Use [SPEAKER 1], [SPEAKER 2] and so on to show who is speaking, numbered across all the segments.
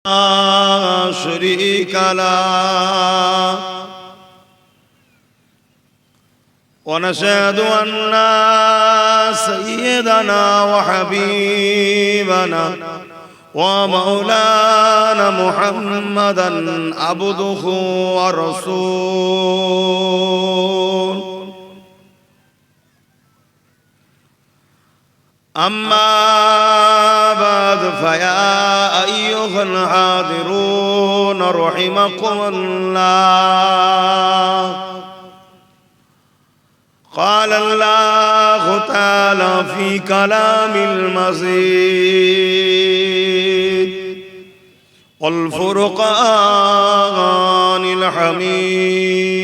[SPEAKER 1] شريك له ونشهد أن سيدنا وحبيبنا ومولانا محمدا عبده ورسوله أما بعد فيا أيها الحاضرون رحمكم الله قال الله تعالى في كلام المزيد والفرقان الحميد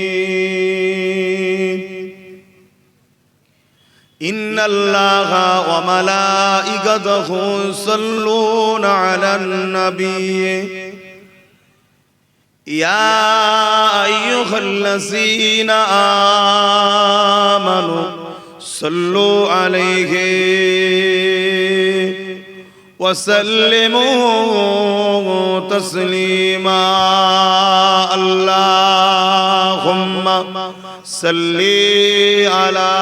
[SPEAKER 1] إن الله وملائكته يصلون على النبي يا أيها الذين آمنوا صلوا عليه وسلموا تسليما اللهم صل على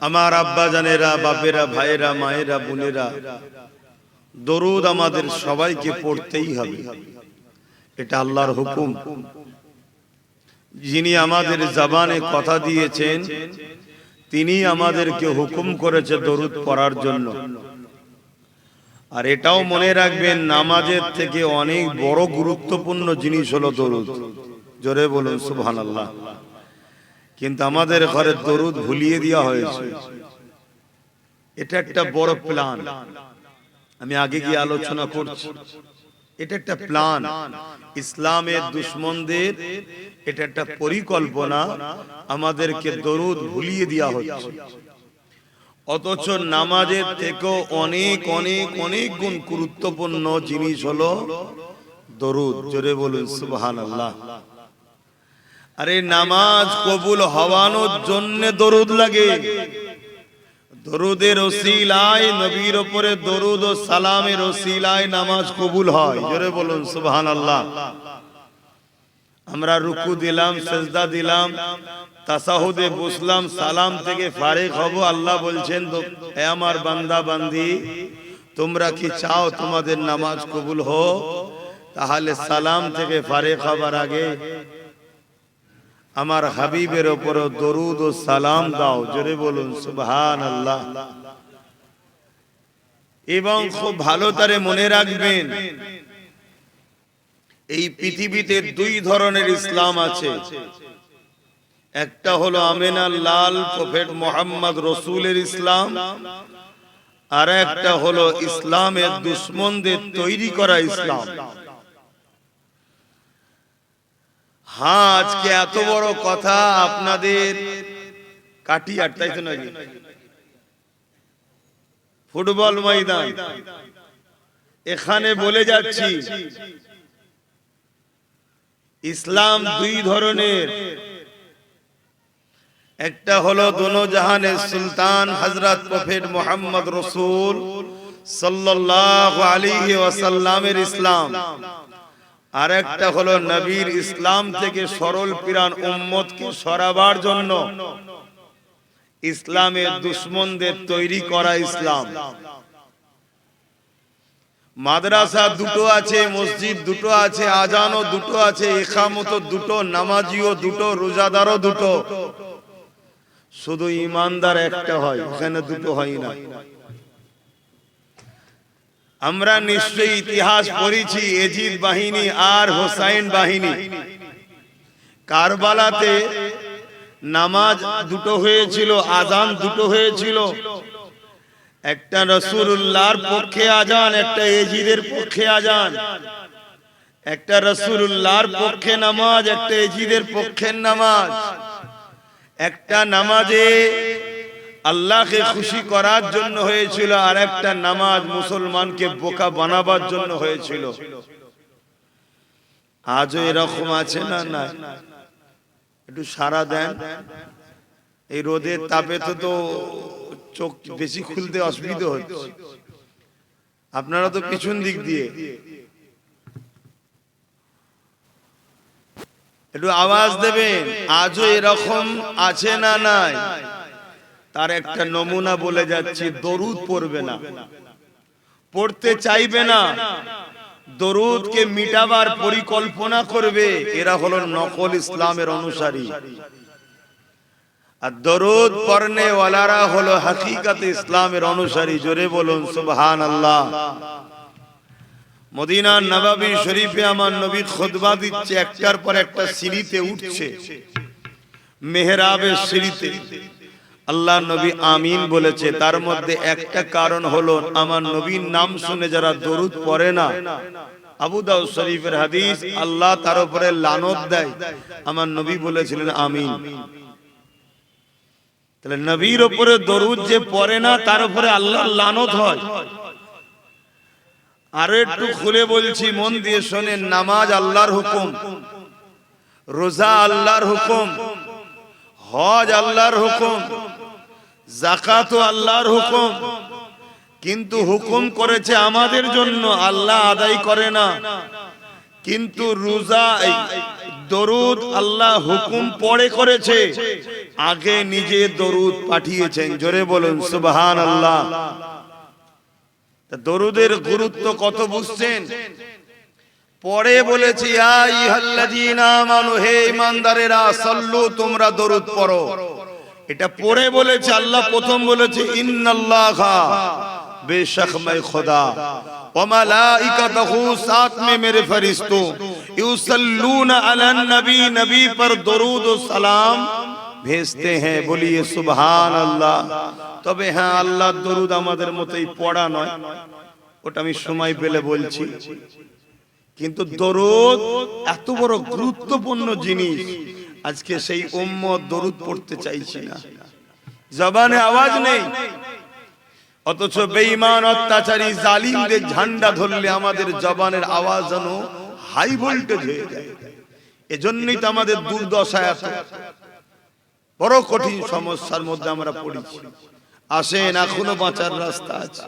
[SPEAKER 1] আমার আব্বা জানেরা, বাপেরা, ভাইয়েরা, মায়েরা, বোনেরা, দরুদ আমাদের সবাইকে পড়তেই হবে। এটা আল্লাহর হুকুম। যিনি আমাদের জবানে কথা দিয়েছেন তিনি আমাদেরকে হুকুম করেছে দরুদ পড়ার জন্য। আর এটাও মনে রাখবেন, নামাজের থেকে অনেক বড় গুরুত্বপূর্ণ জিনিস হলো দরুদ। জোরে বলুন সুবহানাল্লাহ। কিন্তু আমাদের ঘরে দরুদ ভুলিয়ে দেওয়া হয়েছে। এটা একটা বড় প্ল্যান, আমি আগে গিয়ে আলোচনা করছি। এটা একটা প্ল্যান, ইসলামের দুশমনদের এটা একটা পরিকল্পনা, আমাদেরকে দরুদ ভুলিয়ে দেওয়া হচ্ছে। অথচ নামাজের থেকেও অনেক অনেক অনেক গুণ গুরুত্বপূর্ণ জিনিস হলো দরুদ। জোরে বলুন সুবহানাল্লাহ। আরে নামাজ কবুল হওয়ানোর জন্য দরুদ লাগে। দরুদের ওসিলায়, নবীর উপরে দরুদ ও সালামের ওসিলায় নামাজ কবুল হয়। জোরে বলুন সুবহানাল্লাহ। আমরা রুকু দিলাম, সিজদা দিলাম, তাসাহুদে বসলাম, সালাম থেকে ফারিগ হব, আল্লাহ বলছেন হে আমার বান্দা বান্দি, তোমরা কি চাও তোমাদের নামাজ কবুল হোক? তাহলে সালাম থেকে ফারিগ হবার আগে আমার হাবিবের উপর দরুদ ও সালাম দাও। জোরে বলুন সুবহানাল্লাহ। এবং খুব ভালো করে মনে রাখবেন, এই পৃথিবীতে দুই ধরনের ইসলাম আছে। একটা হলো আমিনার লাল প্রফেট মুহাম্মদ রাসূলের ইসলাম, আর একটা হলো ইসলামের দুশমনদের তৈরি করা ইসলাম। হ্যাঁ, আজকে এত বড় কথা আপনাদের কাটিয়ার, তাই তো নাকি, ফুটবল ময়দান, এখানে বলে যাচ্ছি ইসলাম দুই ধরনের। একটা হলো দোনো জাহানের সুলতান হযরত প্রফেট মুহাম্মদ রাসূল সাল্লাল্লাহু আলাইহি ওয়াসাল্লামের ইসলাম, আর একটা হলো নবীর ইসলাম থেকে সরল পিরান উম্মতকে সরাবার জন্য ইসলামের দুশমনদের তৈরি করা ইসলাম। মাদ্রাসা দুটো আছে, মসজিদ দুটো আছে, আজানও দুটো আছে, ইকামতও দুটো, নামাজিও দুটো, রোজাদারও দুটো, শুধু ইমানদার একটা হয়, এখানে দুটো হয় না। আমরা নিশ্চয়ই ইতিহাস পড়েছি, এজিদ বাহিনী আর হোসাইন বাহিনী। কারবালাতে নামাজ দুটো হয়েছিল, আজান দুটো হয়েছিল, একটা রাসূলুল্লাহর পক্ষে আজান, একটা এজিদের পক্ষে আজান। একটা রাসূলুল্লাহর পক্ষে নামাজ, একটা এজিদের পক্ষের নামাজ। একটা নামাজে আল্লাহকে খুশি করার জন্য হয়েছিল, আর একটা নামাজ মুসলমানকে বোকা বানাবার জন্য হয়েছিল। আজও এরকম আছে না? না, একটু সারা দেন। এই রোদের তাপে তো চোখ বেশি খুলতে অসুবিধা হচ্ছে। আপনারা তো পিছন দিক দিয়ে একটু আওয়াজ দেবেন। আজও এরকম আছে না? নাই। তার একটা নমুনা বলে যাচ্ছি, দরুদ পড়বে না, পড়তে চাইবে না, দরুদকে মিটাবার পরিকল্পনা করবে, এরা হলো নকল ইসলামের অনুসারী। আর দরুদ পড়নে ওয়ালারা হলো হাকিকাতে ইসলামের অনুসারী। জোরে বলুন সুবহানাল্লাহ। মদিনা নববী শরীফে আমার নবী খুতবা দিচ্ছে, একটার পর একটা সিঁড়িতে উঠছে, মেহরাবের সিঁড়িতে। আল্লাহ নবী আমিন বলেছে। তার মধ্যে একটা কারণ হলো আমার নবীর নাম শুনে যারা দরুদ পড়ে না, আবু দাউদ শরীফের হাদিস, আল্লাহ তার উপরে লানত দেয়। আমার নবী বলেছিলেন আমিন। তাহলে নবীর উপরে দরুদ যে পড়ে না তার উপরে আল্লাহর লানত হয়। আরো একটু খুলে বলছি, মন দিয়ে শোনেন। নামাজ আল্লাহর হুকুম, রোজা আল্লাহর হুকুম, হজ আল্লাহর হুকুম, যাকাত আল্লাহর হুকুম। কিন্তু হুকুম করেছে আমাদের জন্য, আল্লাহ আদায় করে না। কিন্তু রোজা, দরুদ আল্লাহ হুকুম পড়ে করেছে, আগে নিজে দরুদ পাঠিয়েছেন। জোরে বলুন সুবহানাল্লাহ। দরুদের গুরুত্ব কত বুঝছেন? পরে বলেছি ইয়া আইয়ুহাল্লাযীনা আমানু, হে ঈমানদারেরা, সাল্লু, তোমরা দরুদ পড়ো। এটা পরে বলেছে আল্লাহ। প্রথম বলেছে ইন্নাল্লাহা, বেশক मैं खुदा, व मलाइकतहू, साथ में मेरे फरिश्तों, युसल्लूना अलन नबी, नबी पर दरूद व सलाम भेजते हैं। बोलिए सुभान अल्लाह। তবে হ্যাঁ, আল্লাহ দরুদ আমাদের মতোই পড়া নয়, ওটা আমি সময় পেলে বলছি। কিন্তু দরুদ এত বড় গুরুত্বপূর্ণ জিনিস, আজকে সেই উম্মত দরুদ পড়তে চাইছে না, জবানে আওয়াজ নেই। অথচ বেঈমান, অত্যাচারী, জালিমদের ঝান্ডা ধরলে আমাদের জবানের আওয়াজ যেন হাই ভোল্টেজ হয়ে যায়। এজন্যই তো আমাদের দুর্দশা, এত বড় কঠিন সমস্যার মধ্যে আমরা পড়েছি। আসেন, এখনো বাঁচার রাস্তা আছে।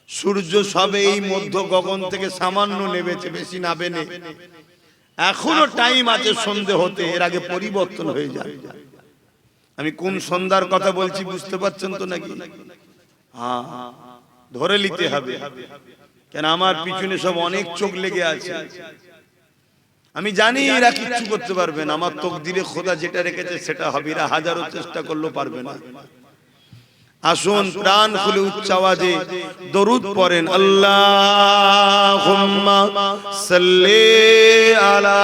[SPEAKER 1] সূর্য সবে এই মধ্য গগন থেকে সামান্য নেমেছে, বেশি নাবে নে। এখনো টাইম আছে সন্ধে হতে, এর আগে পরিবর্তন হয়ে যায়। আমি কোন সন্ধ্যার কথা বলছি বুঝতে পারছেন তো নাকি? হ্যাঁ, ধরে নিতে হবে, কেন আমার পিছনে সব অনেক চোখ লেগে আছে। আমি জানি এরা কিচ্ছু করতে পারবে না, আমার তকদিরে খোদা যেটা রেখেছে সেটা হবে। এরা হাজারো চেষ্টা করলেও পারবে না। আসুন প্রাণ খুলে উচ্চ আওয়াজে দরুদ পড়েন। আল্লাহুম্মা সাল্লি আলা,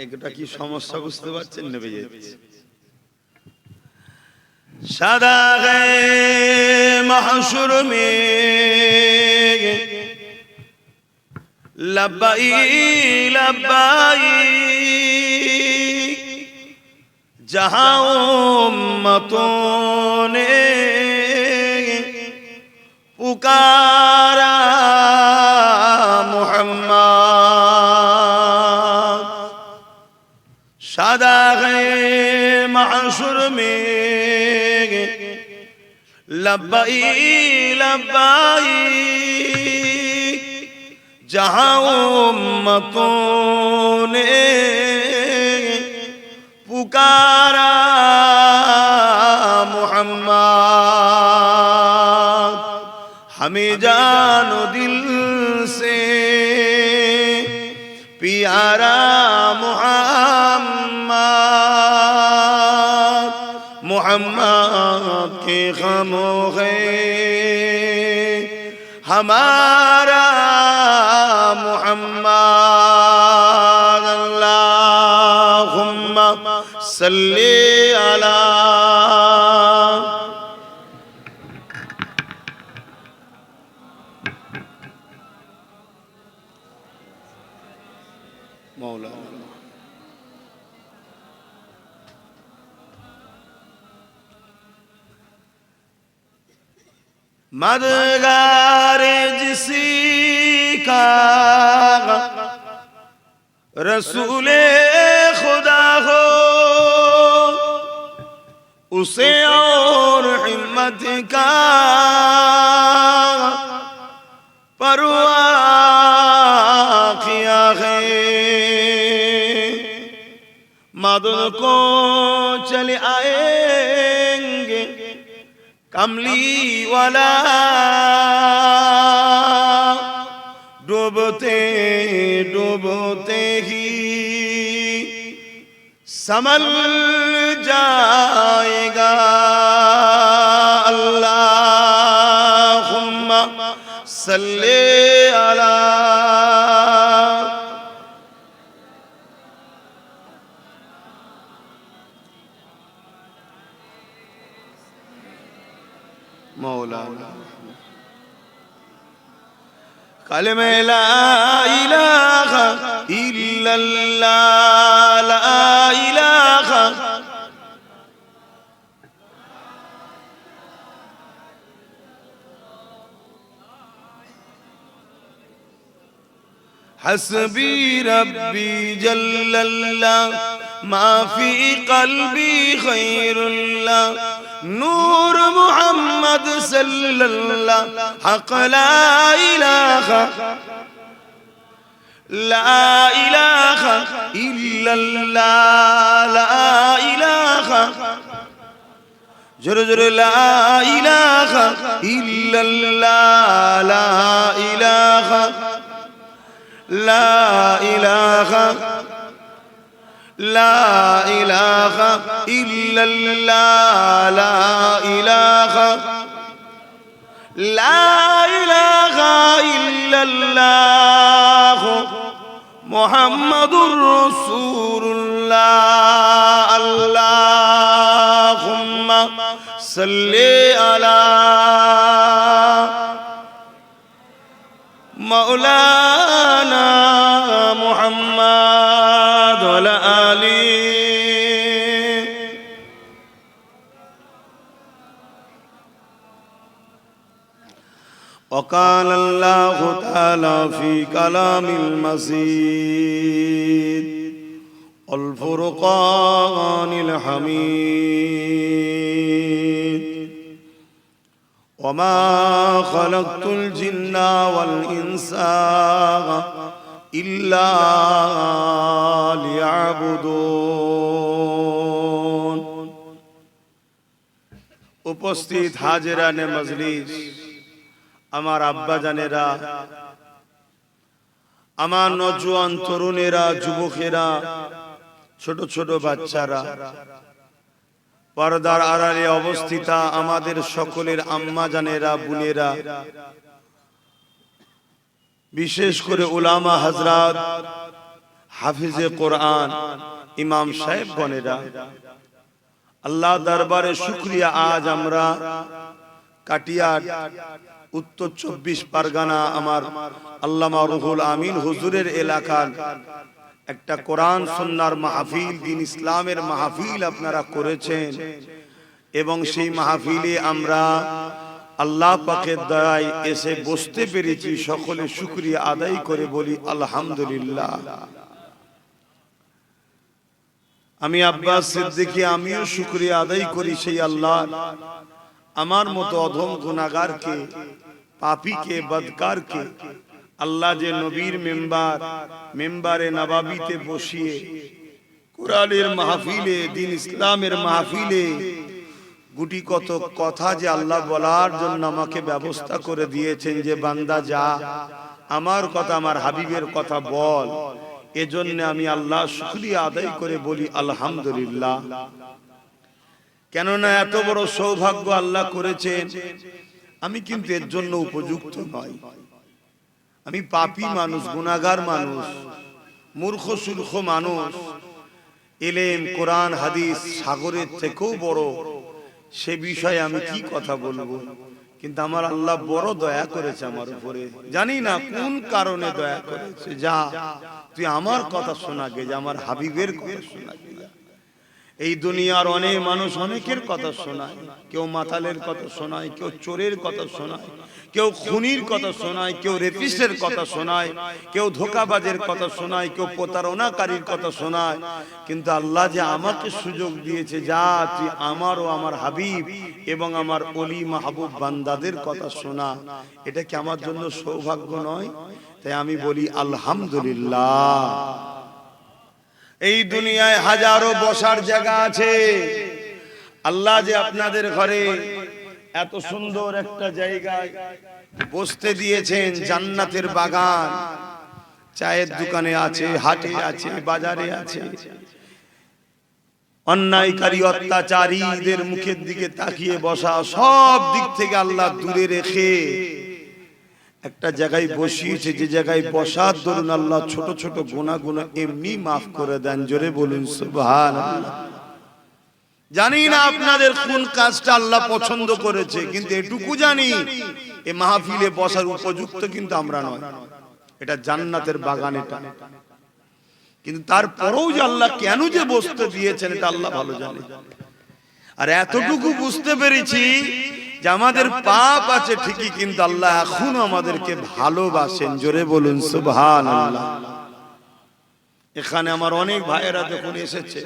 [SPEAKER 1] এটা কি সমস্যা বুঝতে পারছেন? নেবে যাচ্ছে। सदा है महशुर में लब्बाई लब्बाई, जहां उम्मतों ने पुकारा मोहम्मद, सदा है महशुर में लब्बाई लब्बाई, जहां उम्मतों ने पुकारा मोहम्मद, हमें जानो दिल से प्यारा मोहम्मद, मोहम्मद के गमों है हमारा मोहम्मद। अल्लाहुम्मा सल्ली अला, মৌলানা। मददगार जिसी का रसूले खुदा हो उसे और हिम्मत का परवाह किया है। मदद को चले आएंगे कमली वाला डूबते डूबते ही समल जाएगा। अल्लाहुम्मा सल्ले अला मौलाना। कलमे ला इलाहा इल्लल्लाह ला इलाहा हस्बी रब्बी जल्लल्लाह मा फी क़ल्बी खैरुल्लाह नूर मुहम्मद सल्लल्लाह हक़ ला इलाहा इल्लल्लाह ला इलाहा जोर जोर ला इलाहा इल्लल्लाह ला इलाहा ला इलाहा ला इलाहा इल्लल्लाह ला इलाहा ला इलाहा इल्लल्लाह मुहम्मदुर रसूलुल्लाह। अल्लाहुम्मा सल्ली अला मौलाना मुहम्मद व अला आली। وقال الله تعالى في كلام المجيد الفرقان الحميد وما خلقت الجن والإنس إلا ليعبدون। উপস্থিত হাজিরানে মজলিস, আমার আব্বা জানেরা, আমার নওজোয়ান তরুণেরা, যুবকেরা, ছোট ছোট বাচ্চারা, পর্দার আড়ালে অবস্থিত আমাদের সকলের আম্মা জানেরা, বোনেরা, বিশেষ করে উলামা হযরত, হাফিজে কোরআন, ইমাম সাহেব বোনেরা, আল্লাহ দরবারে শুকরিয়া। আজ আমরা কাটিয়ার উত্তর 24 পরগনা আমার আল্লামা রুহুল আমিন হুজুরের এলাকার একটা কোরআন সুন্নাহর মাহফিল, দ্বীন ইসলামের মাহফিল আপনারা করেছেন এবং সেই মাহফিলে আমরা আল্লাহ পাকের দয়ায় এসে বসতে পেরেছি। সকলে শুকরিয়া আদায় করে বলি আলহামদুলিল্লাহ। আমি আব্বাস সিদ্দিকী, আমিও শুকরিয়া আদায় করি সেই আল্লাহ, আমার মতো অধম গুনাহগারকে, পাপীকে, বদকারকে আল্লাহ যে নবীর মেম্বারে নবাবিতে বসিয়ে কোরআনের মাহফিলে, দ্বীন ইসলামের মাহফিলে গুটি কত কথা যে আল্লাহ বলার জন্য আমাকে ব্যবস্থা করে দিয়েছেন যে বান্দা যা আমার কথা, আমার হাবিবের কথা বল। এজন্য আমি আল্লাহ শুকরিয়া আদায় করে বলি আলহামদুলিল্লাহ। কেননা এত বড় সৌভাগ্য আল্লাহ করেছেন, আমি কিন্তু এর জন্য উপযুক্ত নই। আমি পাপী মানুষ, গুনাহগার মানুষ, মূর্খ সূর্খ মানুষ। ইলম, কোরআন, হাদিস সাগরের থেকেও বড়, সে বিষয়ে আমি কি কথা বলবো। কিন্তু আমার আল্লাহ বড় দয়া করেছে আমার উপরে, জানি না কোন কারণে দয়া করেছে। যা তুই আমার কথা শোনা গে, যে আমার হাবিবের কথা শোনা গে। এই দুনিয়ার অনেক মানুষ অনেকের কথা শোনায়, কেউ মাতালের কথা শোনায়, কেউ চোরের কথা শোনায়, কেউ খুনির কথা শোনায়, কেউ রেপিস্টের কথা শোনায়, কেউ ধোঁকাবাজের কথা শোনায়, কেউ প্রতারণাকারীর কথা শোনায়। কিন্তু আল্লাহ যে আমাকে সুযোগ দিয়েছে, যা তুই আমার ও আমার হাবিব এবং আমার ওলি মাহবুব বান্দাদের কথা শোনা, এটা কি আমার জন্য সৌভাগ্য নয়? তাই আমি বলি আলহামদুলিল্লাহ। এই দুনিয়ায় হাজারো বসার জায়গা আছে, আল্লাহ যে আপনাদের ঘরে এত সুন্দর একটা জায়গায় বসতে দিয়েছেন, জান্নাতের বাগান। চায়ের দোকানে আছে, হাটে আছে, বাজারে আছে। অন্যায়কারী অত্যাচারীদের মুখের দিকে তাকিয়ে বসা, সব দিক থেকে আল্লাহ দূরে রেখে একটা জায়গায় বসিয়েছে, যে জায়গায় বসার দরুন আল্লাহ ছোট ছোট গুনাহগুলো এমনি মাফ করে দেন। জোরে বলুন সুবহানাল্লাহ। জানি না আপনাদের কোন কাজটা আল্লাহ পছন্দ করেছে, কিন্তু এটুকু জানি এই মাহফিলে বসার উপযুক্ত কিন্তু আমরা নয়। এটা জান্নাতের বাগান এটা। কিন্তু তারপরেও যে আল্লাহ কেন যে বসতে দিয়েছেন, এটা আল্লাহ ভালো জানে। আর এতটুকু বুঝতে পেরেছি যে আমাদের পাপ আছে ঠিকই, কিন্তু আল্লাহ এখন আমাদেরকে ভালোবাসেন। জোরে বলুন সুবহানাল্লাহ। এখানে আমার অনেক ভাইয়েরা দেখুন এসেছে,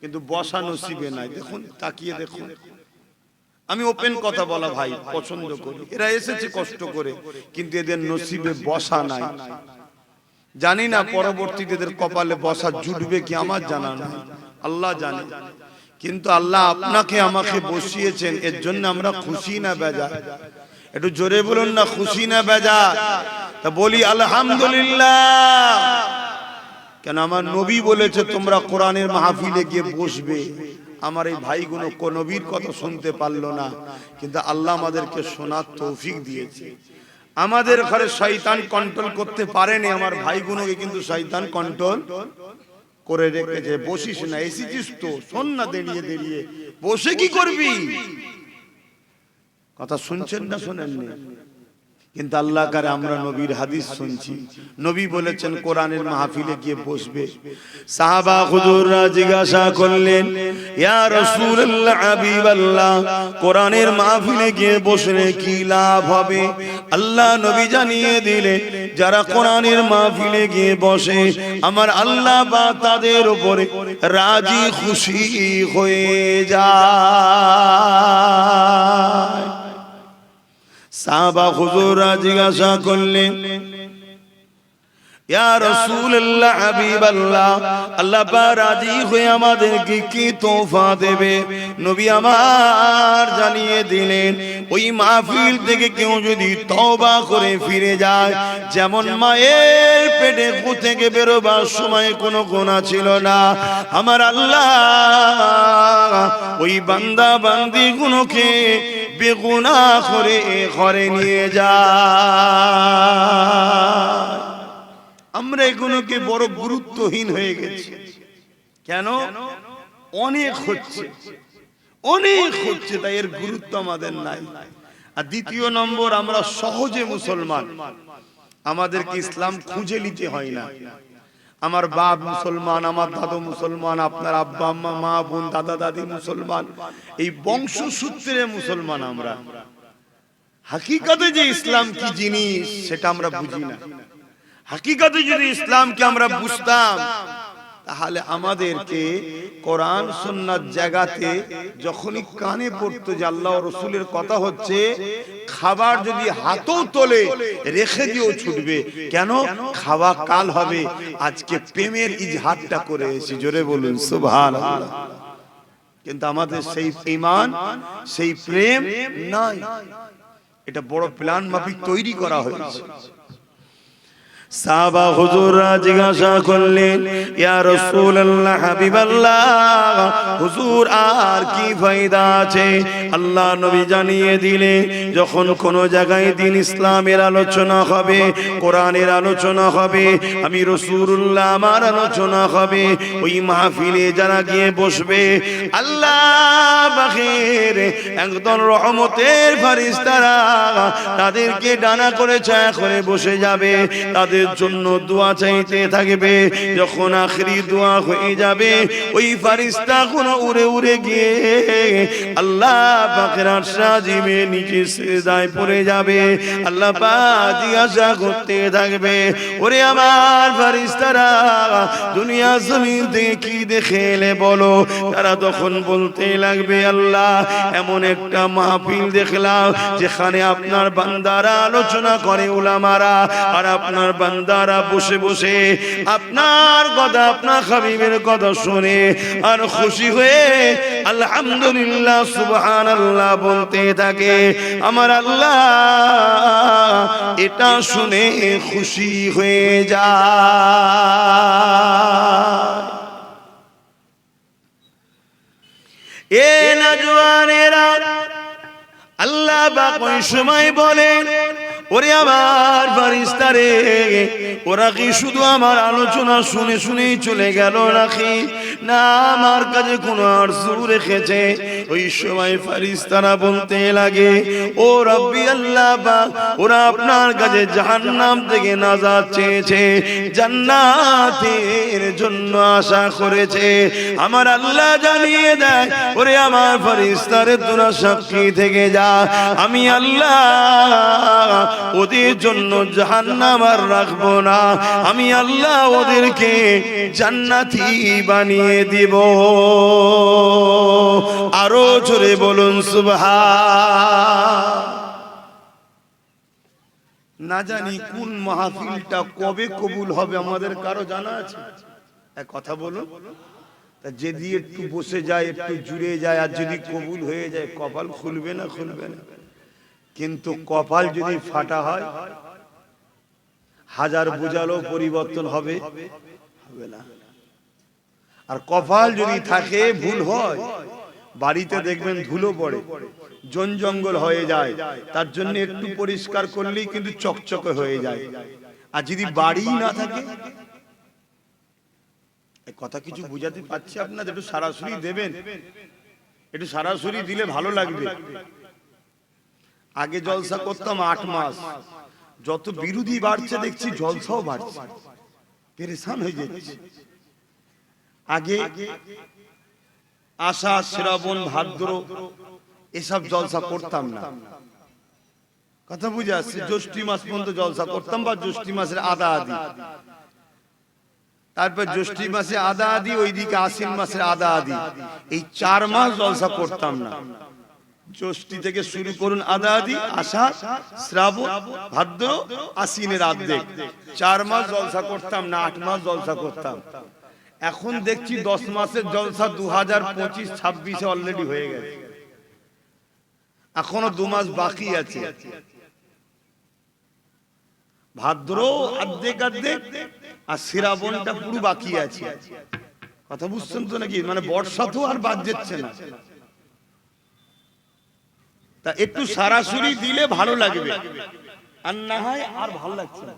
[SPEAKER 1] কিন্তু বসা নসিবে নাই। দেখুন, তাকিয়ে দেখুন। আমি ওপেন কথা বলা ভাই পছন্দ করি। এরা এসেছে কষ্ট করে, কিন্তু এদের নসিবে বসা নাই। জানি না পরবর্তীতে এদের কপালে বসা জুটবে কি, আমার জানা নাই, আল্লাহ জানে। কিন্তু আল্লাহ আপনাকে আমাকে বসিয়েছেন, এর জন্য আমরা খুশি না বেজা? একটু জোরে বলুন না, খুশি না বেজা? তা বলি আলহামদুলিল্লাহ। কেন আমার নবী বলেছে তোমরা কোরআনের মাহফিলে গিয়ে বসবে। আমার এই ভাইগুলো কোন নবীর কথা শুনতে পারলো না, কিন্তু আল্লাহ আমাদেরকে শোনার তৌফিক দিয়েছে। আমাদের ঘরে শয়তান কন্ট্রোল করতে পারেনি, আমার ভাইগুলোকে কিন্তু শয়তান কন্ট্রোল করে রেখেছে। বসিস না, এসেছিস তো শোন না, দাঁড়িয়ে দাঁড়িয়ে বসে কি করবি? কথা শুনছেন না শোনেননি? কিন্তু আল্লাহ কারে আমরা নবীর হাদিস শুনছি। নবী বলেছেন কোরআনের মাহফিলে গিয়ে বসবে। সাহাবা হুজুররা জিজ্ঞাসা করলেন, ইয়া রাসূলুল্লাহ, হাবিবাল্লাহ, কোরআনের মাহফিলে গিয়ে বসলে কি লাভ হবে? আল্লাহ নবী জানিয়ে দিলেন, যারা কোরআনের মাহফিলে গিয়ে বসে আমার আল্লাহ বা তাদের উপরে রাজি খুশি হয়ে যায়। সাহাবা হুজুররা জিজ্ঞাসা করলেন, ইয়া রাসূলুল্লাহ, হাবিবাল্লাহ, আল্লাহ পাক রাজি হয়ে আমাদেরকে কি তোফা দেবে? নবী আমার জানিয়ে দিলেন, ওই মাহফিল থেকে কেউ যদি তওবা করে ফিরে যায়, যেমন মায়ের পেটে থেকে বেরোবার সময় কোনো গুনাহ ছিল না, আমার আল্লাহ ওই বান্দা বান্দিগুলোকে বেগুনাহ করে ঘরে নিয়ে যায়। আমরা এগুলোকে বড় গুরুত্বহীন হয়ে গেছি। কেন? অনেক হচ্ছে, অনেক হচ্ছে, তাই এর গুরুত্ব আমাদের নাই। আর দ্বিতীয় নম্বর, আমরা সহজে মুসলমান, আমাদেরকে ইসলাম খুঁজে নিতে হয় না। আমার বাপ মুসলমান, আমার দাদু মুসলমান, আপনার আব্বা আম্মা, মা বোন, দাদা দাদি মুসলমান, এই বংশসূত্রে মুসলমান আমরা। হাকিকাতে যে ইসলাম কি জিনিস সেটা আমরা বুঝি না। হাকিকাতে যদি ইসলামকে আমরা বুঝতাম, তাহলে আমাদেরকে কোরআন সুন্নাত জায়গাতে যখনই কানে পড়তো যে আল্লাহ ও রাসূলের কথা হচ্ছে, খাবার যদি হাতও তোলে রেখে দিয়েও ছুটবে। কেন? খাওয়া কাল হবে, আজকে প্রেমের ইজহারটা করে এসেছি। জোরে বলুন সুবহানাল্লাহ। কিন্তু আমাদের সেই ঈমান, সেই প্রেম নাই। এটা বড় প্ল্যান মাফিক তৈরি করা হয়েছে। সাহাবা হুজুররা জিজ্ঞাসা করলেন, ইয়া রাসূলুল্লাহ, হাবিবাল্লাহ, হুজুর আর কি ফায়দা আছে? আল্লাহ নবী জানিয়ে দিলেন, যখন কোন জায়গায় দ্বীন ইসলামের আলোচনা হবে, কোরআনের আলোচনা হবে, আমি রাসূলুল্লাহ আমার আলোচনা হবে, ওই মাহফিলে যারা গিয়ে বসবে, আল্লাহ পাকের একদম রহমতের ফেরেশতারা তাদেরকে ডানা করে ছায়া করে বসে যাবে। তাদের তাদের জন্য দোয়া চাইতে থাকবে। যখন আখেরি দোয়া হয়ে যাবে ওই ফারিস্তাগুলো উড়ে উড়ে গিয়ে আল্লাহ পাকের আরশ আজিমে নিচে সিজদায় পড়ে যাবে। আল্লাহ পাক জিজ্ঞাসা করতে থাকবে, ওরে আমার ফারিস্তারা দুনিয়া জমিন থেকে কি দেখে এলে বলো। তারা তখন বলতে লাগবে, আল্লাহ এমন একটা মাহফিল দেখলাম যেখানে আপনার বান্দারা আলোচনা করে উলামারা, আর আপনার বান্দারা বসে বসে আপনার কথা, আপনার হাবিবের কথা শুনে আর খুশি হয়ে আলহামদুলিল্লাহ সুবহানাল্লাহ বলতে থাকে। আমার আল্লাহ এটা শুনে খুশি হয়ে যায়। এ নওজওয়ানেরা, আল্লাহ পাক ওই সময় বলেন, ওরে আমার ফারিস্তারে, ওরা কি শুধু আমার আলোচনা শুনে শুনেই চলে গেল নাকি না আমার কাছে কোনো আরজু রেখেছে? ওই সময় ফারিস্তারা বলতে লাগে, ও রব্বি আল্লাহ পাক, ওরা আপনার কাছে জাহান্নাম থেকে নাজাত চেয়েছে, জান্নাতের জন্য আশা করেছে। আমার আল্লাহ জানিয়ে দেয়, ওরে আমার ফারিস্তারে তোরা সাক্ষী থেকে যা, আমি আল্লাহ ওদের জন্য জাহান্নাম আর রাখবো না, আমি আল্লাহ ওদেরকে জান্নাতি বানিয়ে দিব। আরো জোরে বলুন সুবহান। না জানি কোন মাহফিলটা কবে কবুল হবে আমাদের কারো জানা আছে? এক কথা বলুন, যদি একটু বসে যায়, একটু জুড়ে যায়, আর যদি কবুল হয়ে যায় কপাল খুলবে না? খুলবে না। কিন্তু কপাল যদি ফাটা হয়, হাজার বোঝালো পরিবর্তন হবে? হবে না। আর কপাল যদি থাকে, ভুল হয়, বাড়িতে দেখবেন ধুলো পড়ে, জন জঙ্গল হয়ে যায়, তার জন্য একটু পরিষ্কার করলেই কিন্তু চকচকে হয়ে যায়। আর যদি বাড়ি না থাকে, কথা কিছু বুঝাতে পারছি আপনাদের? একটু সরাসরি দেবেন, একটু সরাসরি দিলে ভালো লাগবে। আগে জলসা করতাম 8 মাস, যত বিরোধী বাড়ছে দেখছি জলসাও বাড়ছে, পেরেশান হয়ে যাচ্ছে। আগে আষাঢ় শ্রাবণ ভাদ্র এসব জলসা করতাম না, কথা বুঝে আসছে। জ্যৈষ্ঠী মাস পর্যন্ত জলসা করতাম, বা জ্যৈষ্ঠী মাসের আদা আদি, তারপর জ্যৈষ্ঠী মাসে আদা আদি, ওইদিকে আশ্বিন মাসের আদা আদি, এই 4 মাস জলসা করতাম না। জ্যৈষ্ঠী থেকে শুরু করুন আদা আদি, আষাঢ় শ্রাবণ ভাদ্র আশ্বিনের অর্ধেক, 4 মাস জলসা করতাম না, 8 মাস জলসা করতাম। এখন দেখছি 10 মাসের জলসা 2025-26 অলরেডি হয়ে গেছে, এখনো 2 মাস বাকি আছে। ভাদ্র অর্ধেক অর্ধেক, আর শ্রাবণটা পুরো বাকি আছে। কথা বুঝছেন তো নাকি? মানে বর্ষা তো আর বাদ যাচ্ছে না। তা একটু সরাসরি দিলে ভালো লাগবে, আর না হয় আর ভালো লাগছে না।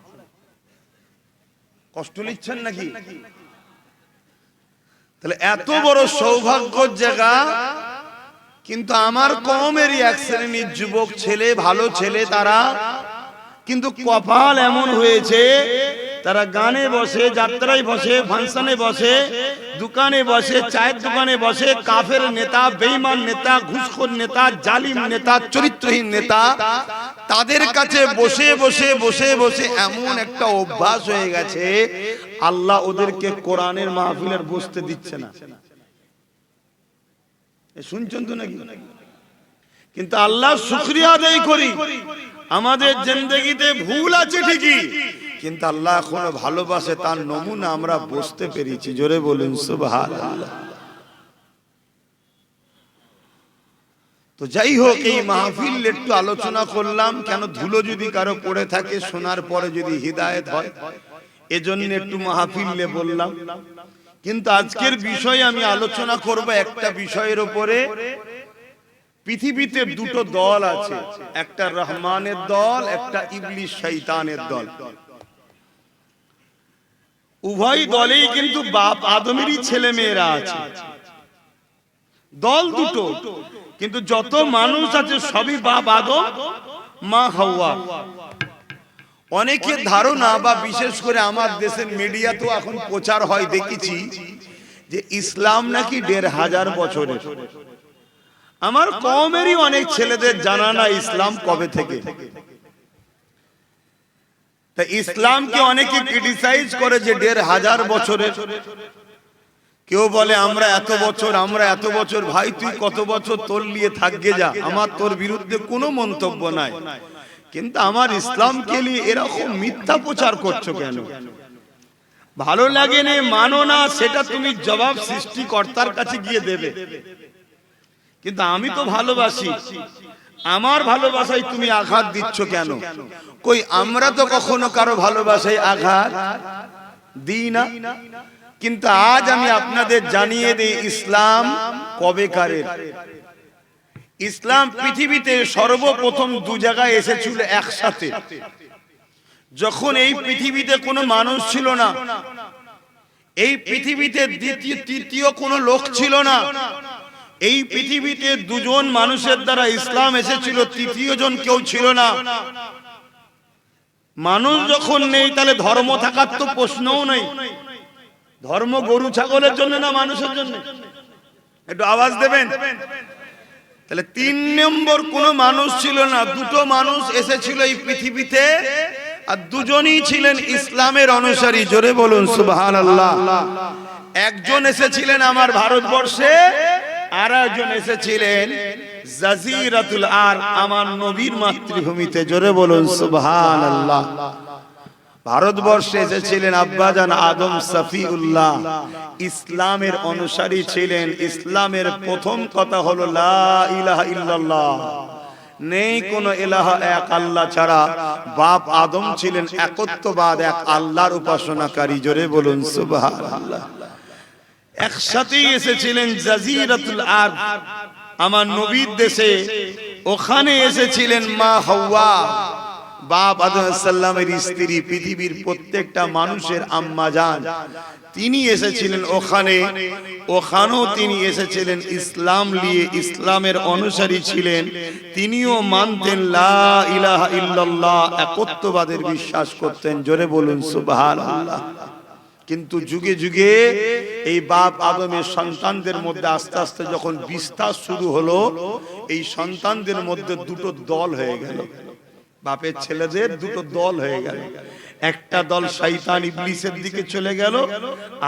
[SPEAKER 1] কষ্ট নিচ্ছেন নাকি? তাহলে এত বড় সৌভাগ্যের জায়গা, কিন্তু আমার কওমেরই এক শ্রেণীর যুবক ছেলে, ভালো ছেলে, তারা কিন্তু কপাল এমন হয়েছে, তারা গানে বসে, যাত্রায় বসে, ফাংশনে বসে, দোকানে বসে, চায়ের দোকানে বসে, কাফের নেতা, বেঈমান নেতা, ঘুষখোর নেতা, জালিম নেতা, চরিত্রহীন নেতা, তাদের কাছে বসে বসে বসে বসে এমন একটা অভ্যাস হয়ে গেছে, আল্লাহ ওদেরকে কোরআনের মাহফিলের বসতে দিচ্ছে না। শুনছেন তো নাকি? কিন্তু আল্লাহ শুকরিয়া আদায় করি, আমাদের জিন্দেগিতে ভুল আছে ঠিকই, কিন্তু আল্লাহ এখনো ভালোবাসে, তার নমুনা আমরা বুঝতে পেরেছি। জোরে বলুন সুবহানাল্লাহ। তো যাই হোক, এই মাহফিল একটু আলোচনা করলাম, কেন ধুলো যদি কারো পড়ে থাকে, শোনার পরে যদি হিদায়েত হয়, এজন্য একটু মাহফিলে বললাম। কিন্তু আজকের বিষয় আমি আলোচনা করব একটা বিষয়ের উপরে। পৃথিবীতে দুটো দল আছে, একটা রহমানের দল, একটা ইবলিস শয়তানের দল। উভয় দলেই কিন্তু বাপ আদমেরই ছেলে মেয়েরা আছে। দল দুটো, কিন্তু যত মানুষ আছে সবই বাপ আদম মা হাওয়া। অনেকের ধারণা বা বিশেষ করে আমার দেশের মিডিয়া তো এখন প্রচার হয় দেখেছি যে ইসলাম নাকি ১৫০০ বছরের। আমার কওমেরই অনেক ছেলেদের জানা না ইসলাম কবে থেকে। তা ইসলামকে অনেকে ক্রিটিসাইজ করে যে ১৫০০ বছরের। কেউ বলে আমরা এত বছর, আমরা এত বছর। ভাই তুই কত বছর তোর নিয়ে থাকবে যা, আমার তোর বিরুদ্ধে কোনো মন্তব্য নাই, কিন্তু আমার ইসলামকে নিয়ে এরকম মিথ্যা প্রচার করছো কেন? ভালো লাগে না, মানো না, সেটা তুমি জবাব সৃষ্টিকর্তার কাছে গিয়ে দেবে। কিন্তু আমি তো ভালোবাসি, আমার ভালোবাসায় তুমি আঘাত দিচ্ছ কেন? কই আমরা তো কখনো কারো ভালোবাসায় আঘাত দিই না। কিন্তু আজ আমি আপনাদের জানিয়ে দিই ইসলাম কবেকারের। ইসলাম পৃথিবীতে সর্বপ্রথম দু জায়গায় এসেছিল একসাথে। যখন এই পৃথিবীতে কোনো মানুষ ছিল না, এই পৃথিবীতে দ্বিতীয় তৃতীয় কোনো লোক ছিল না, এই পৃথিবীতে দুজন মানুষের দ্বারা ইসলাম এসেছিল, তৃতীয় জন কেউ ছিল না। মানুষ যখন নেই তাহলে ধর্ম থাকার তো প্রশ্নও নেই। ধর্ম গরু ছাগলের জন্য না মানুষের জন্য? একটু আওয়াজ দেবেন। তাহলে ৩ নম্বর কোনো মানুষ ছিল না, দুটো মানুষ এসেছিল এই পৃথিবীতে, আর দুজনই ছিলেন ইসলামের অনুসারী। জোরে বলুন সুবহানাল্লাহ। একজন এসেছিলেন আমার ভারতবর্ষে, আর একজন এসেছিলেন জাজিরাতুল আরব, আমার নবীর মাতৃভূমিতে। জোরে বলুন সুবহানাল্লাহ। ভারতবর্ষে এসেছিলেন আব্বাজান আদম সফিউল্লাহ, ইসলামের অনুসারী ছিলেন। ইসলামের প্রথম কথা হলো লা ইলাহা ইল্লাল্লাহ, নেই কোনো ইলাহা এক আল্লাহ ছাড়া। বাপ আদম ছিলেন একত্ববাদ, এক আল্লাহর উপাসনাকারী। জোরে বলুন সুবহানাল্লাহ। একসাথেই এসেছিলেন জাজিরাতুল আরব, আমার নবীর দেশে। ওখানে এসেছিলেন মা হাওয়া, বাপ আদম আলাইহিস সালামের স্ত্রী, পৃথিবীর প্রত্যেকটা মানুষের আম্মা জান। তিনি এসেছিলেন ওখানে, ওখানেও তিনি এসেছিলেন ইসলাম নিয়ে, ইসলামের অনুসারী ছিলেন। তিনিও মানতেন লা ইলাহা ইল্লাল্লাহ, একত্ববাদের বিশ্বাস করতেন। জোরে বলুন সুবহানাল্লাহ। কিন্তু যুগে যুগে এই বাপ আদমের সন্তানদের মধ্যে আস্তে আস্তে যখন বিস্তার শুরু হলো, এই সন্তানদের মধ্যে দুটো দল হয়ে গেল। বাপের ছেলেদের দুটো দল হয়ে গেল। একটা দল শয়তান ইবলিসের দিকে চলে গেল,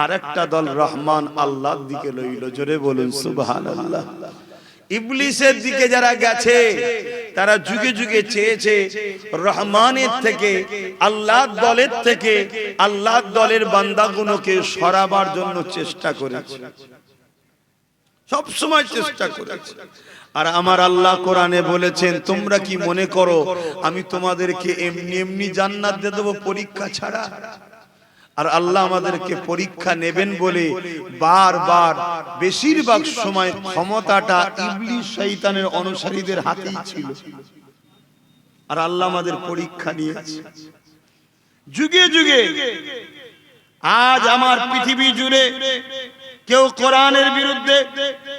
[SPEAKER 1] আর একটা দল রহমান আল্লাহর দিকে লইল। জোরে বলুন সুবহানাল্লাহ। ইবলিসের দিকে যারা গেছে তারা যুগে যুগে চেয়েছে রহমানের থেকে, আল্লাহর দলের থেকে আল্লাহর দলের বান্দাগুলোকে সরাবার জন্য চেষ্টা করেছে, সব সময় চেষ্টা করেছে। আর আমার আল্লাহ কোরআনে বলেছেন, তোমরা কি মনে করো আমি তোমাদেরকে এমনি এমনি জান্নাত দিয়ে দেব পরীক্ষা ছাড়া? আর আল্লাহ আমাদেরকে পরীক্ষা নেবেন বলে বারবার, বেশিরভাগ সময় ক্ষমতাটা ইবলিস শয়তানের অনুসারীদের হাতেই ছিল। আর আল্লাহ আমাদের পরীক্ষা নিয়েছে যুগে যুগে। আজ আমার পৃথিবী জুড়ে কেউ কোরআনের বিরুদ্ধে,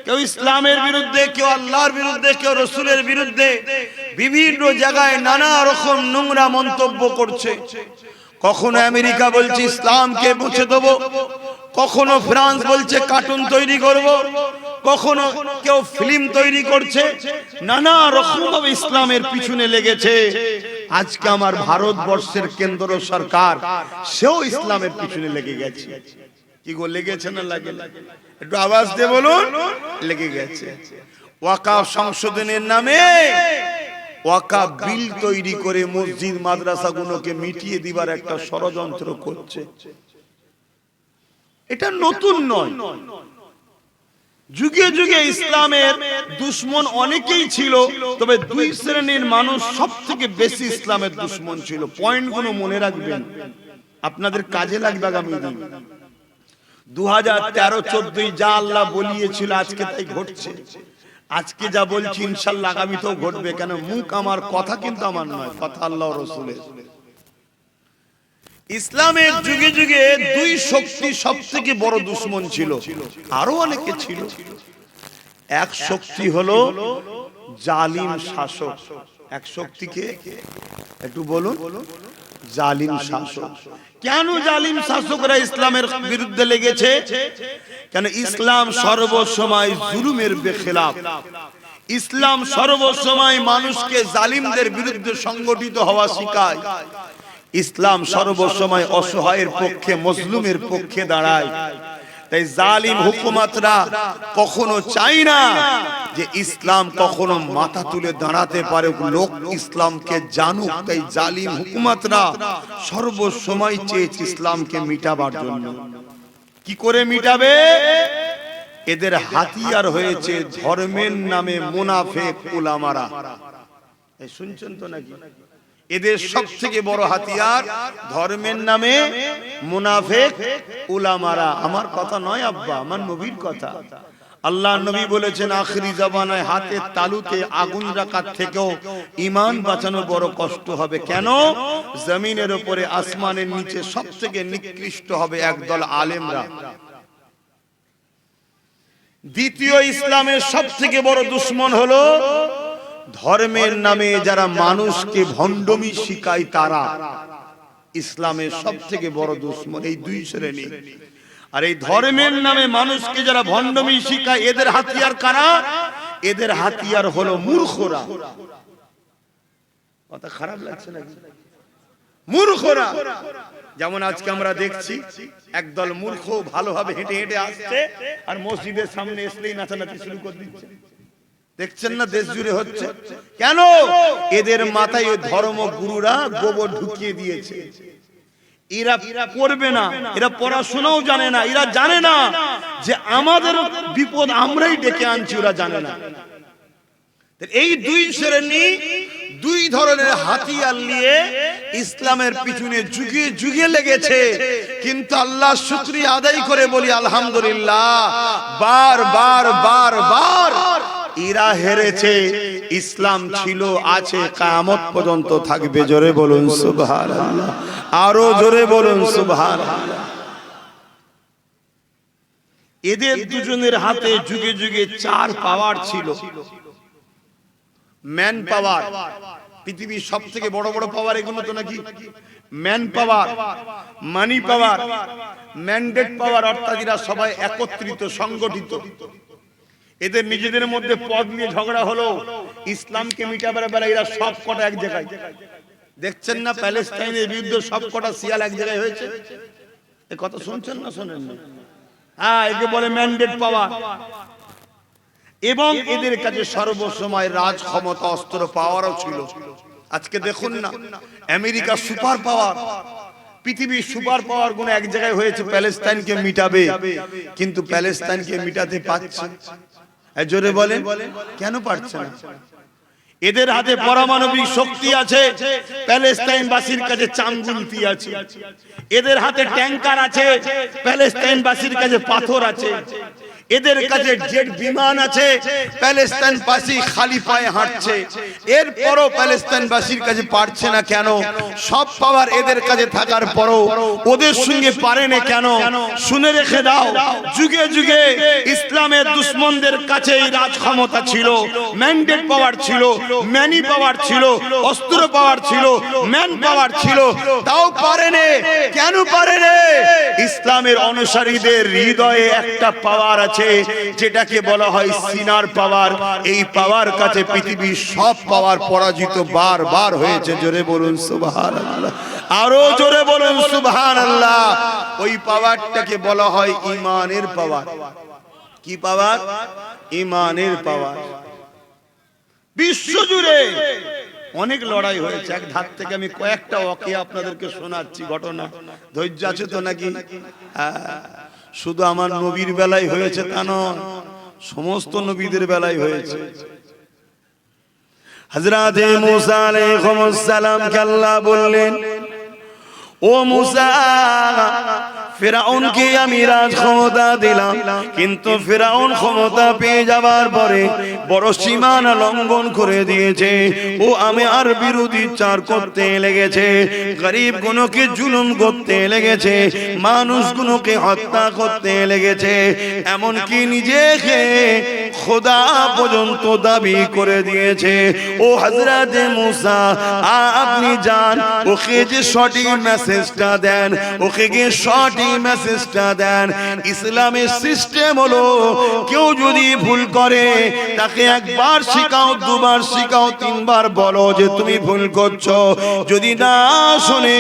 [SPEAKER 1] কেউ ইসলামের বিরুদ্ধে, কেউ আল্লাহর বিরুদ্ধে, কেউ রসুলের বিরুদ্ধে বিভিন্ন জায়গায় নানা রকম নোংরা মন্তব্য করছে। কখনো আমেরিকা বলছে ইসলামকে মুছে দেবো, কখনো ফ্রান্স বলছে কার্টুন তৈরি করব, কখনো কেউ ফিল্ম তৈরি করছে, নানা রকম ভাবে ইসলামের পিছনে লেগেছে। আজকে আমার ভারতবর্ষের কেন্দ্র সরকার, সেও ইসলামের পিছনে লেগে গেছে। কি গো, লেগেছে না লাগে? একটু আওয়াজ দিয়ে বলুন, লেগে গেছে। ওয়াকাফ সংশোধনের নামে ওয়াকাফ বিল তৈরি করে মসজিদ মাদ্রাসাগুলোকে মিটিয়ে দিবার একটা ষড়যন্ত্র করছে। এটা নতুন নয়, যুগে যুগে ইসলামের দুশমন অনেকেই ছিল, তবে দুই শ্রেণীর মানুষ সব থেকে বেশি ইসলামের দুশমন ছিল। পয়েন্টগুলো মনে রাখবেন, আপনাদের কাজে লাগবে আগামী দিন। 2013-14 যা আল্লাহ বলিয়েছিল আজকে তাই ঘটছে। আজকে যা বলছি ইনশাআল্লাহ আগামীতেও ঘটবে। কেন? মুখ আমার, কথা কিন্তু আমার নয়, কথা আল্লাহ ও রাসূলের। ইসলামের যুগে যুগে দুই শক্তি সবথেকে বড় দুশমন ছিল, আরো অনেকে ছিল। এক শক্তি হলো জালিম শাসক। এক শক্তিকে একটু বলুন, জালিম শাসক। কেন জালিম শাসকরা ইসলামের বিরুদ্ধে লেগেছে? কেন ইসলাম সর্বসময় জুলুমের বেখেলাফ। ইসলাম সর্বসময় মানুষকে জালিমদের বিরুদ্ধে সংগঠিত হওয়া শেখায়। ইসলাম সর্বসময় অসহায়ের পক্ষে, মজলুমের পক্ষে দাঁড়ায়। তাই জালিম হুকুমতরা কখনো চায় না যে ইসলাম কখনো মাথা তুলে দাঁড়াতে পারে, লোক ইসলামকে জানুক। তাই জালিম হুকুমতরা সর্বসময় চেয়েছে ইসলামকে মিটাবার জন্য। কি করে মিটাবে? এদের হাতিয়ার হয়েছে ধর্মের নামে মুনাফিক উলামারা। এই শুনছেন তো নাকি? এদের সবথেকে বড় হাতিয়ার ধর্মের নামে মুনাফিক উলামারা। আমার কথা নয় আব্বা, আমার নবীর কথা। আল্লাহ নবী বলেছেন আখিরি জামানায় হাতের তালুতে আগুন রাখার থেকেও ঈমান বাঁচানো বড় কষ্ট হবে। কেন? জমিনের উপরে আসমানের নিচে সবথেকে নিকৃষ্ট হবে একদল আলেমরা। দ্বিতীয়, ইসলামের সবথেকে বড় দুশমন হলো ধর্মের নামে যারা মানুষকে ভণ্ডমি শিখায় তারা। ইসলামের সবথেকে বড় দুশমন এই দুই শ্রেণী। আর এই ধর্মের নামে মানুষকে যারা ভণ্ডমি শিখায় এদের হাতিয়ার কারা? এদের হাতিয়ার হলো মূর্খরা। কথা খারাপ লাগছে নাকি? মূর্খরা। যেমন আজকে আমরা দেখছি একদল মূর্খ ভালোভাবে হেঁটে হেঁটে আসছে আর মসজিদের সামনে এসলেই নাচানাচি শুরু করে দিচ্ছে। দেখছেন না দেশ জুড়ে হচ্ছে? কেন? এদের মাথায় ওই ধর্মগুরুরা গোবর ঢুকিয়ে দিয়েছে। এরা করবে না, এরা পড়াশোনাও জানে না, এরা জানে না যে আমাদের বিপদ আমরাই ডেকে আনছি, ওরা জানে না। এই দুই শ্রেণী দুই ধরনের হাতিয়ার নিয়ে ইসলামের পিছনে যুগে যুগে লেগেছে। কিন্তু আল্লাহ শুকরিয়া আদায় করে বলি আলহামদুলিল্লাহ, বার বার বার বার এরা হেরেছে। ইসলাম ছিল, আছে, কিয়ামত পর্যন্ত থাকবে। জোরে বলুন সুবহানাল্লাহ, আরো জোরে বলুন সুবহানাল্লাহ। এদের দুজনের হাতে যুগে যুগে চার পাওয়ার ছিল। ম্যান পাওয়ার, পৃথিবীর সব থেকে বড় বড় পাওয়ার এগুলো তো নাকি? ম্যান পাওয়ার, মানি পাওয়ার, ম্যান্ডেট পাওয়ার, অর্থাৎ এরা সবাই একত্রিত সংগঠিত। এদের নিজেদের মধ্যে পদ নিয়ে ঝগড়া হলো, ইসলামকে মিটাবার বেলা এরা সব কটা এক জায়গায়। দেখছেন না প্যালেস্টাইনের বিরুদ্ধে সব কটা শিয়াল এক জায়গায় হয়েছে? এ কথা শুনছেন না শোনেন না? হ্যাঁ, একে বলে ম্যান্ডেট পাওয়ার। এবং এদের কাছে সর্বসময় রাজ ক্ষমতা, অস্ত্র পাওয়ারও ছিল। আজকে দেখুন না আমেরিকা সুপার পাওয়ার, পৃথিবীর সুপার পাওয়ার গুলো এক জায়গায় হয়েছে প্যালেস্টাইনকে মিটাবে, কিন্তু প্যালেস্টাইনকে মিটাতে পারছে? জোরে বলেন, কেন পারছে না? এদের হাতে পারমাণবিক শক্তি আছে, প্যালেস্টাইনবাসীর কাছে চামগুলতি আছে। এদের হাতে ট্যাঙ্কার আছে, প্যালেস্টাইনবাসীর কাছে পাথর আছে। এদের কাছে জেট বিমান আছে, প্যালেস্টাইনবাসী খালি পায়ে হাঁটছে। এরপরও প্যালেস্টাইনবাসীর কাছে পারছে না কেন? সব পাওয়ার এদের কাছে থাকার পরও ওদের সঙ্গে পারে না কেন? শুনে রেখে দাও, যুগে যুগে ইসলামের দুশমনদের কাছেই রাজ ক্ষমতা ছিল, ম্যান্ডেট পাওয়ার ছিল, ম্যানি পাওয়ার ছিল, অস্ত্র পাওয়ার ছিল, ম্যান পাওয়ার ছিল, তাও পারে না। কেন পারে না? ইসলামের অনুসারীদের হৃদয়ে একটা পাওয়ার আছে যেটাকে বলা হয় সিনার পাওয়ার। এই পাওয়ার কাছে পৃথিবীর সব পাওয়ার পরাজিত বারবার হয়েছে। জোরে বলুন সুবহানাল্লাহ, আরো জোরে বলুন সুবহানাল্লাহ। ওই পাওয়ারটাকে বলা হয় ঈমানের পাওয়ার। কি পাওয়ার? ঈমানের পাওয়ার। বিশ্ব জুড়ে অনেক লড়াই হয়েছে। এক ধার থেকে আমি কয়েকটা ওয়াকিয়া আপনাদেরকে শোনাচ্ছি ঘটনা। ধৈর্য আছে তো নাকি? শুধু আমার নবীর বেলায় হয়েছে তা নয়, সমস্ত নবীদের বেলায় হয়েছে। হযরত মুসা আলাইহিস সালাম কে আল্লাহ বললেন, ও মুসা, ফেরাউনকে আমি রাজ ক্ষমতা দিলাম, কিন্তু ফেরাউন ক্ষমতা পেয়ে যাবার পরে বড় সীমানা লঙ্ঘন করে দিয়েছে। ও আমি আর বিরোধিচার করতে লেগেছে, গরিব গুলোকে জুলুম করতে লেগেছে, মানুষগুলোকে হত্যা করতে লেগেছে, এমনকি নিজেকে খোদা পর্যন্ত দাবি করে দিয়েছে। ও হযরত মুসা, আপনি যান, ওকে যে সঠিক মেসেজটা দেন, ওকে গিয়ে সঠিক মেসেজটা দেন। ইসলামের সিস্টেম হলো কেউ যদি ভুল করে তাকে একবার শিখাও, দুবার শিখাও, তিনবার বলো যে তুমি ভুল করছো। যদি না শুনে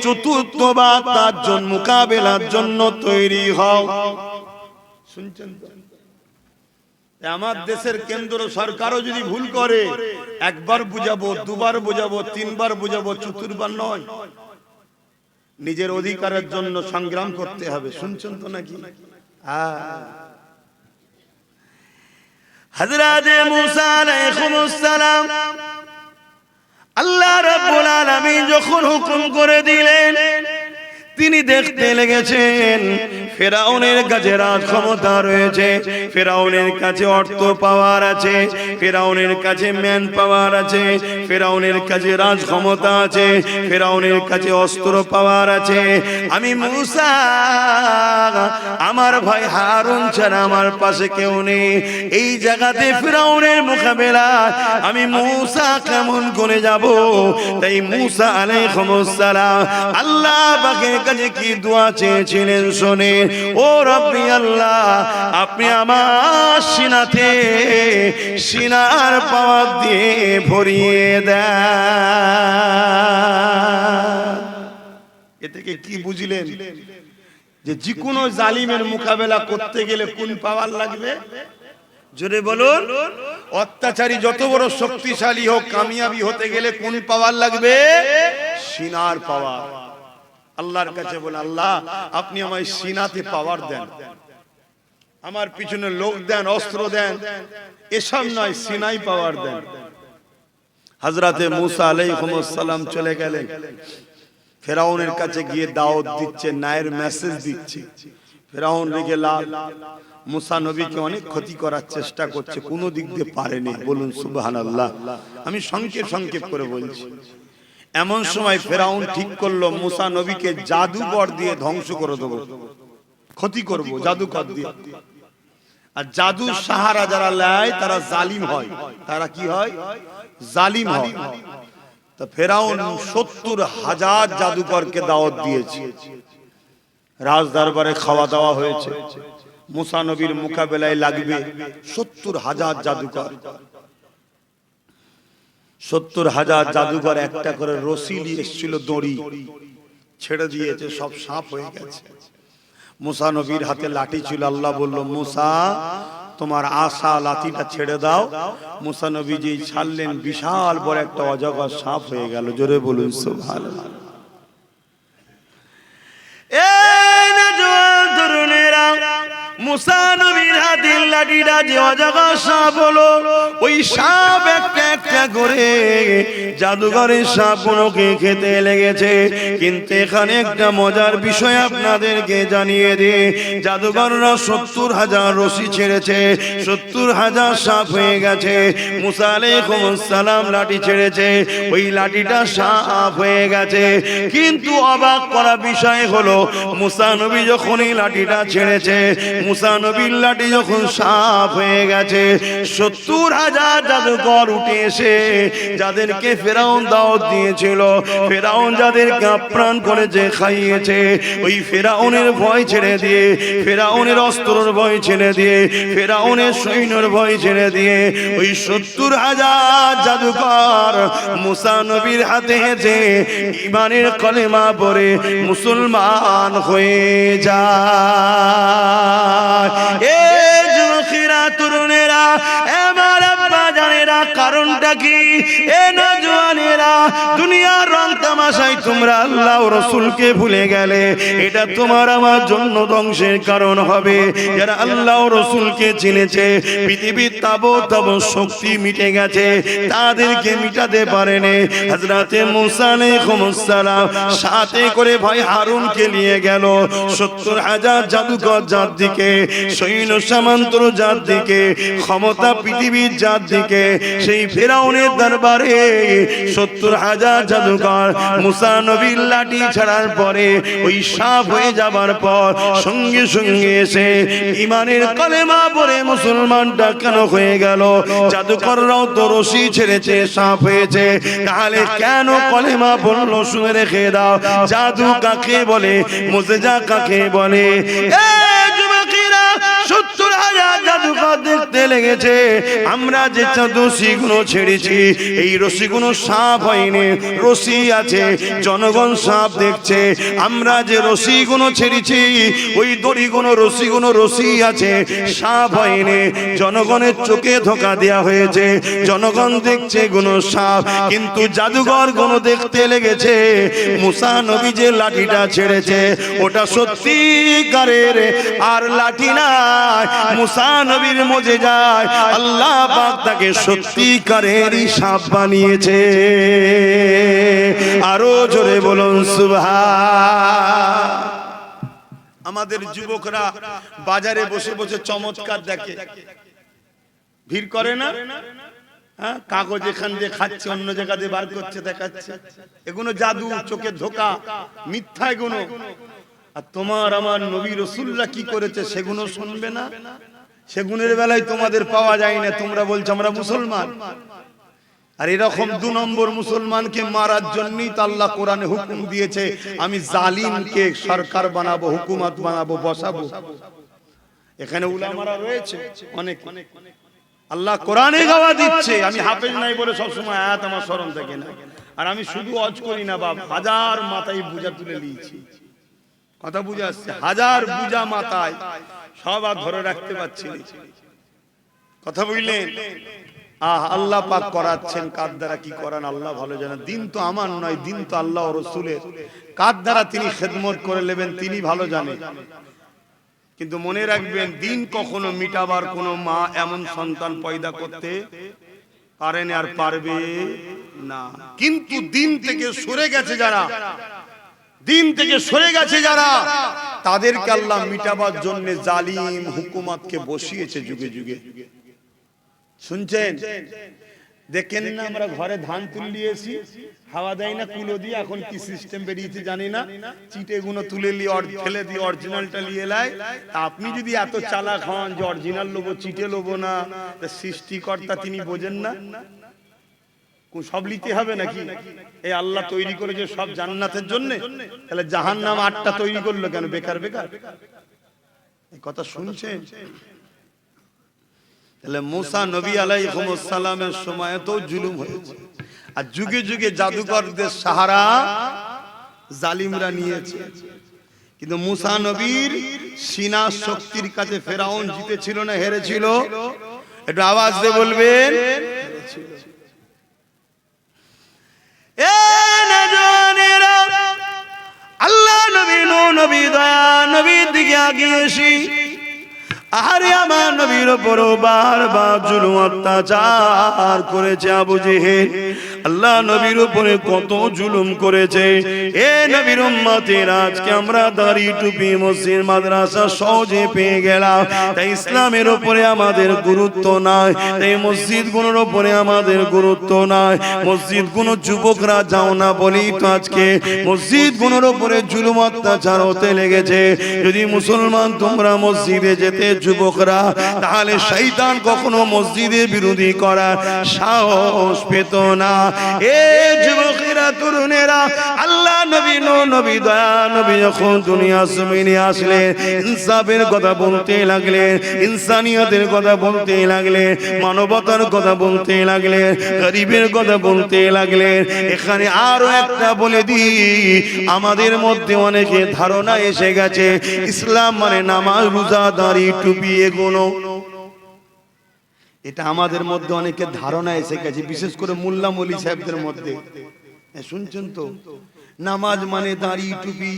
[SPEAKER 1] চতুর্থবার তার জন্য মোকাবেলার জন্য তৈরি হও। শুনছেন তো? আমার দেশের কেন্দ্র সরকারও যদি ভুল করে একবার বুঝাবো, দুবার বুঝাবো, তিনবার বুঝাবো, চতুর্থবার নয়। নিজের অধিকারের জন্য সংগ্রাম করতে হবে। শুনছেন তো নাকি? হযরত মুসা আলাইহিস সালাম আল্লাহ রাব্বুল আলামিন যখন হুকুম করে দিলেন, তিনি দেখতে লেগেছেন ফেরাউনের কাছে রাজ ক্ষমতা রয়েছে, ফেরাউনের কাছে অর্থ পাওয়ার আছে, ফেরাউনের কাছে ম্যান পাওয়ার আছে, ফেরাউনের কাছে রাজ ক্ষমতা আছে, ফেরাউনের কাছে অস্ত্র পাওয়ার আছে। আমি মুসা, আমার ভাই হারুন ছাড়া আমার পাশে কেউ নেই। এই জায়গাতে ফেরাউনের মোকাবেলা আমি মুসা কেমন করে যাব? তাই মুসা আলাইহিস সালাম আল্লাহ পাকের কাছে কি দোয়া চেয়েছিলেন শোনে। ও রব্বি আল্লাহ, আপনি আমার সিনাতে সিনার পাওয়ার দিয়ে ভরিয়ে দেন। এ থেকে কি বুঝলেন? যে যে কোনো জালিমের মোকাবেলা করতে গেলে কোন পাওয়ার লাগবে? জোরে বলুন। অত্যাচারী যত বড় শক্তিশালী হোক, কামিয়াবি হতে গেলে কোন পাওয়ার লাগবে? সিনার পাওয়ার। আল্লাহর কাছে বলে, আল্লাহ আপনি আমায় সিনাতে পাওয়ার দেন, আমার পিছনে লোক দেন, অস্ত্র দেন, এসব নয়, সিনাই পাওয়ার দেন। হযরতে মুসা আলাইহিস সালাম চলে গেলেন, ফেরাউনের কাছে গিয়ে দাওয়াত দিচ্ছে, নায়ের মেসেজ দিচ্ছে। ফেরাউন রেগে লাল, মুসা নবীকে অনেক ক্ষতি করার চেষ্টা করছে, কোনো দিক দিয়ে পারেনি। বলুন সুবহানাল্লাহ। আমি সংক্ষেপ সংক্ষেপ করে বলছি। এমন সময় ফেরাউন ঠিক করলো মুসা নবীকে জাদুকর দিয়ে ধ্বংস করে দেবো, ক্ষতি করব জাদুকর দিয়ে। আর জাদু সাহারা যারা নেয় তারা জালিম হয়। তারা কি হয়? জালিম হয়। তো ফেরাউন ৭০,০০০ জাদুকরকে দাওয়াত দিয়েছে, রাজ দরবারে খাওয়া দাওয়া হয়েছে। মুসা নবীর মোকাবেলায় লাগবে ৭০,০০০ জাদুকর। ৭০,০০০ জাদুকর একটা করে রশি নিয়ে এসেছিল, দড়ি ছেড়ে দিয়েছে, সব সাপ হয়ে গেছে। মুসা নবীর হাতে লাঠি ছিল। আল্লাহ বলল, মুসা তোমার আশা লাঠিটা ছেড়ে দাও। মুসা নবী যেই ছাড়লেন, বিশাল বড় একটা অজগর সাপ হয়ে গেল। জোরে বলুন সুবহানাল্লাহ। এই নওজোয়ান তরুণেরা, মুসা নবীর হাতের লাঠিটা যে অজগর সাপ হলো, ওই সাপ একটা একটা করে জাদুঘরের সাপগুলোকে খেতে লেগেছে। কিন্তু এখানে একটা মজার বিষয় আপনাদেরকে জানিয়ে দিই, জাদুঘররা ৭০,০০০ রশি ছেড়েছে, ৭০,০০০ সাপ হয়ে গেছে। মুসা আলাইহিস সালাম লাঠি ছেড়েছে, ওই লাঠিটা সাপ হয়ে গেছে। কিন্তু অবাক করা বিষয় হলো, মুসা নবী যখন এই লাঠিটা ছেড়েছে, মুসা নবীর লাঠি যখন সাপ হয়ে গেছে, ৭০,০০০ জাদুকর উঠে এসে যাদেরকে ফেরাউন দাওয়াত দিয়েছিল, ফেরাউন যাদেরকে আপ্যায়ন করেছে, খাইয়েছে, ওই ফেরাউনের ভয় ছেড়ে দিয়ে, ফেরাউনের অস্ত্রের ভয় ছেড়ে দিয়ে, ফেরাউনের সৈন্যের ভয় ছেড়ে দিয়ে ওই ৭০,০০০ জাদুকর মুসা নবীর হাতে হেঁটে ঈমানের কলেমা পড়ে মুসলমান হয়ে যায়। এ যুবকেরা, তরুণেরা, আমার আব্বা জানেরা, কারণটা কি? এ নওজওয়ানেরা, দুনিয়ার রং তামাশায় তোমরা আল্লাহ ও রাসূলকে ভুলে গেলে, এটা তোমার আমার জন্য ধ্বংসের কারণ হবে। যারা আল্লাহ ও রাসূলকে চিনেছে, পৃথিবীর তাবৎ শক্তি মিটে গেছে, তাদেরকে মিটাতে পারেনি। হযরতে মুসা আলাইহিস সালাম সাথে করে ভাই হারুনকে নিয়ে গেল ৭০,০০০ জাদুকর জাত দিকে, সৈন্য সামন্ত জাত দিকে, ক্ষমতা পৃথিবীর জাত দিকে। সেই ফেরাউনের দরবারে ৭০,০০০ জাদুকর মুসা নবীর লাঠি ছাড়ার পরে, ওই সাপ হয়ে যাবার পর সঙ্গে সঙ্গে এসে ইমানের কলেমা পড়ে মুসলমান কেন হয়ে গেল? জাদুকররাও তো রশি ছেড়েছে, সাপ হয়েছে, তাহলে কেন কলেমা বললো? শুনে রেখে দাও, জাদু কাকে বলে, মুজিজা কাকে বলে। যুবকেরা, ৭০,০০০ জাদুকর দেখতে লেগেছে আমরা যে রশিগুলো ছেড়েছি, এই রশিগুলো সাপ হয়নি, রশি আছে। জনগণ সাপ দেখছে, আমরা যে রশিগুলো ছেড়েছি ওই দড়িগুলো রশিগুলো রশি আছে, সাপ হয়নি। জনগণের চোখে ধোঁকা দেওয়া হয়েছে, জনগণ দেখছে গুলো সাপ, কিন্তু জাদুঘর গুলো দেখতে লেগেছে মুসা নবী যে লাঠিটা ছেড়েছে ওটা সত্যিকারের আর লাঠি না, মুসা নবীর মজে যায় আল্লাহ পাক তাকে সত্যিকারেরই সাপ বানিয়েছে। আরো জোরে বলুন সুবহান। আমাদের যুবকরা বাজারে বসে বসে চমৎকার দেখে, ভিড় করে না? হ্যাঁ, কাগজ এখান দিয়ে খাচ্ছে, অন্য জায়গা দিয়ে বার করছে, দেখাচ্ছে। এগুলো জাদু, চোখের ধোঁকা, মিথ্যা এগুলো। আর তোমার আমার নবী রাসূলুল্লাহ কি করেছে সেগুলো শুনবে না? সেগুনের বেলায় তোমাদের পাওয়া যায় না, তোমরা বলছো আমরা মুসলমান। আর এরকম ২ নম্বর মুসলমানকে মারার জন্যই তো আল্লাহ কোরআনে হুকুম দিয়েছে, আমি জালিমকে সরকার বানাবো, হুকুমত বানাবো, বসাবো। এখানে উলামারা রয়েছে অনেক, আল্লাহ কোরআনে গাওয়া দিচ্ছে। আমি হাফেজ নাই বলে সবসময় আয়াত আমার স্মরণ থাকে না। আর আমি শুধু ওয়াজ করি না বাপ, হাজার মাথায় বুঝা তুলে নিয়েছি। কথা বুঝে আসছে? হাজার বুঝা মাথায়, সব আর ধরে রাখতে পারছি না। কথা বুঝলেন? আল্লাহ পাক করাচ্ছেন, কার দ্বারা কি করান আল্লাহ ভালো জানেন। দিন তো আমার নয়, দিন তো আল্লাহ ও রাসূলের। কার দ্বারা তিনি খেদমত করে নেবেন তিনি ভালো জানেন। কিন্তু মনে রাখবেন, দিন কখনো মিটাবার কোন মা এমন সন্তান পয়দা করতে পারেন আর পারবে না। কিন্তু দিন থেকে সরে গেছে যারা, দিন থেকে সরে গেছে যারা, তাদেরকে আল্লাহ মিটাবার জন্য জালিম হুকুমতকে বসিয়েছে যুগে যুগে। শুনছেন? দেখেন না, আমরা ঘরে ধান তুলিয়েছি, হাওয়া দেয় না কুলো দিয়ে, এখন কি সিস্টেম বেরিয়েছে জানি না, চিটে গুলো তুলে ফেলে দিয়ে অরিজিনালটা নিয়ে এলাই। আপনি যদি এত চালাক হন যে অরিজিনাল লোবো, চিটে লোবো না, সৃষ্টিকর্তা তিনি বোঝেন না? সব নিতে হবে নাকি? এই আল্লাহ তৈরি করেছে সব জান্নাতের জন্য, তাহলে জাহান্নাম ৮টা তৈরি করলো কেন? বেকার বেকার। এই কথা শুনছেন? তাহলে মুসা নবী আলাইহিস সালামের সময় তো জুলুম হয়েছে, আর যুগে যুগে জাদুকরদের সাহারা জালিমরা নিয়েছে। কিন্তু মুসা নবীর সিনা শক্তির কাছে ফেরাউন জিতেছিল না হেরেছিল? একটু আওয়াজ দিয়ে বলবেন। আল্লাহ নবী, নবী দয়া নবীর দিকে আগিয়ে এসি, আরে আমার নবীর উপর বারবার জুলুম অত্যাচার করেছে আবু জেহেল। আল্লাহ নবীর উপরে কত জুলুম করেছে। এ নবীর উম্মতেরা, আজকে আমরা দাড়ি টুপি মসজিদ মাদ্রাসা সহজে পেয়ে গেলাম, তাই ইসলামের উপরে আমাদের গুরুত্ব নাই, তাই মসজিদ গুলোর উপরে আমাদের গুরুত্ব নাই। মসজিদ গুলো যুবকরা যাও না বলি তো আজকে মসজিদ গুলোর উপরে জুলুম অত্যাচার হতে লেগেছে। যদি মুসলমান তোমরা মসজিদে যেতে যুবকরা, তাহলে শয়তান কখনো মসজিদের বিরোধী করার সাহস পেত না। এ যুবকেরা, তরুণেরা, আল্লাহ নবী, নবী দয়া নবী যখন দুনিয়া জমিনে আসলেন, ইনসাফের কথা বলতে লাগলেন, ইনসানিয়তের কথা বলতে লাগলেন, মানবতার কথা বলতে লাগলেন, গরিবের কথা বলতে লাগলেন। এখানে আরো একটা বলে দিই, আমাদের মধ্যে অনেকে ধারণা এসে গেছে ইসলাম মানে নামাজ, রোজা, দাড়ি টুপি এগুলো। এটা আমাদের মধ্যে অনেকের ধারণা এসে গেছে, বিশেষ করে মোল্লা মৌলী সাহেবদের মধ্যে। শুনছেন তো, নামাজ মানে দাঁড়ি টুপি,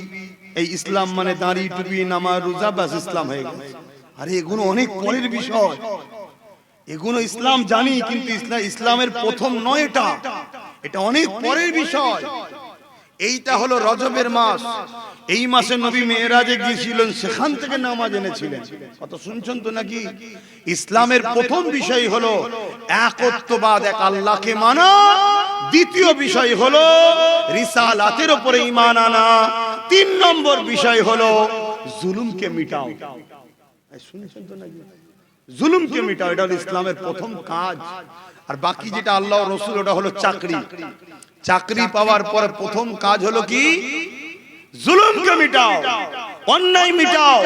[SPEAKER 1] এই ইসলাম মানে দাঁড়ি টুপি নামাজ রোজা বাস ইসলাম হয়ে গেছে। আরে এগুলো অনেক পরের বিষয়, এগুলো ইসলাম জানি, কিন্তু ইসলামের প্রথম নয় এটা, এটা অনেক পরের বিষয়। এইটা হলো রজবের মাস, এই মাসে নবী মেরাজে গিয়েছিলেন, সেখান থেকে নামাজ এনেছিলেন। কত শুনছেন তো নাকি? ইসলামের প্রথম বিষয় হলো একত্ববাদ, এক আল্লাহকে মানা। দ্বিতীয় বিষয় হলো রিসালাতের উপরে ঈমান আনা। 3 নম্বর বিষয় হলো জুলুমকে মিটাও। শুনছেন তো নাকি? জুলুমকে মিটাও, এটা হলো ইসলামের প্রথম কাজ। আর বাকি যেটা আল্লাহ ও রাসূল, ওটা হলো চাকরি। চাকরি পাওয়ার পরে প্রথম কাজ হলো কি? জুলুমকে মিটাও, অন্যায় মিটাও।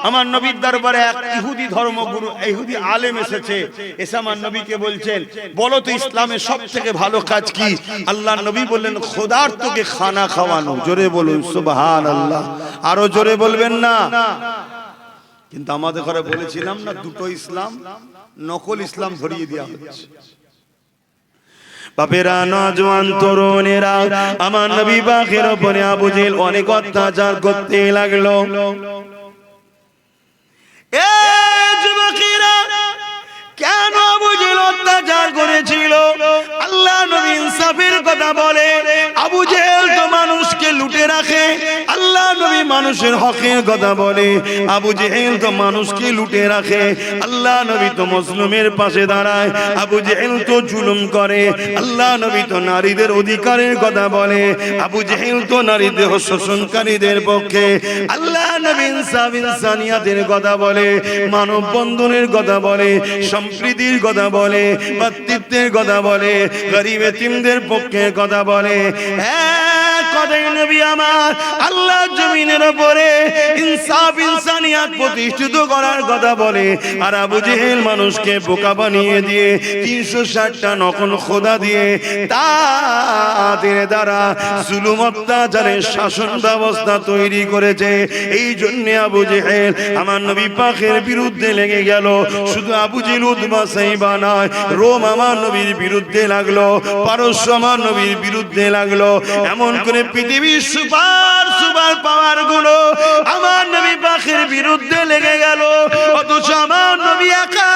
[SPEAKER 1] আমার নবীর দরবারে এক ইহুদি ধর্মগুরু, ইহুদি আলেম এসেছে, এসে আমার নবীকে বলছেন, বলো তো ইসলামের সবথেকে ভালো কাজ কি? আল্লাহর নবী বললেন, খোদার তোকে খানা খাওয়ানো। জোরে বলুন সুবহানাল্লাহ, আরো জোরে বলবেন না? কিন্তু আমাদের ঘরে বলেছিলাম না, দুটো ইসলাম, নকল ইসলাম ধরিয়ে দেওয়া হচ্ছে। বাপেরা, নওজোয়ান তরুণেরা, আমার নবী পাকের উপরে আবু জেহেল অনেক অত্যাচার করতে লাগলো। এ যুবকেরা, কেন আবু জেহেল অত্যাচার করেছিল? আল্লাহ নবী ইনসাফের কথা বলে। আবু জেহেল তো মানুষকে লুটে রাখে, আল্লাহ নবী মানুষের হকের কথা বলে। আবু জেহেল তো মানুষকে লুটে রাখে, আল্লাহ নবী তো মুসলিমের পাশে দাঁড়ায়। আবু জেহেল তো জুলুম করে, আল্লাহ নবী তো নারীদের অধিকারের কথা বলে। আবু জেহেল তো নারীদের শোষণকারীদের পক্ষে, আল্লাহ নবী ইনসাফ ইনসানিয়াতের কথা বলে, মানব বন্ধনের কথা বলে, সম্প্রীতির কথা বলে, ভাতৃত্বের কথা বলে, গরিব এতিমদের পক্ষে কথা বলে। কথাই নবী আমার আল্লাহ জমিনের উপরে ইনসাফ ইনসানিয়াত প্রতিষ্ঠিত করার কথা বলে। আর আবু জেহেল মানুষকে বোকা বানিয়ে দিয়ে 360টা নকল খোদা দিয়ে তাদের দ্বারা জুলুম অত্যাচারের শাসন ব্যবস্থা তৈরি করেছে। এই জন্য আবু জেহেল আমার নবী পাকের বিরুদ্ধে লেগে গেল। শুধু আবু জেহেল উতবা সাইবা নয়, রোম আমার নবীর বিরুদ্ধে লাগলো, পারস্য আমার নবীর বিরুদ্ধে লাগলো। এমন করে পৃথিবীর সুপার সুপার পাওয়ার গুলো আমার নবী পাকের বিরুদ্ধে লেগে গেল। অথচ আমার নবী একা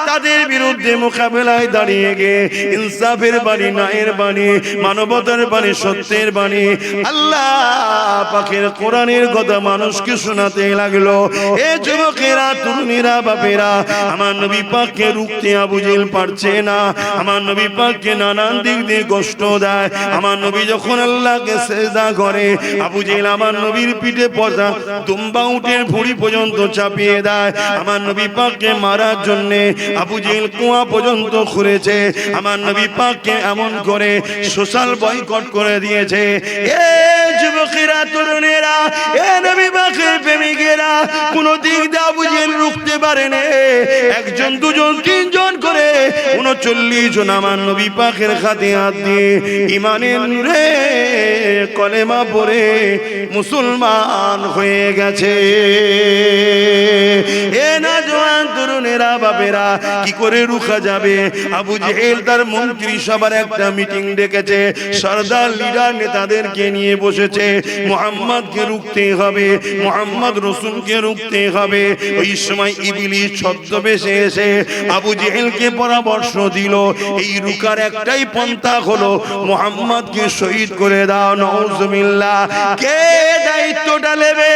[SPEAKER 1] তাদের বিরুদ্ধে মোকাবেলায় দাঁড়িয়ে গিয়ে ইনসাফের বাণী, ন্যায়ের বাণী, মানবতার বাণী, সত্যের বাণী, আল্লাহ পাকের কোরআনের কথা মানুষকে শোনাতে লাগলো। এ যুবকেরা, তরুণীরা, বাপেরা, আমার নবী পাককে রুখতে আবু জেহেল পারছে না। আমার নবী পাককে নানান দিক দিয়ে কষ্ট দেয়। আমার নবী যখন আল্লাহকে সিজদা করে, আবু জেহেল আমার নবীর পিঠে পচা দুম্বা উটের ভুঁড়ি পর্যন্ত চাপিয়ে দেয়। আমার নবী পাককে মারার জন্য আবু জেহেল কুয়া পর্যন্ত খুঁড়েছে। আমার নবী পাককে এমন করে সোশ্যাল বয়কট করে দিয়েছে। এ যুবকেরা, তরুণেরা, এ নবী পাকের প্রেমিকেরা, কোন দিক দিয়ে আবু জেহেল রুখতে পারেনি। একজন, দুজন, তিনজন করে 39 জন আমার নবী পাকের হাতে হাত দিয়ে ঈমানের নূরে কলেমা পড়ে মুসলমান হয়ে গেছে। এ নওজোয়ান তরুণেরা, বাপেরা, কি করে রুখা যাবে? আবু জেহেল তার মন্ত্রী সবার একটা মিটিং ডেকেছে, সরদার লিডার নেতাদেরকে নিয়ে বসেছে। মুহাম্মদকে রুখতে হবে, মুহাম্মদ রাসূলকে রুখতে হবে। ওই সময় ইবলিস ছদ্মবেশে এসে আবু জেহেলকে পরামর্শ দিল, এই রুকার একটাই পন্থা হলো মুহাম্মদকে শহীদ করে দাও। নাউজুবিল্লাহ। কে দায়িত্বটা নেবে?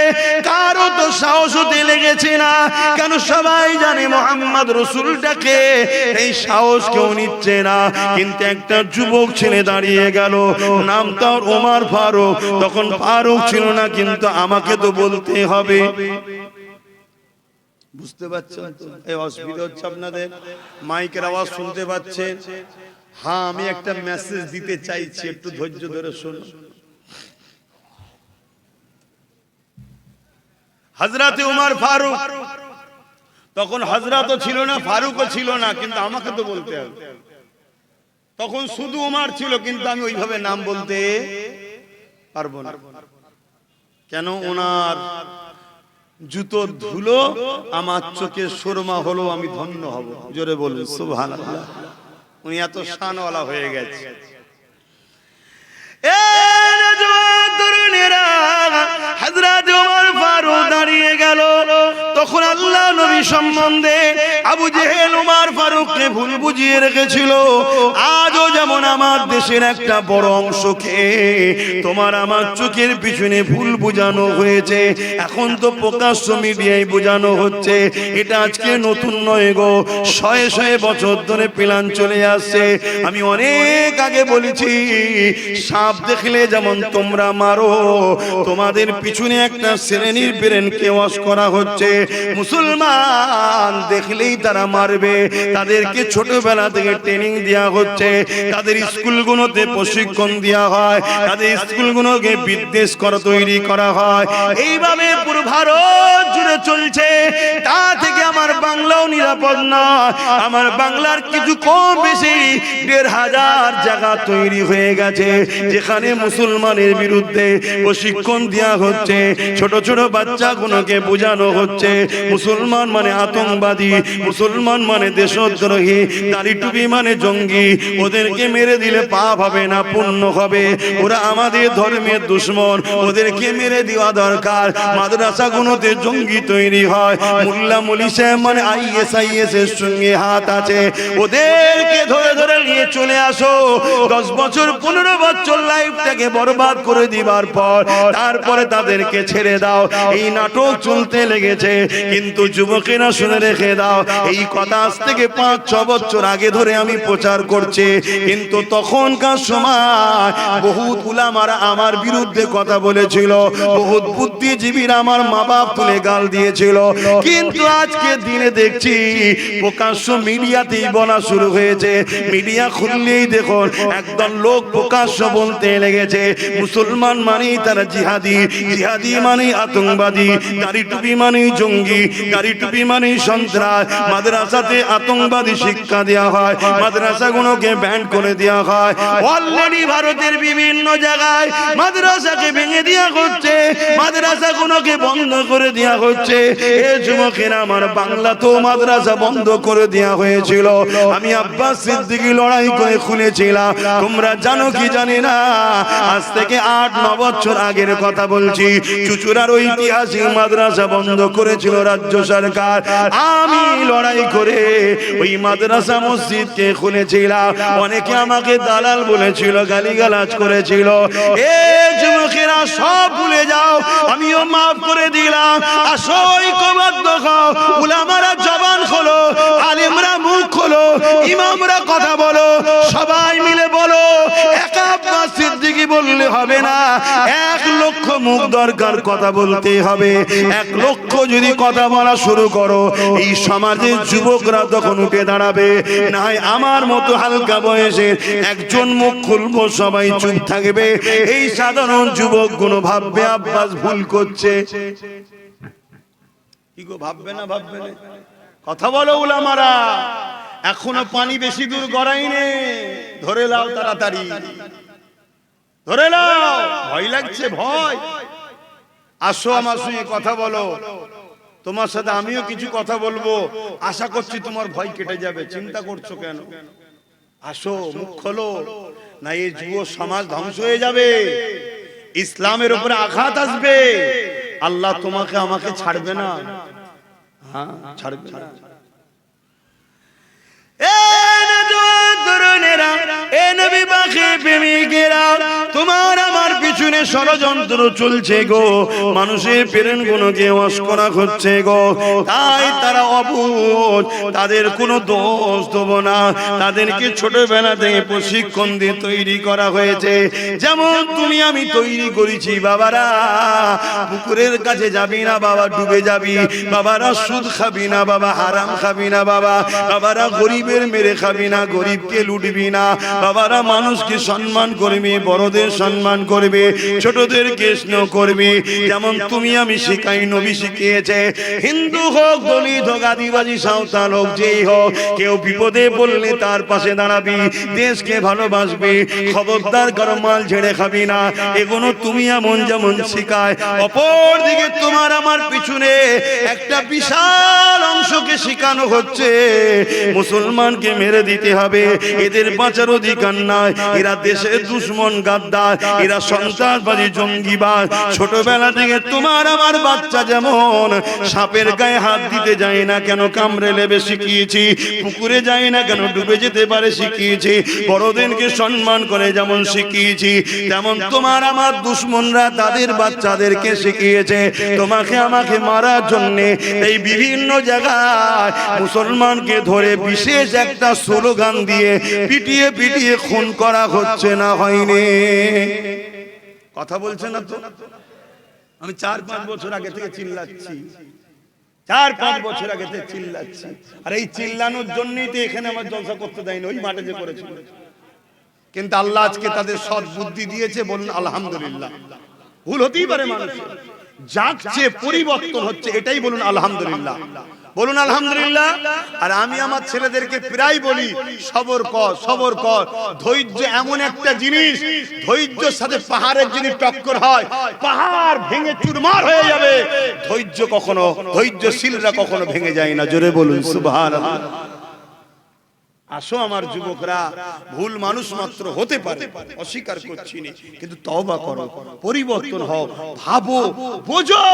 [SPEAKER 1] কারো তো সাহস হতে লেগেছে না। কেন? সবাই জানে মুহাম্মদ রাসূলটাকে, এই সাহস কেউ নিচ্ছে না। কিন্তু একটা যুবক ছেলে দাঁড়িয়ে গেল, নাম তার ওমর ফারুক। তখন ফারুক ছিল না, কিন্তু আমাকে তো বলতে হবে। বুঝতে পারছেন তো? এই অসুবিধা হচ্ছে আপনাদের, মাইকের আওয়াজ শুনতে পাচ্ছেন? হ্যাঁ, আমি একটা মেসেজ দিতে চাইছি, একটু ধৈর্য ধরে শুনুন। হযরত ওমর ফারুক, তখন হযরতও ছিল না, ফারুকও ছিল না, কিন্তু আমাকে তো বলতে হবে। তখন শুধু ওমর ছিল, কিন্তু আমি ওইভাবে নাম বলতে পারবো না। কেন? ওনার জুতো ধুলো আমার চোখে সুরমা হলো, আমি ধন্য হব। জোরে বলুন সুবহানাল্লাহ। উনি এত শানওয়ালা হয়ে গেছে। হযরত ওমর ফারুক দাঁড়িয়ে গেল। তখন আল্লাহ নবী সম্বন্ধে আবু জেহেল ওমর ফারুককে ভুল বুঝিয়ে রেখেছিল। আজও যেমন আমার দেশের একটা বড় অংশকে তোমার আমার চোখের পিছনে ভুল বোঝানো হয়েছে, এখন তো প্রকাশ্য মিডিয়ায় বোঝানো হচ্ছে। এটা আজকে নতুন নয় গো, শয়ে শয়ে বছর ধরে প্ল্যান চলে আসছে। আমি অনেক আগে বলেছি, সাপ দেখলে যেমন তোমরা মারো, তোমাদের পিছনে একটা শ্রেণীর ব্রেনকে ওয়াশ করা হচ্ছে। মুসলমান দেখলেই তারা মারবে, তাদেরকে ছোটবেলা থেকে ট্রেনিং দেওয়া হচ্ছে, তাদের স্কুলগুলোতে প্রশিক্ষণ দেওয়া হয়, তাদের স্কুলগুলোকে বিদ্বেষ করা তৈরি করা হয়। এইভাবে পুরো ভারত জুড়ে চলছে। তা থেকে আমার বাংলাও নিরাপদ নয়। আমার বাংলার কিছু কম বেশি ১,৫০০ জায়গা তৈরি হয়ে গেছে, যেখানে মুসলমানের বিরুদ্ধে প্রশিক্ষণ দেওয়া হচ্ছে। ছোট ছোট বাচ্চাগুলোকে বোঝানো হচ্ছে মুসলমান মানে আতঙ্কবাদী, মুসলমান মানে দেশদ্রোহী, দাড়ি টুপি মানে জঙ্গি, ওদেরকে মেরে দিলে পাপ হবে না পুণ্য হবে, ওরা আমাদের ধর্মের দুশমন, ওদেরকে মেরে দেওয়া দরকার। মাদ্রাসাগুলোতে জঙ্গি তৈরি হয়, মোল্লা মৌলভী সাহেব মানে ISIS এর সঙ্গে হাত আছে, ওদেরকে ধরে ধরে নিয়ে চলে আসো। 10 বছর 15 বছর লাইফটাকে বরবাদ করে দিবার পর তারপরে তাদেরকে ছেড়ে দাও। এই নাটক চলতে লেগেছে। কিন্তু যুবকেরা শুনে রেখে দাও, এই কথা আজ থেকে 5-6 বছর আগে ধরে আমি প্রচার করছি। কিন্তু তখনকার সময় বহুত উলামারা আমার বিরুদ্ধে কথা বলেছিল, বহুত বুদ্ধিজীবীরা আমার মা বাপ তুলে গাল দিয়েছিল। কিন্তু আজকে দিনে দেখছি প্রকাশ্য মিডিয়াতেই বলা শুরু হয়েছে। মিডিয়া খুললেই দেখুন একদম লোক প্রকাশ্য বলতে লেগেছে মুসলমান মানেই তারা জিহাদি, জিহাদি মানে আতঙ্কবাদী, দাড়ি টুপি মানে জঙ্গি, দাড়ি টুপি মানে সন্ত্রাস। মাদ্রাসাতে আতঙ্কবাদী শিক্ষা দেওয়া হয়, মাদ্রাসাগুলোকে ব্যান করে দেওয়া হয়। অলরেডি ভারতের বিভিন্ন জায়গায় মাদ্রাসাকে ভেঙে দেওয়া হচ্ছে, মাদ্রাসাগুলোকে বন্ধ করে দেওয়া হচ্ছে। এ যুবকেরা, আমার বাংলাতেও মাদ্রাসা বন্ধ করে দেওয়া হয়েছিল। আমি আব্বাস সিদ্দিকী লড়াই করে খুলেছিলাম। তোমরা জানো কি জানি না, আজ থেকে 8-9 বছর আগের কথা বলছি। চুচুড়ার ঐতিহাসিক মাদ্রাসা বন্ধ করেছিল রাজ্য সরকার। আমি লড়াই করে ওই মাদ্রাসা মসজিদকে খুলেছিলাম। অনেকে আমাকে দালাল বলেছিল, গালিগালাজ করেছিল। এ যুবকেরা সব ভুলে যাও, আমিও মাফ করে দিলাম। আসো ঐক্যবদ্ধ হও, উলামারা জবান খোলো, আলেমরা মুখ খোলো, ইমামরা কথা বলো, সবাই মিলে বলো। একা আব্বাস সিদ্দিকী বললে হবে না, 1 লক্ষ মুখ দরকার, কথা বলতে হবে। 1 লক্ষ যদি কথা বলা শুরু করো, এই সমাজের যুবকরা তখন উঠে দাঁড়াবে। না হয় আমার মতো হালকা বয়সের একজন মুখ খুলবো, সবাই চুপ থাকবে। এই সাধারণ যুবকগুলো ভাববে আব্বাস ভুল করছে। কি গো, ভাববে না? ভাববে না? কথা বলো উলামারা, এখনো পানি বেশি দূর গড়াইনি, ধরে লাও তাড়াতাড়ি, ধরে লাও। ভয় লাগছে? ভয়? আসো আমার সঙ্গে কথা বলো, তোমার সাথে আমিও কিছু কথা বলবো। আশা করছি তোমার ভয় কেটে যাবে। চিন্তা করছো কেন? আসো, মুখ খোলো, না এই যুব সমাজ ধ্বংস হয়ে যাবে, ইসলামের উপরে আঘাত আসবে। আল্লাহ তোমাকে আমাকে ছাড়বে না। হ্যাঁ, ছাড়বে না। তোমার আমার পিছনে ষড়যন্ত্র চলছে গো, মানুষের প্রেরণ গুলোকে ওয়াশ করা হচ্ছে গো। তাই তারা অবুঝ, তাদের কোনো দোষ দেব না। তাদেরকে ছোটবেলা থেকে প্রশিক্ষণ দিয়ে তৈরি করা হয়েছে। যেমন তুমি আমি তৈরি করেছি, বাবারা পুকুরের কাছে যাবি না, বাবা ডুবে যাবি, বাবারা সুদ খাবি না, বাবা হারাম খাবি না, বাবা বাবারা গরিবের মেরে খাবি না, গরিবকে লুটবি না, বাবারা মানুষকে সম্মান করবে, বড়দের সম্মান করবে, ছোটদেরকে স্নেহ করবে। যেমন তুমি আমি শিখাই, নবী শিখিয়েছে। হিন্দু হোক, দলিত হোক, আদিবাসী, সাঁওতাল হোক, যেই হোক, কেউ বিপদে বললে তার পাশে দাঁড়াবি, দেশকে ভালোবাসবি, খবরদার কারো মাল ঝেড়ে খাবি না। এগুলো তুমি এমন যেমন শিখায়। অপর দিকে তোমার আমার পিছনে একটা বিশাল অংশকে শিখানো হচ্ছে মুসলমানকে মেরে দিতে হবে, এদের বাঁচার অধিকার নাই, এরা দেশের দুশ্মন, গাদ্দার, এরা সন্ত্রাসবাদী, জঙ্গিবাদ। ছোটবেলা থেকে তোমার আমার বাচ্চা যেমন সাপের গায়ে হাত দিতে যায় না কেন, কামড়ে লেবে শিখিয়েছি, পুকুরে যায় না কেন, ডুবে যেতে পারে শিখিয়েছি, বড়দেরকে সম্মান করে যেমন শিখিয়েছি, তেমন তোমার আমার দুশ্মনরা তাদের বাচ্চাদেরকে শিখিয়েছে তোমাকে আমাকে মারার জন্য। এই বিভিন্ন জায়গায় মুসলমানকে ধরে বিশেষ একটা স্লোগান দিয়ে পিটিয়ে পিটিয়ে খুন করা হচ্ছে না হয়নি? কথা বলছে না তো? আমি 4-5 বছর আগে থেকে চিল্লাচ্ছি, 4-5 বছর আগে থেকে চিল্লাচ্ছি। আর এই চিল্লানোর জন্যই তো এখানে আমার জলসা করতে দেয়নি, ওই মাঠে যে করেছিল। কিন্তু আল্লাহ আজকে তাদের সৎ বুদ্ধি দিয়েছে, বলুন আলহামদুলিল্লাহ। ভুল হতেই পারে মানুষের, জাগছে, পরিবর্তন হচ্ছে, এটাই বলুন আলহামদুলিল্লাহ, বলুন আলহামদুলিল্লাহ। আর আমি আমার ছেলেদেরকে প্রায় বলি, সবর কর, সবর কর। ধৈর্য এমন একটা জিনিস, ধৈর্যের সাথে পাহাড়ের যদি টক্কর হয়, পাহাড় ভেঙে চুরমার হয়ে যাবে। ধৈর্যশীলরা কখনো ভেঙে যায় না। জোরে বলুন সুবহানাল্লাহ। আসো আমার যুবকরা, ভুল মানুষ মাত্র হতে পারে, অস্বীকার করছি না, কিন্তু তওবা করো, পরিবর্তন হও, ভাবো, বোঝো।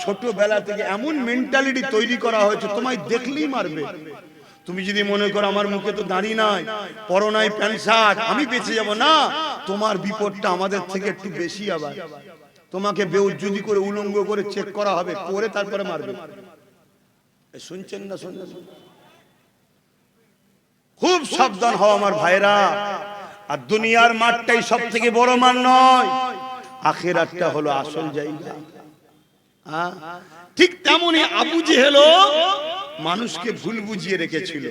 [SPEAKER 1] ছোটবেলা থেকে এমন মেন্টালিটি তৈরি করা হয়েছে, তোমায় দেখলেই মারবে। তুমি যদি মনে করো আমার মুখে তো দাড়ি নাই, পরো নাই প্যান্ট শার্ট, আমি বেঁচে যাব, না, তোমার বিপদটা আমাদের থেকে একটু বেশি। আবার তোমাকে বেউজ্জুদি করে উলঙ্গ করে চেক করা হবে, করে তারপরে মারবে। শুনছেন না? শুনছেন? খুব সাবধান হও আমার ভাইরা। আর দুনিয়ার মাঠটাই সব থেকে বড় মান নয়, আখিরাতটা হলো আসল জায়গা। ঠিক তেমনি আবু জেহেল মানুষকে ভুল বুঝিয়ে রেখেছিল,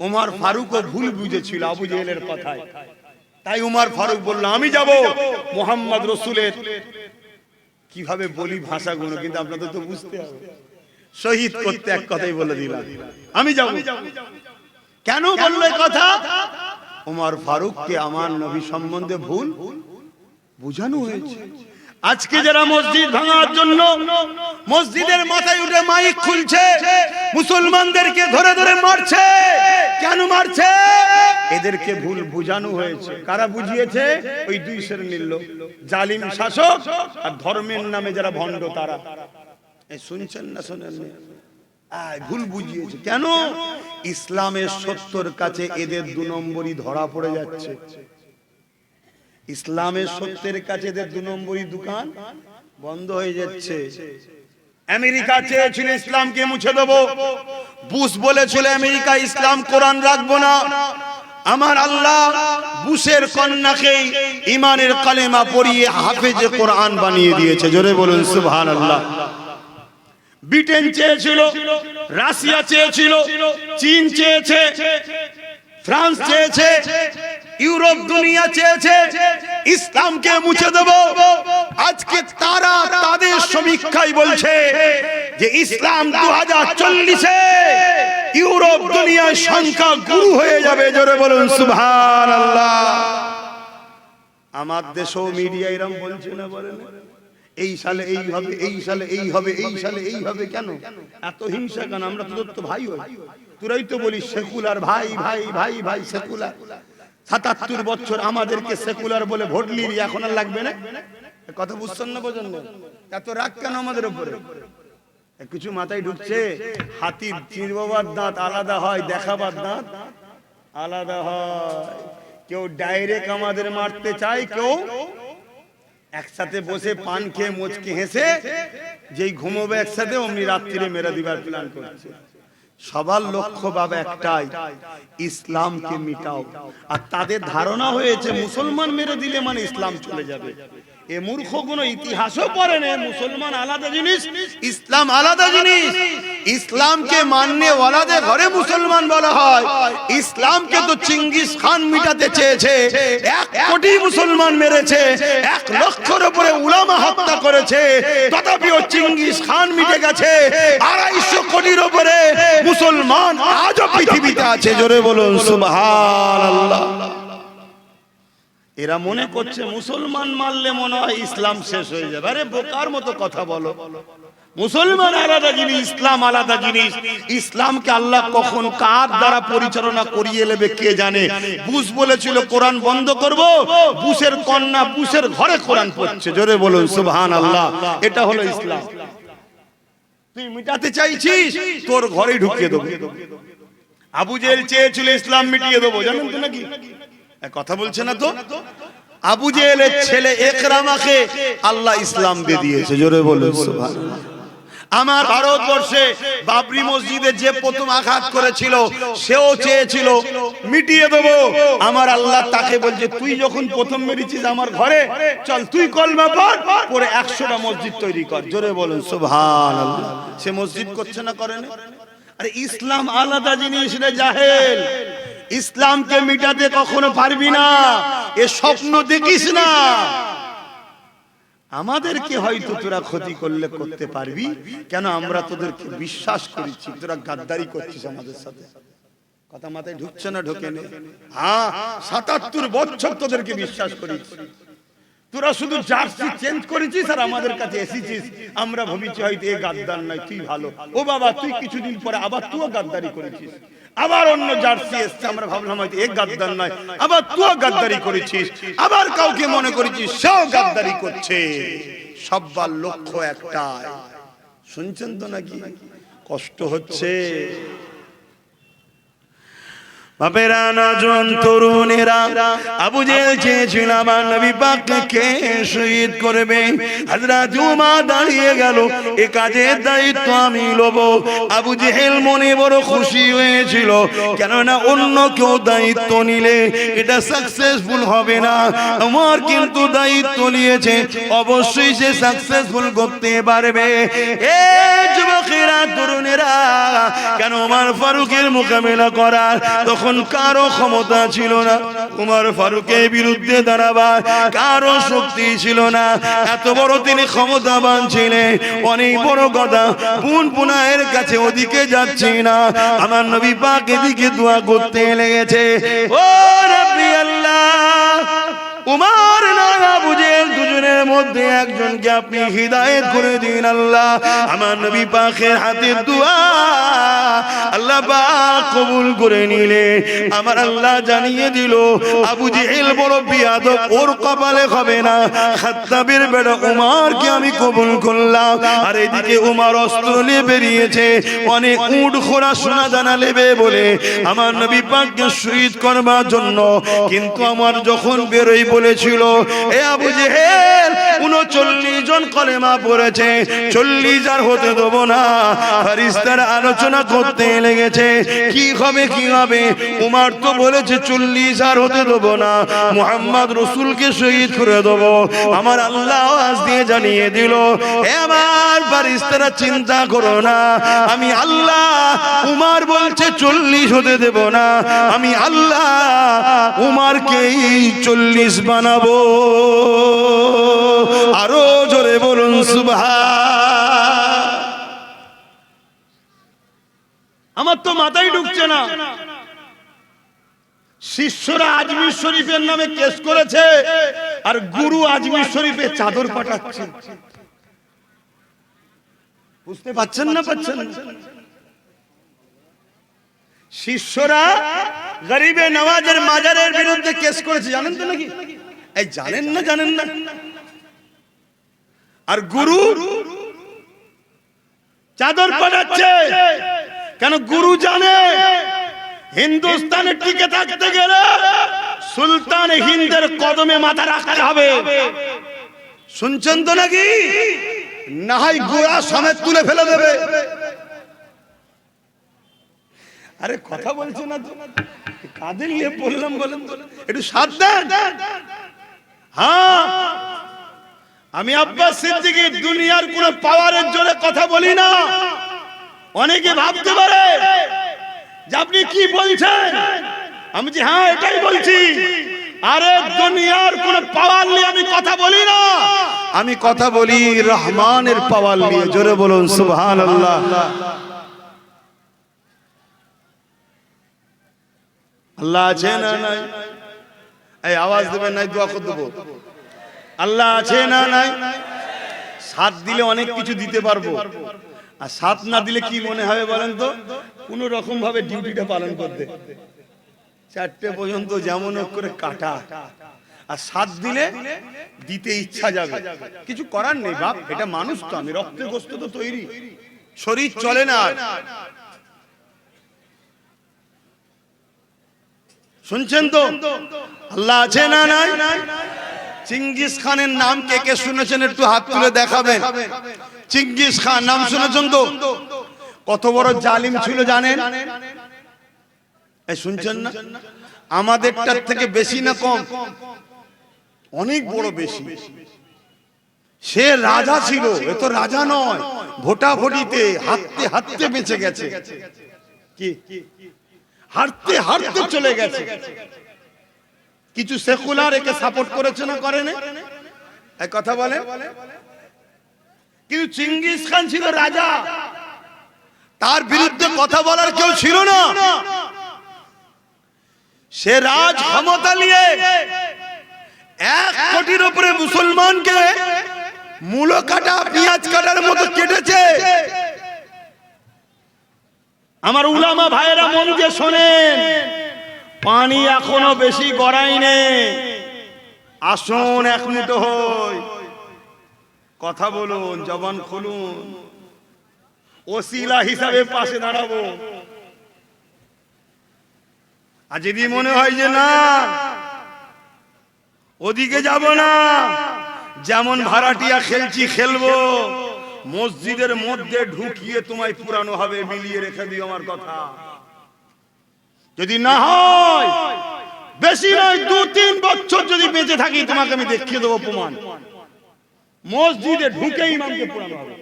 [SPEAKER 1] ওমর ফারুকও ভুল বুঝেছিল আবু জেহেলের কথায়। তাই ওমর ফারুক বলল, আমি যাব মুহাম্মদ রাসূলের, কিভাবে বলি ভাষাগুলো, কিন্তু আপনাদের তো বুঝতে হবে, শহীদ করতে এক কথাই বলে দিলাম, আমি যাব। কেন বলল এই কথা? ওমর ফারুককে আমার নবী সম্বন্ধে ভুল বুঝানো হয়েছে। আজকে যারা মসজিদ ভাঙার জন্য মসজিদের মাথায় উঠে মাইক খুলছে, মুসলমানদেরকে ধরে ধরে মারছে, কেন মারছে? এদেরকে ভুল বুঝানো হয়েছে। কারা বুঝিয়েছে? ওই 2 শ্রেণীর লোক, জালিম শাসক আর ধর্মের নামে যারা ভণ্ড, তারা। এই শুনছেন না? শোনেন? ভুল বুঝিয়েছে। কেন? ইসলামের সত্যর কাছে এদের 2 নম্বরই ধরা পড়ে যাচ্ছে। ইসলামের সত্যের কাছে এদের 2 নম্বরই দোকান বন্ধ হয়ে যাচ্ছে। আমেরিকা চেয়েছিল ইসলামকে মুছে দেব, বুশ বলেছিল আমেরিকা ইসলাম কোরআন রাখবো না। আমার আল্লাহ বুশের কন্যাকে ঈমানের কালেমা পড়িয়ে হাফেজে কোরআন বানিয়ে দিয়েছে। জোরে বলুন সুবহানাল্লাহ। ব্রিটেন চেয়েছিল, রাশিয়া চেয়েছিল, চীন চেয়েছে, ফ্রান্স চেয়েছে, ইউরোপ দুনিয়া চেয়েছে ইসলামকে মুছে দেব। আজকে তারা তাদের সমীক্ষায় বলছে যে ইসলাম 2040-এ ইউরোপ দুনিয়ার সংখ্যা গুরু হয়ে যাবে। জোরে বলুন সুবহানাল্লাহ। আমার দেশও মিডিয়া এরকম বলছে না? বলেন এই সালে এই হবে, এই সালে এই হবে, এই সালে এই হবে। কেন এত হিংসা? কেন? আমরা তোদের তো ভাই হই, তোরাই তো বলিস সেকুলার, ভাই ভাই ভাই ভাই সেকুলার। 77 বছর আমাদেরকে সেকুলার বলে ভোট নিলি, এখন আর লাগবে না? কথা বুঝছেন না? বোঝেন না? এত রাগ কেন আমাদের উপরে? কিছু মাথায় ঢুকছে? হাতির চিরবাবার দাঁত আলাদা হয়, দেখাবার দাঁত আলাদা হয়। কেউ ডাইরেক্ট আমাদের মারতে চায়, কেউ একসাথে বসে পান খেয়ে মুচকে হেসে যেই ঘুমোবে একসাথে অমনি রাত্রিরে মেরে দিবার প্ল্যান করছে। সবার লক্ষ্য বাবা একটাই, ইসলামকে মিটাও। আর তাদের ধারণা হয়েছে মুসলমান মেরে দিলে মানে ইসলাম চলে যাবে। এ মূর্খ কোনো ইতিহাসও পড়ে না। মুসলমান আলাদা জিনিস, ইসলাম আলাদা জিনিস। ইসলামকে মাননে ওয়ালাদের ঘরে মুসলমান বলা হয়। ইসলামকে তো চিঙ্গিস খান মিটাতে চেয়েছে, 1 কোটি মুসলমান মেরেছে, 1 লক্ষের উপরে উলামা হত্যা করেছে, তথাপিও চিঙ্গিস খান মিটে গেছে। 250 কোটির উপরে মুসলমান আজও পৃথিবীতে আছে। জোরে বলুন সুবহানাল্লাহ। এরা মনে করছে মুসলমান মারলে মনে হয় ইসলাম শেষ হয়ে যাবে। আরে বোকার মতো কথা বলো। মুসলমান আলাদা জিনিস, ইসলাম আলাদা জিনিস। ইসলামকে আল্লাহ কখন কার দ্বারা পরিচালনা করিয়ে নেবে কে জানে। বুশ বলেছিল কোরআন বন্ধ করব, বুশের কন্যা বুশের ঘরে কোরআন পড়ছে। জোরে বলুন সুবহানাল্লাহ। এটা হলো ইসলাম। তুই মিটাতে চাইছিস, তোর ঘরে ঢুকিয়ে দেবো। আবু জেহেল চেয়েছিল ইসলাম মিটিয়ে দেবো, জানেন তো নাকি? কথা বলছে না তো। আবু জেহেলের ছেলে ইকরামাকে আল্লাহ ইসলাম দিয়ে দিয়েছে। জোরে বলুন সুবহানাল্লাহ। আমার ভারতবর্ষে বাবরি মসজিদে যে প্রথম আঘাত করেছিল সেও চেয়েছিল মিটিয়ে দেবো। আমার আল্লাহ তাকে বলছে তুই যখন প্রথম মেরেছিস আমার ঘরে, চল তুই কলমা পড়, পরে 100টা মসজিদ তৈরি কর। জোরে বলুন সুবহানাল্লাহ। সে মসজিদ করছে না, করে না? আরে ইসলাম আলাদা জিনিস রে জাহেল। ইসলামকে মিটাতে কখনো পারবি না, এ স্বপ্ন দেখিস না। আমাদেরকে হয়তো তোরা ক্ষতি করলে করতে পারবি, কেন আমরা তোদেরকে বিশ্বাস করেছি। তোরা গাদ্দারি করছিস আমাদের সাথে। কথা মাথায় ঢুকছে না? ঢোকে না? হ্যাঁ, 77 বছর তোদেরকে বিশ্বাস করেছি। তোরা শুধু জার্সি চেঞ্জ করেছিস আর আমাদের কাছে এসেছিস। আমরা ভাবিছি হয়তো এ গাদ্দার নয়, তুই ভালো। ও বাবা, তুই কিছুদিন পরে আবার তুইও গাদ্দারি করেছিস। আবার অন্য জার্সি এসছে, আমরা ভাবলাম হয়তো এক গাদ্দার নয়, আবার তুইও গাদ্দারি করেছিস। আবার কাউকে মনে করেছিস সেও গাদ্দারি করছে। সবার লক্ষ্য একটাই। শুনছেন তো নাকি? কষ্ট হচ্ছে। বাপেরা, নজওয়ান তরুণেরা, আবু জেহেল চেয়েছিল আমার নবী পাককে শহীদ করবে। হযরত উমর দাঁড়িয়ে গেল, এই কাজের দায়িত্ব আমি লব। আবু জেহেল মনে বড় খুশি হয়েছিল, কেননা অন্য কেউ দায়িত্ব নিলে এটা সাকসেসফুল হবে না। উমর কিন্তু দায়িত্ব নিয়েছে, অবশ্যই সে সাকসেসফুল করতে পারবে। এ যুবকেরা, তরুণেরা, কেন উমর ফারুকের মোকাবেলা করার তখন কারো ক্ষমতা ছিল না। উমর ফারুকের বিরুদ্ধে দাঁড়াবার কারো শক্তি ছিল না। এত বড় তিনি ক্ষমতাবান ছিলেন। অনেক বড় কথা, পুন পুনায়ের কাছে ওদিকে যাচ্ছি না, আমার নবী পাক এদিকে দোয়া করতে লেগেছে। ও রাব্বি আল্লাহ, উমর না আবু জেহেল দুজনের মধ্যে একজনকে আপনি হিদায়াত করে দিন আল্লাহ। আমার নবী পাকের হাতের দোয়া আল্লাহ পাক কবুল করে নিলে আমার আল্লাহ জানিয়ে দিল আবু জেহেল বড় বিয়াদব, ওর কপালে হবে না। খাত্তাবের বেটা উমরকে আমি কবুল করলাম। আর এদিকে উমর অস্ত্র নিয়ে বেরিয়েছে, অনেক উট ঘোড়া সোনা দানা নেবে বলে আমার নবী পাককে শহীদ করবার জন্য। কিন্তু আমার যখন বেরোই বলেছিল, এ আবু জেহেল 39 জন কলেমা পড়েছে, 40 আর হতে দেবো না। ফেরেশতারা আলোচনা করতে লেগেছে কি হবে কি হবে। উমর তো বলেছে 40 আর হতে দেবো না, মুহাম্মদ রাসূলকে শহীদ করে দেবো। আমার আল্লাহ আওয়াজ দিয়ে জানিয়ে দিল, হে আমার ফেরেশতারা চিন্তা করো না, আমি আল্লাহ উমর বলছে 40 হতে দেব না, আমি আল্লাহ উমরকেই 40 বানাবো। আরো জোরে বলুন সুবহান। আমার তো মাথায় ঢুকছে না। শিষ্যরা আজমির শরীফের নামে কেস করেছে, আর গুরু আজমির শরীফে চাদর পাঠাচ্ছে। বুঝতে পাচ্ছেন না? পাচ্ছেন? শিষ্যরা গরিবে নওয়াজের মাজারের বিরুদ্ধে কেস করেছে, জানেন তো নাকি? এই জানেন না? জানেন না? আর গুরু চাদর পাঠাচ্ছে কেন? গুরু জানে হিন্দুস্তানে টিকে থাকতে গেলে সুলতান হিন্দের কদমে মাথা রাখতে হবে। শুনছেন তো নাকি? না হয় গোড়া সমেত তুলে ফেলে দেবে। আরে কথা বলছে না তো, কাদের নিয়ে বললাম বলেন? একটু সাবধান। হ্যাঁ, আমি আব্বাস সিদ্দিকী দুনিয়ার কোন পাওয়ারের জোরে কথা বলি না। অনেকে ভাবতে পারে যে আপনি কি বলছেন, আমি যে হ্যাঁ এটাই বলছি। আরে দুনিয়ার কোন পাওয়ার নিয়ে আমি কথা বলি না, আমি কথা বলি রহমানের পাওয়ার নিয়ে। জোরে বলুন সুবহানাল্লাহ। আল্লাহ আছে না নাই? এই আওয়াজ দেবেন নাই, দোয়া করে দেবো। আল্লাহ আছে না নাই? সাথ দিলে অনেক কিছু দিতে পারবো, আর সাথ না দিলে কি মনে হবে বলেন তো? কোন রকম ভাবে ডিউটিটা পালন করতে 4টে পর্যন্ত যেমন করে কাটা, আর সাথ দিলে দিতে ইচ্ছা যাবে। কিছু করার নেই বাপ, এটা মানুষ তো, আমি রক্তে গোস্ত তো তৈরি, শরীর চলে না। শুনছেন তো? আল্লাহ আছে না নাই? চিঙ্গিস খানের নাম কে কে শুনেছেন একটু হাত তুলে দেখাবেন। চিঙ্গিস খান নাম শুনেছেন তো? কত বড় জালিম ছিল জানেন? এই শুনছেন না? আমাদেরটার থেকে বেশি না কম? অনেক বড় বেশি। সে রাজা ছিল, এ তো রাজা নয়, ভোটাভুটিতে হাঁটতে হাঁটতে বেঁচে গেছে। কি হাঁটতে হাঁটতে চলে গেছে। কিছু সেকুলার একে সাপোর্ট করেছে না করেনি? এই কথা বলে। কিন্তু চিঙ্গিস খান ছিল রাজা, তার বিরুদ্ধে কথা বলার কেউ ছিল না। সে রাজ ক্ষমতা নিয়ে 1 কোটির উপরে মুসলমানকে মূলো কাটা পেঁয়াজ কাটার মতো কেটেছে। আমার উলামা ভাইয়েরা মন দিয়ে শোনেন, পানি এখনো বেশি গড়ায়নি, আসুন এক মুঠো হই, কথা বলুন, জবান খুলুন, ওসিলা হিসাবে পাশে দাঁড়াবো। আর যদি মনে হয় যে না ওদিকে যাব না, যেমন ভাড়াটিয়া খেলছি খেলবো, মসজিদের মধ্যে ঢুকিয়ে তোমায় পুরানো হবে, মিলিয়ে রেখে দিও আমার কথা। যদি না হয়, বেশি নয় 2-3 বছর যদি বেঁচে থাকি, তোমাকে আমি দেখিয়ে দেবো প্রমাণ, মসজিদে ঢুকে ইমামকে পুরানো হবে।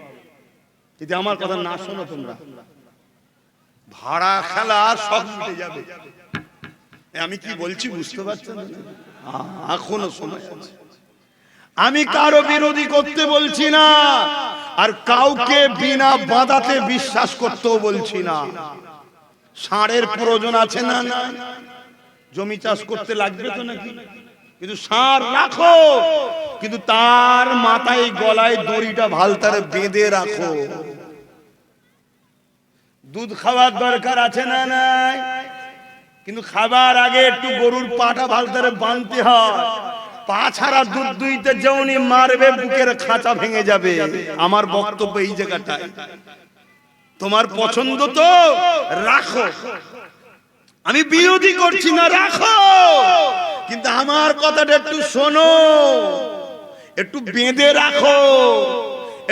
[SPEAKER 1] যদি আমার কথা না শোনো তোমরা, ভাড়া খেলা সব মিটে যাবে। আমি কি বলছি বুঝতে পারছেন? এখনো সময় আছে। আমি কারো বিরোধী করতে বলছি না, আর কাউকে বিনা বাধাতে বিশ্বাস করতেও বলছি না। ষাঁড়ের প্রয়োজন আছে না? না, জমি চাষ করতে লাগবে তো নাকি? কিন্তু ষাঁড় রাখো, কিন্তু তার মাথায় গলায় দড়িটা ভালতারে বেঁধে রাখো। দুধ খাওয়ার দরকার আছে না নাই? কিন্তু খাবার আগে একটু গরুর পাটা ভালতারে বাঁধতে হয়। পা ছাড়া দুধ দুইতে যেমনি মারবে, বুকের খাঁচা ভেঙে যাবে। আমার বক্তব্য এই জায়গাটায়। তোমার পছন্দ তো রাখো, আমি বিরোধী করছি না, রাখো, কিন্তু আমার কথাটা একটু শোনো, একটু বেঁধে রাখো,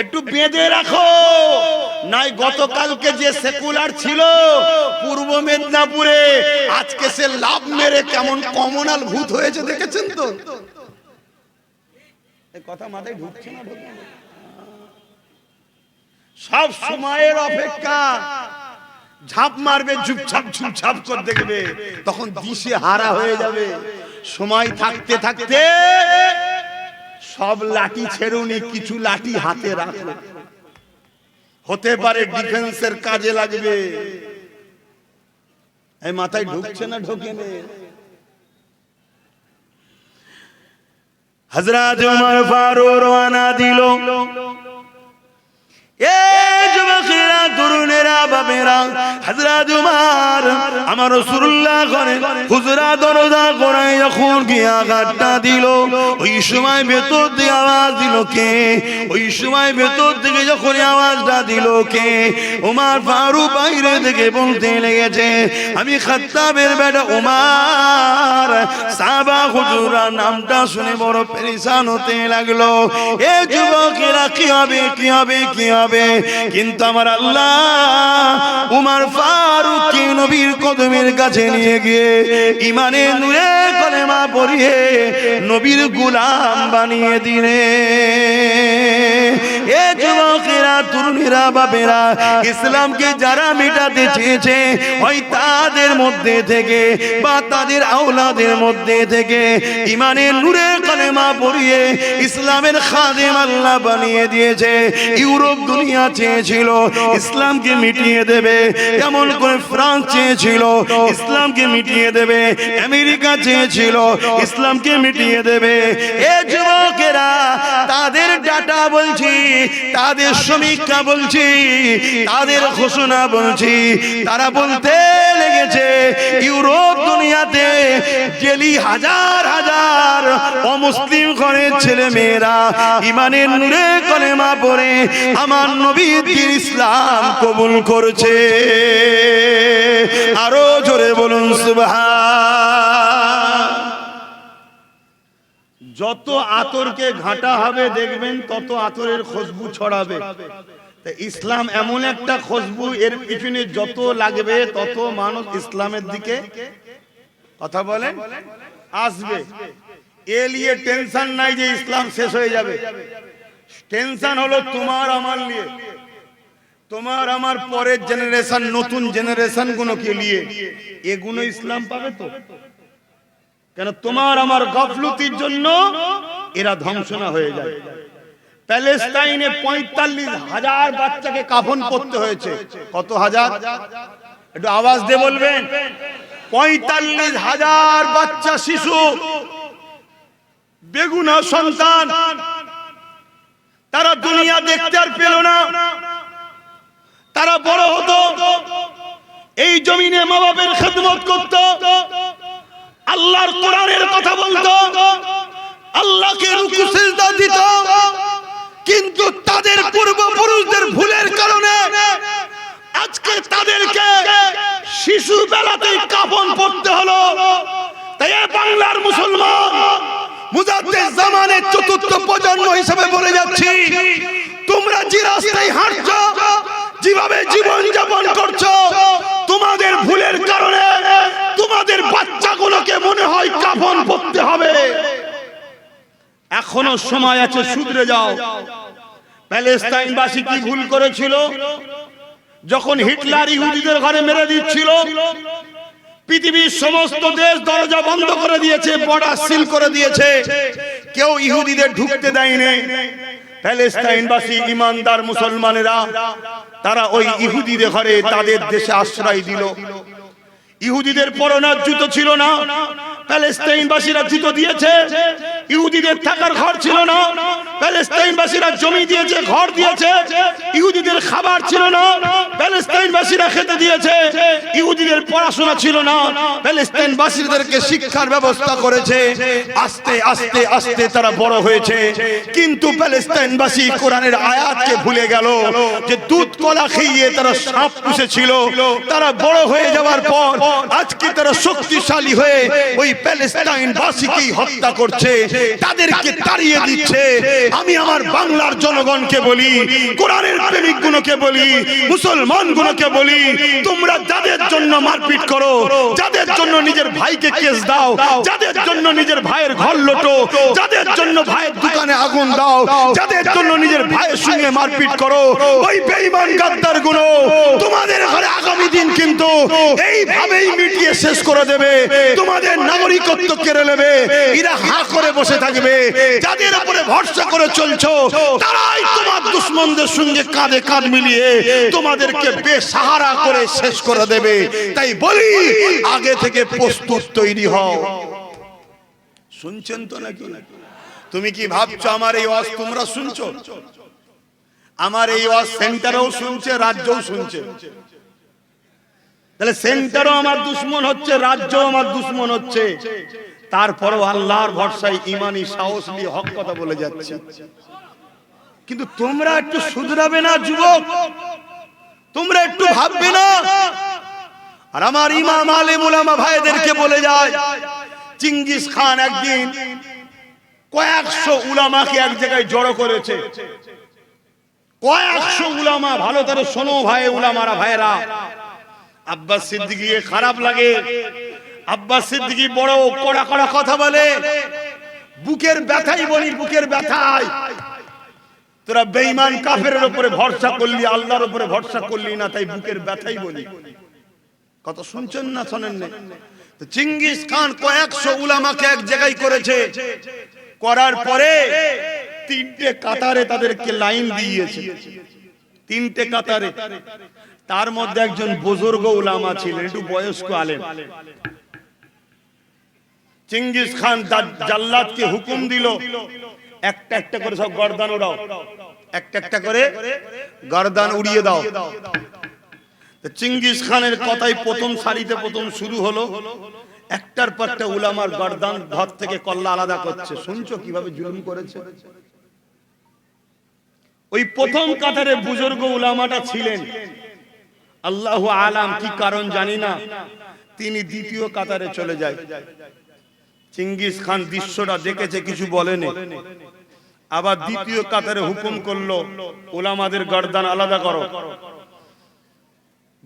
[SPEAKER 1] একটু বেঁধে রাখো। নাই গতকালকে যে সেকুলার ছিল পূর্ব মেদিনীপুরে, আজকে সে লাভ মেরে কেমন কমনাল ভূত হয়েছে দেখেছেন তো? এই কথা মাথায় ঢুকছে না? সব সময়ের অপেক্ষা, ঝাঁপ মারবে ঝুপঝাপ ঝুপঝাপ করে দেখবে, তখন দিশে হারা হয়ে যাবে। সময় থাকতে থাকতে সব লাঠি ছেড়ুনি, কিছু লাঠি হাতে রাখো, হতে পারে ডিফেন্সের কাজে লাগবে। এই মাথায় ঢুকছে না? ঢোকে না? হযরত ওমর ফারুক রওনা দিল। যুবকেরা, তরুণেরা, বাবেরা, হযরত ওমর আমার রাসূলুল্লাহ ঘরে হুজরা দরজা করে যখন গিয়ে আঘাতটা দিল, ওই সময় ভেতর থেকে আওয়াজ দিল কে? ওই সময় ভেতর থেকে যখন আওয়াজটা দিল কে, ওমর ফারুক বাইরে থেকে বলতে লেগেছে, আমি খাত্তাবের বেটা ওমর। সাহাবা হুজুরা নামটা শুনে বড় পেরেশান হতে লাগলো। এ যুবকেরা, কি হবে, কি হবে, কি হবে? কিন্তু আমার আল্লাহ উমর ফারুক নবীর কদমের কাছে নিয়ে গিয়ে ইমানের নূরে কলেমা পড়িয়ে নবীর গোলাম বানিয়ে দিলে। এ যুবকেরা, তরুণ মায়েরা বাপেরা, ইসলামকে যারা মিটাতে চেয়েছে ওই তাদের মধ্যে থেকে বা তাদের আওলাদের মধ্যে থেকে ইমানের নূরের কালেমা পড়িয়ে ইসলামের খাদেম আল্লাহ বানিয়ে দিয়েছে। ইউরোপ দুনিয়া চেয়েছিল ইসলামকে মিটিয়ে দেবে, কেমন করে ফ্রান্স চেয়েছিল ইসলামকে মিটিয়ে দেবে, আমেরিকা চেয়েছিল ইসলামকে মিটিয়ে দেবে। এ যুবকেরা, তাদের ডাটা বলছি, তাদের সমীক্ষা বলছি, তাদের ঘোষণা বলছি, তারা বলতে লেগেছে ইউরোপ দুনিয়াতে ডেলি হাজার হাজার অমুসলিম ঘরের ছেলে মেয়েরা ইমানের নূরে কলেমা পড়ে আমার নবীর ইসলাম কবুল করছে। আরো জোরে বলুন সুবহান। যত আতরকে ঘাটা হবে দেখবেন তত আতরের খুশবু ছড়াবে। ইসলাম এমন একটা খুশবু, এর পিছনে যত লাগবে তত মানুষ ইসলামের দিকে কথা বলেন আসবে। এ নিয়ে টেনশন নাই যে ইসলাম শেষ হয়ে যাবে। টেনশন হলো তোমার আমার নিয়ে, তোমার আমার পরের জেনারেশন, নতুন জেনারেশন গুলোকে নিয়ে। এগুলো ইসলাম পাবে তো? কেন তোমার আমার গাফলতির জন্য এরা ধ্বংস না হয়ে যায়। প্যালেস্টাইনে 45,000 বাচ্চাকে কাফন করতে হয়েছে। কত হাজার? একটু আওয়াজ দিয়ে বলবেন। 45,000 বাচ্চা শিশু, বেগুনা সন্তান, তারা দুনিয়া দেখতে আর পেল না। তারা বড় হতো, এই জমিনে মা বাপের খেদমত করত, আল্লাহর কোরআনের কথা বলতো, আল্লাহকে রুকু সিজদা দিত। কিন্তু তাদের পূর্বপুরুষদের ভুলের কারণে আজকে তাদেরকে শিশু বেলাতেই কাফন পড়তে হলো। তাই বাংলার মুসলমান মুজাদ্দিদ জামানের চতুর্থ প্রজন্ম হিসেবে বলে যাচ্ছি, তোমরা যে রাস্তায় হাঁটছো, যেভাবে জীবন যাপন করছো, তোমাদের ভুলের কারণে তোমাদের বাচ্চাগুলোকে মনে হয় কাফন পড়তে হবে। এখনো সময় আছে, শুধরে যাও। প্যালেস্টাইনবাসী কি ভুল করেছিল? যখন হিটলার ইহুদিদের ঘরে মেরে দিচ্ছিল, পৃথিবীর সমস্ত দেশ দরজা বন্ধ করে দিয়েছে, বর্ডার সিল করে দিয়েছে, কেউ ইহুদিদের ঢুকতে দেয়নি। প্যালেস্টাইনবাসী ইমানদার মুসলমানেরা তারা ওই ইহুদিদের ঘরে তাদের দেশে আশ্রয় দিল। ইহুদিদের পরনার জুতো ছিল না, প্যালেস্টাইনবাসীরা জুতো দিয়েছে। ইহুদিদের থাকার ঘর ছিল না, প্যালেস্টাইনবাসীরা জমি দিয়েছে, ঘর দিয়েছে। ইহুদিদের খাবার ছিল না, প্যালেস্টাইনবাসীরা খেতে দিয়েছে। ইহুদিদের পড়াশোনা ছিল না, প্যালেস্টাইনবাসীদেরকে শিক্ষার ব্যবস্থা করেছে। আস্তে আস্তে আস্তে তারা বড় হয়েছে। কিন্তু প্যালেস্টাইনবাসী কোরআনের আয়াতকে ভুলে গেল যে দুধ কলা খেয়ে তারা সাপ পুষেছিল। তারা বড় হয়ে যাওয়ার পর আজকে তারা শক্তিশালী হয়ে ওই প্যালেস্টাইনবাসীকেই হত্যা করছে, তাদেরকে তাড়িয়ে দিচ্ছে। আমি আমার বাংলার জনগণকে বলি, কোরআনের প্রেমিকগুলোকে বলি, মুসলমানগুলোকে বলি, তোমরা যাদের জন্য মারপিট করো, যাদের জন্য নিজের ভাইকে কেস দাও, যাদের জন্য নিজের ভাইয়ের ঘর লোটো, যাদের জন্য ভাইয়ের দোকানে আগুন দাও, যাদের জন্য নিজের ভাইয়ের সঙ্গে মারপিট করো, ওই বেঈমান গাদ্দারগুলো তোমাদের ঘরে আগামী দিন কিন্তু এইভাবেই মিটিয়ে শেষ করে দেবে। তোমাদের নাগরিকত্ব কেড়ে নেবে, এরা হা করে বসে থাকবে। যাদের উপরে ভরসা করে চলছো তারাই তোমার দুশমনদের সঙ্গে কাঁধে কাঁধ মিলিয়ে তোমাদেরকে বেসাহারা করে শেষ করে দেবে। তাই বলি, আগে থেকে প্রস্তুত তৈরি হও। শুনছেন তো নাকি? তুমি কি ভাবছো আমার এই ওয়াজ তোমরা শুনছো? আমার এই ওয়াজ সেন্টারেও শুনছে, রাজ্যও শুনছে। তাহলে সেন্টারও আমার দুশ্মন হচ্ছে, রাজ্যও আমার দুশ্মন হচ্ছে। তারপরও আল্লাহর ভরসায় ইমানি সাহস নিয়ে হক কথা বলে যাচ্ছে। কিন্তু তোমরা একটু শুধরাবে না যুবক? তোমরা একটু ভাববে না? আর আমার ইমাম আলেম উলামা ভাইদেরকে বলে যায়, চিঙ্গিস খান একদিন কয়েকশো উলামাকে এক জায়গায় জড়ো করেছে। কয়েকশো উলামা, ভালো করে শোনো ভাই, উলামারা ভাইরা। আব্বাস সিদ্দিকী খারাপ লাগে। আব্বাস সিদ্দিকী বড় কড়া কড়া কথা বলে, বুকের ব্যথাই বলি, বুকের ব্যথায় তোরা বেঈমান কাফেরের উপরে ভরসা করলি, আল্লাহর উপরে ভরসা করলি না, তাই বুকের ব্যথাই বলি। কত শুনছেন না শোনেন না? তো চিঙ্গিস খান কয়েকশো উলামাকে এক জায়গায় করেছে, করার পরে তিনটে কাতারে তাদেরকে লাইন দিয়েছে, তিনটে কাতারে। তার মধ্যে একজন বুজুর্গ উলামা ছিলেন, একটু বয়স্ক আলেম। চিঙ্গিস খান জাল্লাদকে হুকুম দিল, একটা একটা করে সব গর্দান উড়াও, একটা একটা করে গর্দান উড়িয়ে দাও। চিঙ্গিস খানের কথাই প্রথম সারিতে প্রথম শুরু হলো, একটার পর একটা উলামার গর্দান ধর থেকে কল্লা আলাদা করছে। শুনছো কিভাবে জুলুম করেছে? ওই প্রথম কাতারে বুজুর্গ উলামাটা ছিলেন, আল্লাহু আলাম কি কারণ জানি না, তিনি দ্বিতীয় কাতারে চলে যায়। চিঙ্গিস খান দৃশ্যটা দেখেছে, কিছু বলেনি। আবার দ্বিতীয় কাতারে হুকুম করলো, উলামাদের গর্দান আলাদা করো।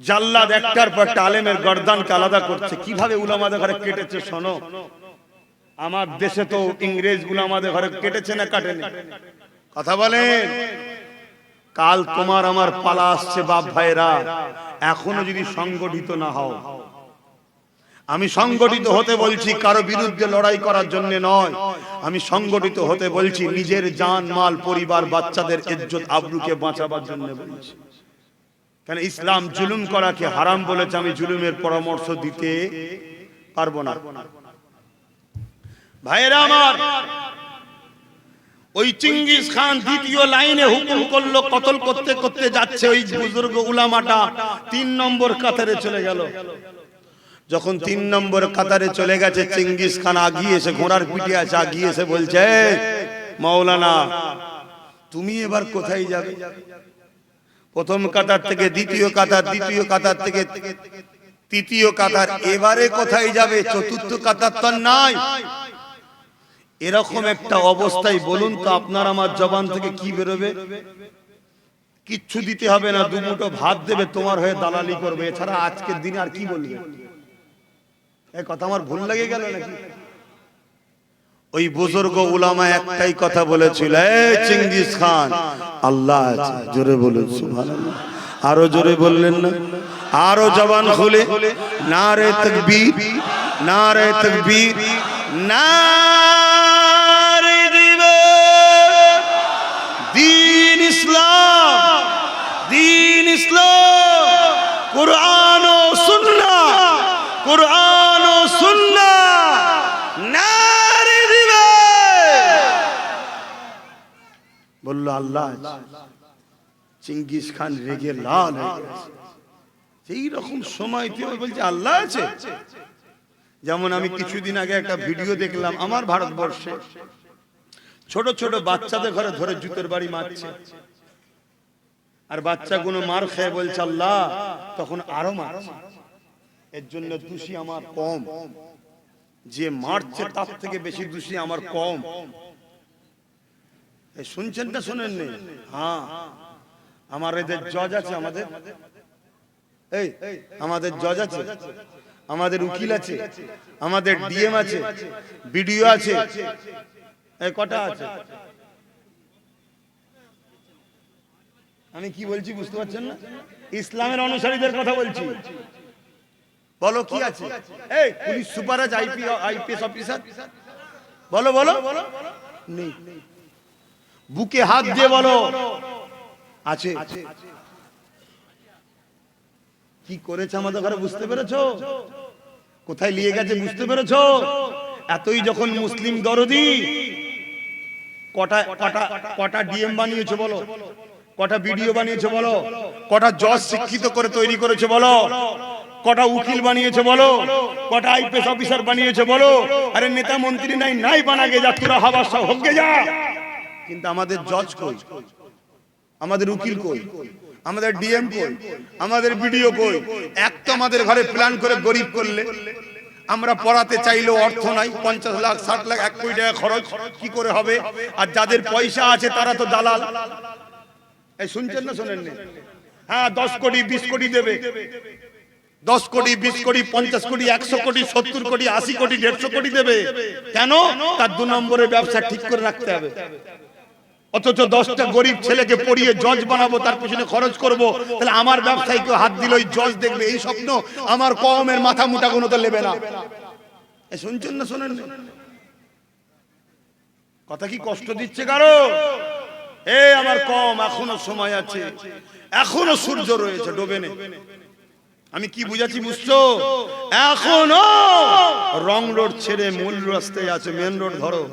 [SPEAKER 1] জাল্লাদ একটার পর একটা আলেমের গর্দানকে আলাদা করছে। কিভাবে উলামাদের ঘরে কেটেছে শোনো। আমার দেশে তো ইংরেজ উলামাদের ঘরে কেটেছে না কাটেনি? কথা বলেন। কাল তোমার আমার পালা আসছে বাপ ভাইরা, এখনো যদি সংগঠিত না হও। আমি সংগঠিত হতে বলছি কারো বিরুদ্ধে লড়াই করার জন্য নয়, আমি সংগঠিত হতে বলছি নিজের জান মাল পরিবার বাচ্চাদের ইজ্জত আবরুকে বাঁচাবার জন্য বলছি। কেন ইসলাম জুলুম করাকে হারাম বলেছে, আমি জুলুমের পরামর্শ দিতে পারবো না। ভাইরা আমার, ওই চিঙ্গিস খান দ্বিতীয় লাইনে হুকুম করলো, কতল করতে করতে যাচ্ছে। ওই বুজুর্গ উলামাটা 3 নম্বর কাতারে চলে গেল। যখন 3 নম্বর কাতারে চলে গেছে, চিঙ্গিস খান আগিয়ে এসে, ঘোড়ার পিঠে আছে, আগিয়ে এসে বলছে, মাওলানা তুমি এবার কোথায় যাবে? প্রথম কাতার থেকে দ্বিতীয় কাতার, দ্বিতীয় কাতার থেকে তৃতীয় কাতার, এবারে কোথায় যাবে? চতুর্থ কাতার তো নাই। এরকম একটা অবস্থায় বলুন তো আপনার আমার জবান থেকে কি বেরোবে? কিচ্ছু দিতে হবে না, দুমুঠো ভাত দেবে, তোমার হয়ে দালালি করবে, এছাড়া আজকের দিনে আর কি বলবে? এই কথা আমার ভুল লেগে গেল নাকি? ওই বুজুর্গ উলামা একটাই কথা বলেছিল, এই চিঙ্গিস খান আল্লাহ আছে, জোরে বলুন সুবহানাল্লাহ। আরো জোরে বললেন না? আরো জবান খুলে নারে তাকবীর, নারে তাকবীর, নারে দিবে দ্বীন ইসলাম, দ্বীন ইসলাম, কুরআন ও সুন্নাহ, কুরআন ও সুন্নাহ, নারে দিবে। বলল আল্লাহ। চিঙ্গিস খান রেগে লাল হয়ে গেছে। এই রকম সময় কেউ বলছে আল্লাহ আছে? যেমন আমি কিছুদিন আগে একটা ভিডিও দেখলাম, আমার ভারতবর্ষে ছোট ছোট বাচ্চাদের ঘরে ধরে জুতের বাড়ি মারছে, আর বাচ্চাগুলো মার খেয়ে বলছে আল্লাহ, তখন আরো মারছে। এর জন্য দোষী আমার কম, যে মারছে তার থেকে বেশি দোষী আমার কম। শুনছেন না শোনেন নি? হ্যাঁ, আমার এদের জজ আছে, আমাদের এই আমাদের জজ আছে, আমাদের উকিল আছে, আমাদের ডিএম আছে, বিডিও আছে, এই কটা আছে? আমি কি বলছি বুঝতে পারছেন না? ইসলামের অনুসারীদের কথা বলছি। বলো কি আছে? এই পুলিশ সুপার আছে, আইপিএস অফিসার, বলো বলো। নেই। বুকে হাত দিয়ে বলো আছে। কি করেছে আমাদের ঘরে বুঝতে পেরেছো? কোথায় নিয়ে গেছে বুঝতে পেরেছো? এতই যখন মুসলিম দরদি, কটা কটা কটা ডিএম বানিয়েছে বলো, কটা বিডিও বানিয়েছে বলো, কটা জজ শিক্ষিত করে তৈরি করেছে বলো, কটা উকিল বানিয়েছে বলো, কটা আইপিএস অফিসার বানিয়েছে বলো। আরে নেতা মন্ত্রী নাই, নাই বানাগে যা, তোরা হবার সব হোকে যা। কিন্তু আমাদের জজ কই? আমাদের উকিল কই? আমাদের ডিএম কই? আমাদের বিডিও কই? এক তো আমাদের ঘরে প্ল্যান করে গরিব করলে, আমরা পড়াতে চাইলেও অর্থ নাই, 50 লাখ 60 লাখ 1 কোটি টাকা খরচ, কি করে হবে? আর যাদের পয়সা আছে তারা তো দালাল। এই শুনছেন না শোনেন না? হ্যাঁ, 10 কোটি 20 কোটি দেবে, 10 কোটি 20 কোটি 50 কোটি 100 কোটি 70 কোটি 80 কোটি 150 কোটি দেবে। কেন? তার 2 নম্বরের ব্যবসা ঠিক করে রাখতে হবে। অথচ 10টা গরিব ছেলেকে পড়িয়ে জজ বানাবো, তার পিছনে খরচ করব, তাহলে আমার ব্যবসায় কেউ হাত দিল, ওই জজ দেখবে, এই স্বপ্ন আমার কওমের মাথা মুটা কোনো তো নেবে না। শুনছেন না শোনেন? কথা কি কষ্ট দিচ্ছে কারো? আমার কম, এখনো সময় আছে, এখনো সূর্য রয়েছে, ডোবে নেই। আমি কি বুঝাচ্ছি বুঝছো? এখনো রং রোড ছেড়ে মূল রাস্তায় আছে, মেন রোড ধরো,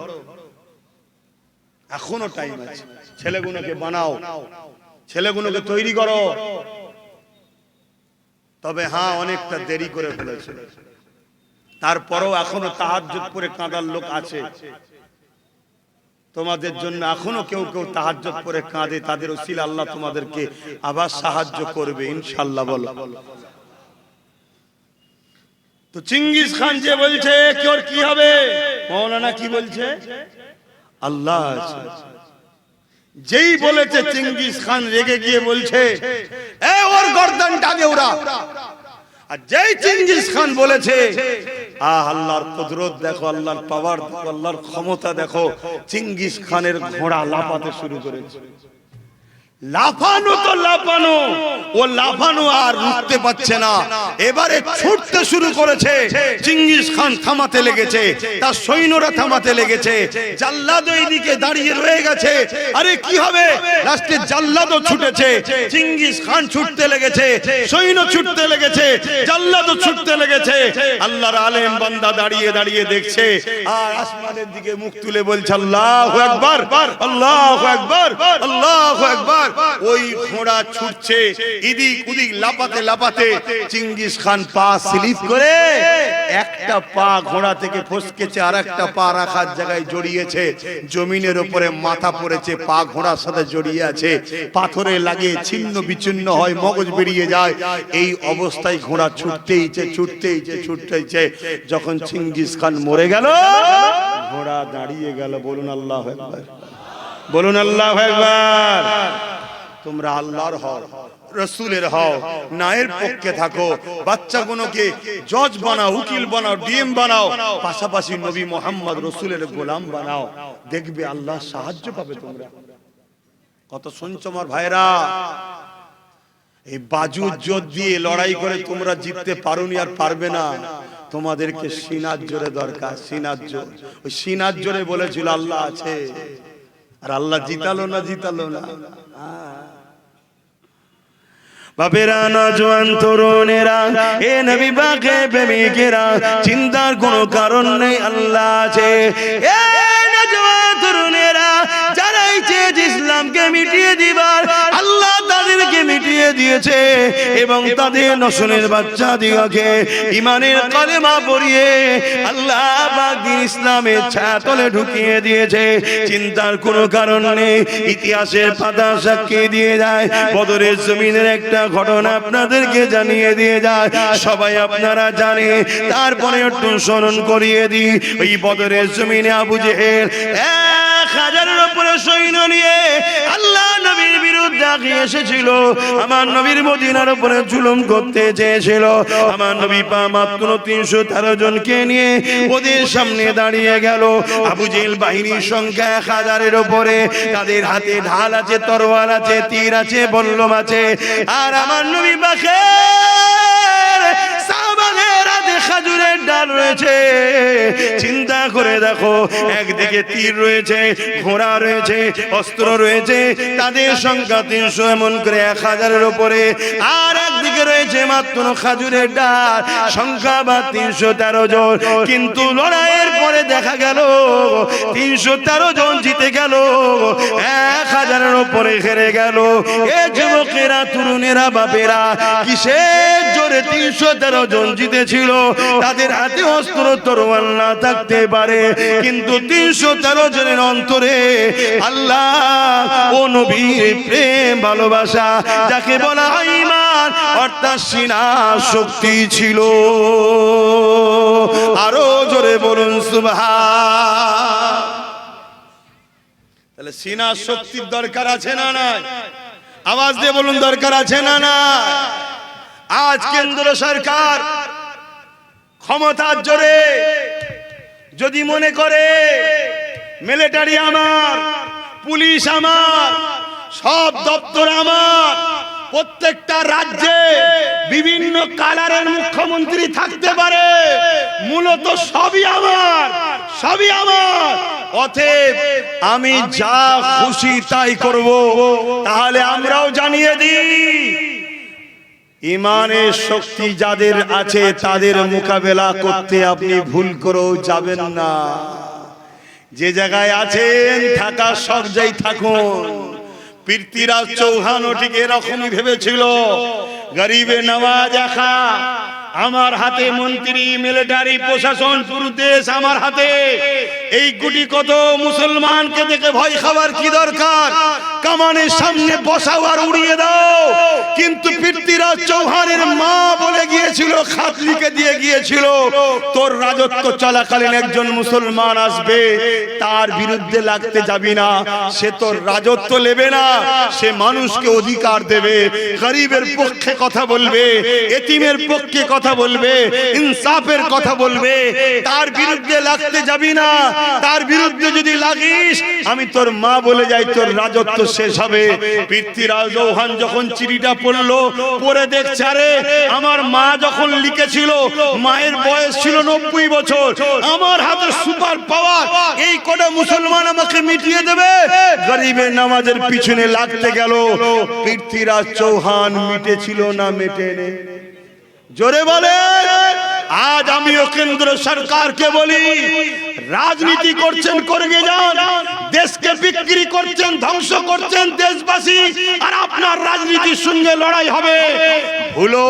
[SPEAKER 1] এখনো টাইম আছে। ছেলেগুলোকে বানাও, ছেলেগুলোকে তৈরি করো। তবে হ্যাঁ, অনেকটা দেরি করে ফেলেছে, তারপরেও এখনো তাহাজ্জুদ পড়ে কাঁদার লোক আছে তোমাদের জন্য। এখনো কেউ কেউ তাহাজ্জুদ পড়ে কাঁদে, তাদের ওসিলা আল্লাহ তোমাদেরকে আবার সাহায্য করবে ইনশাআল্লাহ। বলো তো চেঙ্গিস খান যে বলছে কি হবে, মাওলানা কি বলছে? আল্লাহ আছে। যেই বলেছে চেঙ্গিস খান রেগে গিয়ে বলছে ওর গর্দানটা দে ওরা। আর যেই চেঙ্গিস খান বলেছে আল্লাহর কুদরত দেখো, আল্লাহর পাওয়ার দেখো, আল্লাহর ক্ষমতা দেখো, চেঙ্গিস খানের ঘোড়া লাফাতে শুরু করেছে। লাফানো তো লাফানো, ও লাফানো আর রুখতে পারছে না, এবারে ছুটতে শুরু করেছে। চেঙ্গিস খান থামাতে লেগেছে, তার সৈন্যরা থামাতে লেগেছে, জাল্লাদ ওইদিকে দাঁড়িয়ে রয়ে গেছে। আরে কি হবে? লাস্টে জাল্লাদও ছুটেছে, চেঙ্গিস খান ছুটতে লেগেছে, সৈন্য ছুটতে লেগেছে, জাল্লাদও ছুটতে লেগেছে। আল্লাহর আলেম বান্দা দাঁড়িয়ে দাঁড়িয়ে দেখছে আর আসমানের দিকে মুখ তুলে বলছে আল্লাহু আকবার, আল্লাহু আকবার, আল্লাহু আকবার। ওই ঘোড়া ছুটছে, এদিক ওদিক লাপাতে লাপাতে চেঙ্গিস খান পা স্লিপ করে একটা পা ঘোড়া থেকে ফসকেছে, আর একটা পা রাখার জায়গায় জড়িয়েছে, জমিনের উপরে মাথা পড়েছে, পা ঘোড়ার সাথে জড়িয়ে আছে, পাথরে লাগে ছিন্ন বিচ্ছিন্ন হয়, মগজ বেরিয়ে যায়। এই অবস্থায় ঘোড়া ছুটতেইছে। যখন চেঙ্গিস খান মরে গেল, ঘোড়া দাঁড়িয়ে গেল। বলুন আল্লাহু আকবার, বলুন আল্লাহু আকবার। তোমরা আল্লাহর হও, রাসূলের হও, ন্যায়ের পক্ষে থাকো, বাচ্চাগুলোকে জজ বানাও, উকিল বানাও, ডিএম বানাও, পাশাপাশি নবী মুহাম্মদ রাসূলের গোলাম বানাও, দেখবে আল্লাহ সাহায্য পাবে তোমরা। কত শুনছো আমার ভাইরা? এই বাজু জোর দিয়ে লড়াই করে তোমরা জিততে পারোনি আর পারবে না। তোমাদেরকে সিনার জোরে দরকার, সিনার জোর। ওই সিনার জোরে বলেছিল আল্লাহ আছে, আর আল্লাহ জিতালো না। বাপেরা, নজওয়ান তরুণেরা, এ নবী পাকের প্রেমিকেরা, চিন্তার কোনো কারণ নেই, আল্লাহ আছে। এ নজওয়ান তরুণেরা, যারা চেয়েছে ইসলামকে মিটিয়ে দিবার, আল্লাহ তাদেরকে মিটিয়ে দিয়েছে এবং তাদের নসলের বাচ্চা দিগকে ঈমানের কালেমা পড়িয়ে আল্লাহ পাক দ্বীন ইসলামের ছায়াতলে ঢুকিয়ে দিয়েছে। চিন্তার কোনো কারণ নেই। ইতিহাসের পাতা সাক্ষী দিয়ে যায়, বদরের জমিনের একটা ঘটনা আপনাদেরকে জানিয়ে দিয়ে যায়, সবাই আপনারা জানে। তারপরে একটু স্মরণ করিয়ে দিই। ওই বদরের জমিনে আবু জেহেল 1000-এর উপরে সৈন্য নিয়ে আল্লাহ নবীর বিরুদ্ধে আগিয়ে এসেছিল। আমার নবীর মদিনার উপরে জুলুম করতে চেয়েছিল। আমার নবী মাত্র 313 জনকে নিয়ে ওদের সামনে দাঁড়িয়ে গেল। আবু জেহেল বাহিনীর সংখ্যা 1000-এর উপরে, তাদের হাতে ঢাল আছে, তরোয়াল আছে, তীর আছে, বল্লম আছে। আর আমার নবী পাকের সাহাবাদের হাতে খেজুরের ডাল রয়েছে। চিন্তা করে দেখো, একদিকে তীর রয়েছে, ঘোড়া রয়েছে, অস্ত্র রয়েছে, তাদের সংখ্যা 300, এমন করে 1000-এর উপরে। আর একদিকে রয়েছে মাত্র খেজুরের ডাল, সংখ্যা বা 313 জন। কিন্তু লড়াইয়ের পরে দেখা গেল 313 জন জিতে গেল, 1000-এর উপরে হেরে গেল। এ যুবকেরা, তরুণেরা, বাপেরা, কিসের জোরে 313 জন জিতেছিল? তাদের হাতে অস্ত্র তরোয়াল না থাকতে পারে, কিন্তু 313 জনের অন্তরে আল্লাহ ও নবীর প্রেম ভালোবাসা, যাকে বলা হয় ঈমান, অর্থাৎ সিনার শক্তি ছিল। আরো জোরে বলুন সুবহান। তাহলে সিনার শক্তির দরকার আছে না নাই? আওয়াজ দিয়ে বলুন, দরকার আছে না না? আজ কেন্দ্র সরকার ক্ষমতার জোরে যদি মনে করে মিলিটারি আমার, পুলিশ আমার, সব দপ্তর আমার, প্রত্যেকটা রাজ্যে বিভিন্ন কালারের মুখ্যমন্ত্রী থাকতে পারে, মূলত সবই আমার, সবই আমার। অতএব আমি যা খুশি তাই করব। তাহলে আমরাও জানিয়ে দিই, ইমানের শক্তি যাদের আছে তাদের মোকাবেলা করতে আপনি ভুল করেও যাবেন না। যে জায়গায় আছেন থাকার সব জায়গায় থাকুন। পৃথ্বীরাজ চৌহানও ঠিক এরকমই ভেবেছিল, গরিবে নওয়াজ আখা আমার হাতে, মন্ত্রী, মিলিটারি, প্রশাসন, পুরো দেশ আমার হাতে, এই গুটি কত মুসলমানকে দেখে ভয় খাবার কি দরকার? কামানের সামনে বসাও আর উড়িয়ে দাও। কিন্তু পৃথ্বীরাজ চৌহানের মা বলে গিয়েছিল, খাত লিখে দিয়ে গিয়েছিল, তোর রাজত্ব চলাকালীন একজন মুসলমান আসবে, তার বিরুদ্ধে লাগতে যাবি না, সে তোর রাজত্ব নেবে না, সে মানুষকে অধিকার দেবে, গরিবের পক্ষে কথা বলবে, এতিমের পক্ষে কথা বলবে, ইনসাফের কথা বলবে, তার বিরুদ্ধে লাগতে যাবি না। তার বিরুদ্ধে যদি লাগিস, আমি তোর মা বলে যাই, তোর রাজত্ব শেষ হবে। পৃথ্বীরাজ চৌহান যখন চিঠিটা পড়লো, পড়ে দেখছে, আরে আমার মা যখন লিখেছিল, মায়ের বয়স ছিল 90 বছর, আমার হাতে সুপার পাওয়ার, এই কটা মুসলমান আমাকে মিটিয়ে দেবে। গরিবের নামাজের পিছনে লাগতে গেল। পৃথ্বীরাজ চৌহান মিটেছিল না মেটেনি? জোরে বলে। আজ আমিও কেন্দ্র সরকারকে বলি, রাজনীতি করছেন করে যান, দেশকে বিক্রি করছেন, ধ্বংস করছেন দেশবাসী, আর আপনার রাজনীতির সঙ্গে লড়াই হবে। ভুলো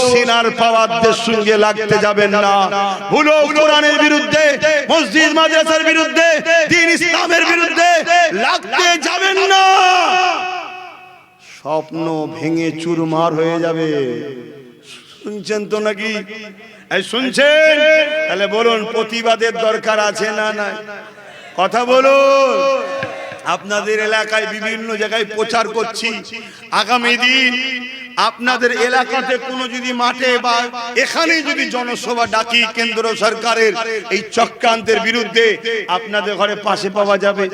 [SPEAKER 1] সিনার পাওয়ারদের সঙ্গে লাগতে যাবেন না। ভুলো কোরআনের বিরুদ্ধে, মসজিদ মাদ্রাসার বিরুদ্ধে, দ্বীন ইসলামের বিরুদ্ধে লাগতে যাবেন না। স্বপ্ন ভেঙে চুরমার হয়ে যাবে। শুনছেন তো নাকি? শুনছেন? তাহলে বলুন, প্রতিবাদের দরকার আছে না নাই? কথা বলুন। আপনাদের এলাকায় বিভিন্ন জায়গায় প্রচার করছি, আগামী দিন আপনাদের এলাকাতে কোনো যদি মাঠে বা এখানে যদি জনসভা ডাকি কেন্দ্র সরকারের এই চক্রান্তের বিরুদ্ধে, আপনাদের ঘরে পাশে পাওয়া যাবে?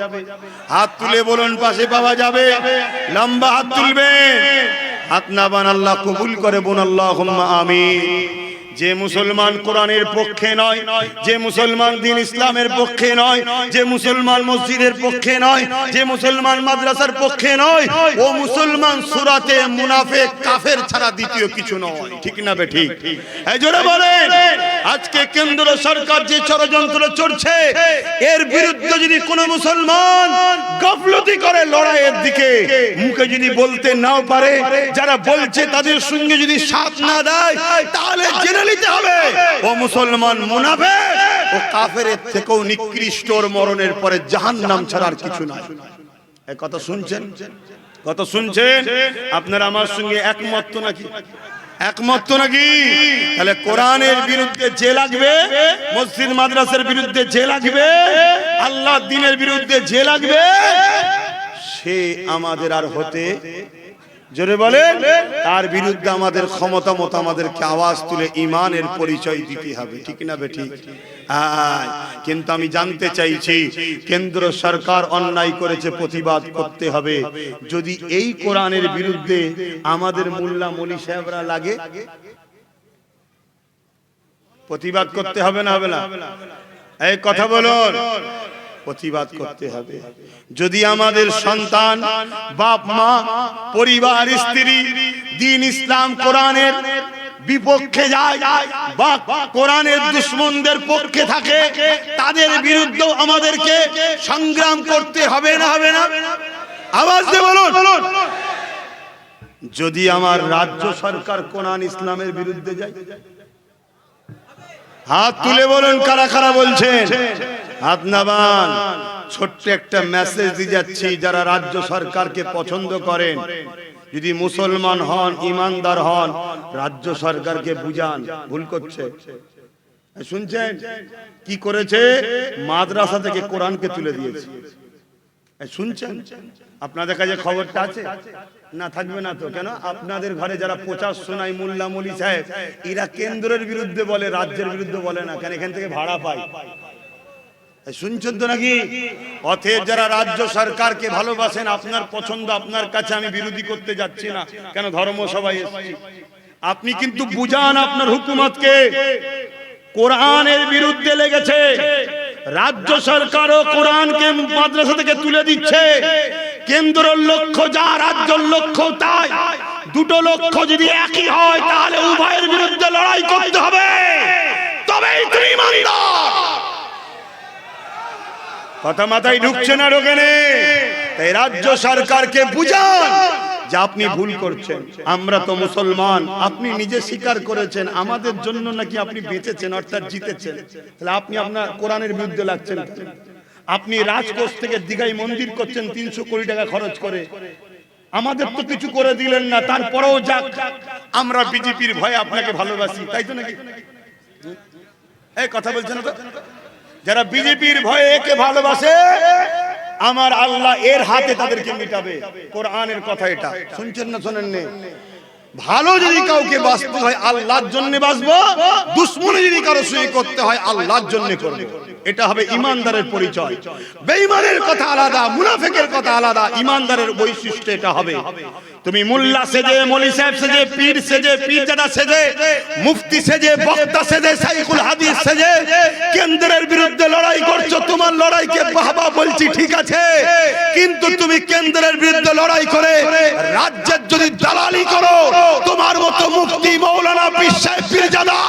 [SPEAKER 1] হাত তুলে বলুন, পাশে পাওয়া যাবে? লম্বা হাত তুলবেন। হাত না বান আল্লাহ কবুল করে, বোন আল্লাহুম্মা আমিন। যে মুসলমান কোরআনের পক্ষে নয়, যে মুসলমান দ্বীন ইসলামের পক্ষে নয়, যে মুসলমান মসজিদের পক্ষে নয়, যে মুসলমান মাদ্রাসার পক্ষে নয়, ও মুসলমান সূরাতে মুনাফিক কাফের ছাড়া দ্বিতীয় কিছু নয়। ঠিক না বে ঠিক? এই জোরে বলেন। আজকে কেন্দ্র সরকার যে ষড়যন্ত্র চলছে, এর বিরুদ্ধে যদি কোনো মুসলমান গাফলতি করে লড়াইয়ের দিকে, মুখে যদি বলতে নাও পারে, যারা বলছে তাদের সঙ্গে যদি সাথ না দেয়, তাহলে জেনে নিতে হবে ও মুসলমান মুনাফিক ও কাফেরের থেকেও নিকৃষ্ট, মরণের পরে জাহান্নাম ছাড়া আর কিছু নয়। এই কথা শুনছেন? কথা শুনছেন? আপনারা আমার সঙ্গে একমত তো নাকি? একমত তো নাকি? তাহলে কোরআনের বিরুদ্ধে যে লাগবে, মসজিদ মাদ্রাসার বিরুদ্ধে যে লাগবে, আল্লাহর দ্বীনের বিরুদ্ধে যে লাগবে, সে আমাদের আর হতে, জোরে বলেন, তার বিরুদ্ধে আমাদের ক্ষমতা মতো আমাদেরকে আওয়াজ তুলে ইমানের পরিচয় দিতে হবে। ঠিক না বে ঠিক? কিন্তু আমি জানতে চাইছি, কেন্দ্র সরকার অন্যায় করেছে, প্রতিবাদ করতে হবে। যদি এই কোরআনের বিরুদ্ধে আমাদের মোল্লা মলি সাহেবরা লাগে, প্রতিবাদ করতে হবে না? হবে না? এই কথা বলুন। প্রতিবাদ করতে হবে। যদি আমাদের সন্তান, বাপ মা, পরিবার, স্ত্রী দ্বীন ইসলাম কোরআনের বিপক্ষে যায় বা কোরআনের দুশমনদের পক্ষে থাকে, তাদের বিরুদ্ধে আমাদেরকে সংগ্রাম করতে হবে না? হবে না? আওয়াজ দিয়ে বলুন। যদি আমার রাজ্য সরকার কোরআন ইসলামের বিরুদ্ধে যায়, হাত তুলে বলুন কারা কারা বলছেন। হাত নামান। ছোট্ট একটা মেসেজ দিয়ে যাচ্ছি, যারা রাজ্য সরকারকে পছন্দ করেন, যদি মুসলমান হন, ইমানদার হন, রাজ্য সরকারকে বুঝান ভুল করছে। শুনছেন কি করেছে? মাদ্রাসা থেকে কোরআনকে তুলে দিয়েছে। শুনছেন? আপনাদের কাছে খবরটা আছে না? থাকবে না তো? কেন? আপনাদের ঘরে যারা প্রচার শোনায় মোল্লা মলি সাহেব, এরা কেন্দ্রের বিরুদ্ধে বলে, রাজ্যের বিরুদ্ধে বলে না। কেন? এখান থেকে ভাড়া পায়। শুনছেন তো নাকি? অতএব যারা রাজ্য সরকারকে ভালোবাসেন, আপনার পছন্দ, আপনার কাছে আমি বিরোধী করতে যাচ্ছি না, কেন ধর্মসভায় এসেছি। আপনি কিন্তু বুঝান আপনার হুকুমতকে, কোরআনের বিরুদ্ধে লেগেছে। রাজ্য সরকারও কোরআনকে মাদ্রাসা থেকে তুলে দিচ্ছে। কেন্দ্রের লক্ষ্য যা, রাজ্যের লক্ষ্য তাই। দুটো লক্ষ্য যদি একই হয় তাহলে উভয়ের বিরুদ্ধে লড়াই করতে হবে, তবেই তুমি ইমানদার। কথা মাথায় ঢুকছে না? ঢোকে না? তাই রাজ্য সরকারকে বুঝান যে আপনি ভুল করছেন। আমরা তো মুসলমান, আপনি নিজে স্বীকার করেছেন আমাদের জন্য নাকি আপনি বেঁচেছেন, অর্থাৎ জিতেছেন। তাহলে আপনি আপনার কোরআনের বিরুদ্ধে লাগছেন। আপনি রাজকোষ থেকে দীঘায় মন্দির করছেন 300 কোটি টাকা খরচ করে, আমাদের তো কিছু করে দিলেন না। তারপরেও যাক, আমরা বিজেপির ভয়ে আপনাকে ভালোবাসি, তাই তো নাকি? এই কথা বলছেন না তো? যারা বিজেপির ভয়ে একে ভালোবাসে, আমার আল্লাহ এর হাতে তাদেরকে মিটাবে। কোরআনের কথা এটা, শুনছেন না শোনেন না? ভালো যদি কাউকে বাঁচতে হয় আল্লাহর জন্য বাঁচবো, দুশ্মনী যদি কারো সঙ্গে করতে হয় আল্লাহর জন্য করব। এটা হবে ইমানদারের পরিচয়। বেঈমানের কথা আলাদা, মুনাফিকের কথা আলাদা, ইমানদারের বৈশিষ্ট্য এটা হবে। তুমি মোল্লা সেজে, মৌলী সাহেব সেজে, পীর সেজে, পীরজাদা সেজে, মুফতি সেজে, বক্তা সেজে, শাইখুল হাদিস সেজে কেন্দ্রের বিরুদ্ধে লড়াই করছো। তোমার লড়াইকে বাহবা বলছি, ঠিক আছে, কিন্তু তুমি কেন্দ্রের বিরুদ্ধে লড়াই করে রাজ্যের যদি দালালি করো, তোমার মতো মুফতি, মাওলানা, পীর সাহেব, পীরজাদা,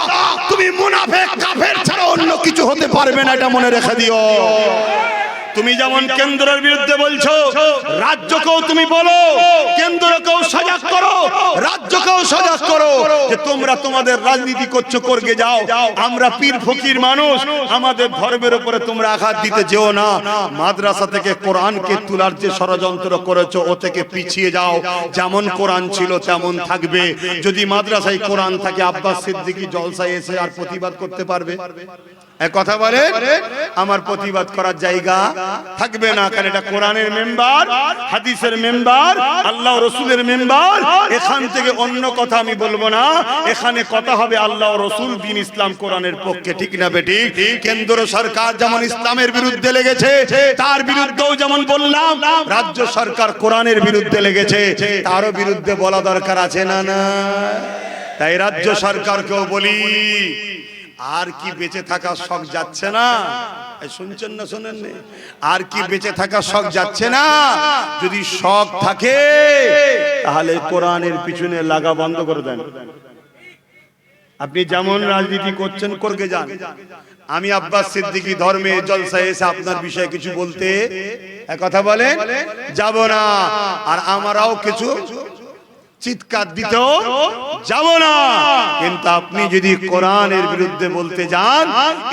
[SPEAKER 1] তুমি মুনাফিক কাফের ছাড়া অন্য কিছু হতে পারবে না, এটা মনে রেখে দিও। তুমি যেমন কেন্দ্রের বিরুদ্ধে বলছো, রাজ্যকেও তুমি বলো, কেন্দ্রকেও সজাগ করো, রাজ্যকেও সজাগ করো যে তোমরা তোমাদের রাজনীতি করছো, করগে যাও। আমরা পীর ফকির মানুষ, আমাদের ধর্মের উপরে তোমরা আঘাত দিতে যেও না। মাদ্রাসা থেকে কোরআনকে তোলার যে ষড়যন্ত্র করেছো, ও থেকে পিছিয়ে যাও। যেমন কোরআন ছিল তেমন থাকবে। যদি মাদ্রাসায় কোরআন থাকে, আব্বাস সিদ্দিকী জলসায় এসে আর প্রতিবাদ করতে পারবে? কথা বলে, আমার প্রতিবাদ করার জায়গা থাকবে না, কারণ এটা কোরআনের মেম্বার, হাদিসের মেম্বার, আল্লাহ রসুলের মেম্বার। এখান থেকে অন্য কথা আমি বলবো না, এখানে কথা হবে আল্লাহ রসুল, দ্বীন ইসলাম, কোরআনের পক্ষে, ঠিক না বেটি? কেন্দ্র সরকার যেমন ইসলামের বিরুদ্ধে লেগেছে, তার বিরুদ্ধেও যেমন বললাম রাজ্য সরকার কোরআনের বিরুদ্ধে লেগেছে, তারও বিরুদ্ধে বলা দরকার আছে না? না, তাই রাজ্য সরকারকেও বলি, আর কি বেঁচে থাকার শখ যাচ্ছে না? শুনছেন না শোনেন? আর কি বেঁচে থাকার শখ যাচ্ছে না? যদি শখ থাকে তাহলে কোরআনের পিছনে লাগা বন্ধ করে দেন। আপনি যেমন রাজনীতি করছেন, করকে যান। আমি আব্বাস সিদ্দিকী ধর্মে জলসায় এসে আপনার বিষয়ে কিছু বলতে, কথা বলেন, যাব না। আর আমরাও কিছু চিৎকার দিতেও যাব না। কিন্তু আপনি যদি কোরআনের বিরুদ্ধে বলতে যান,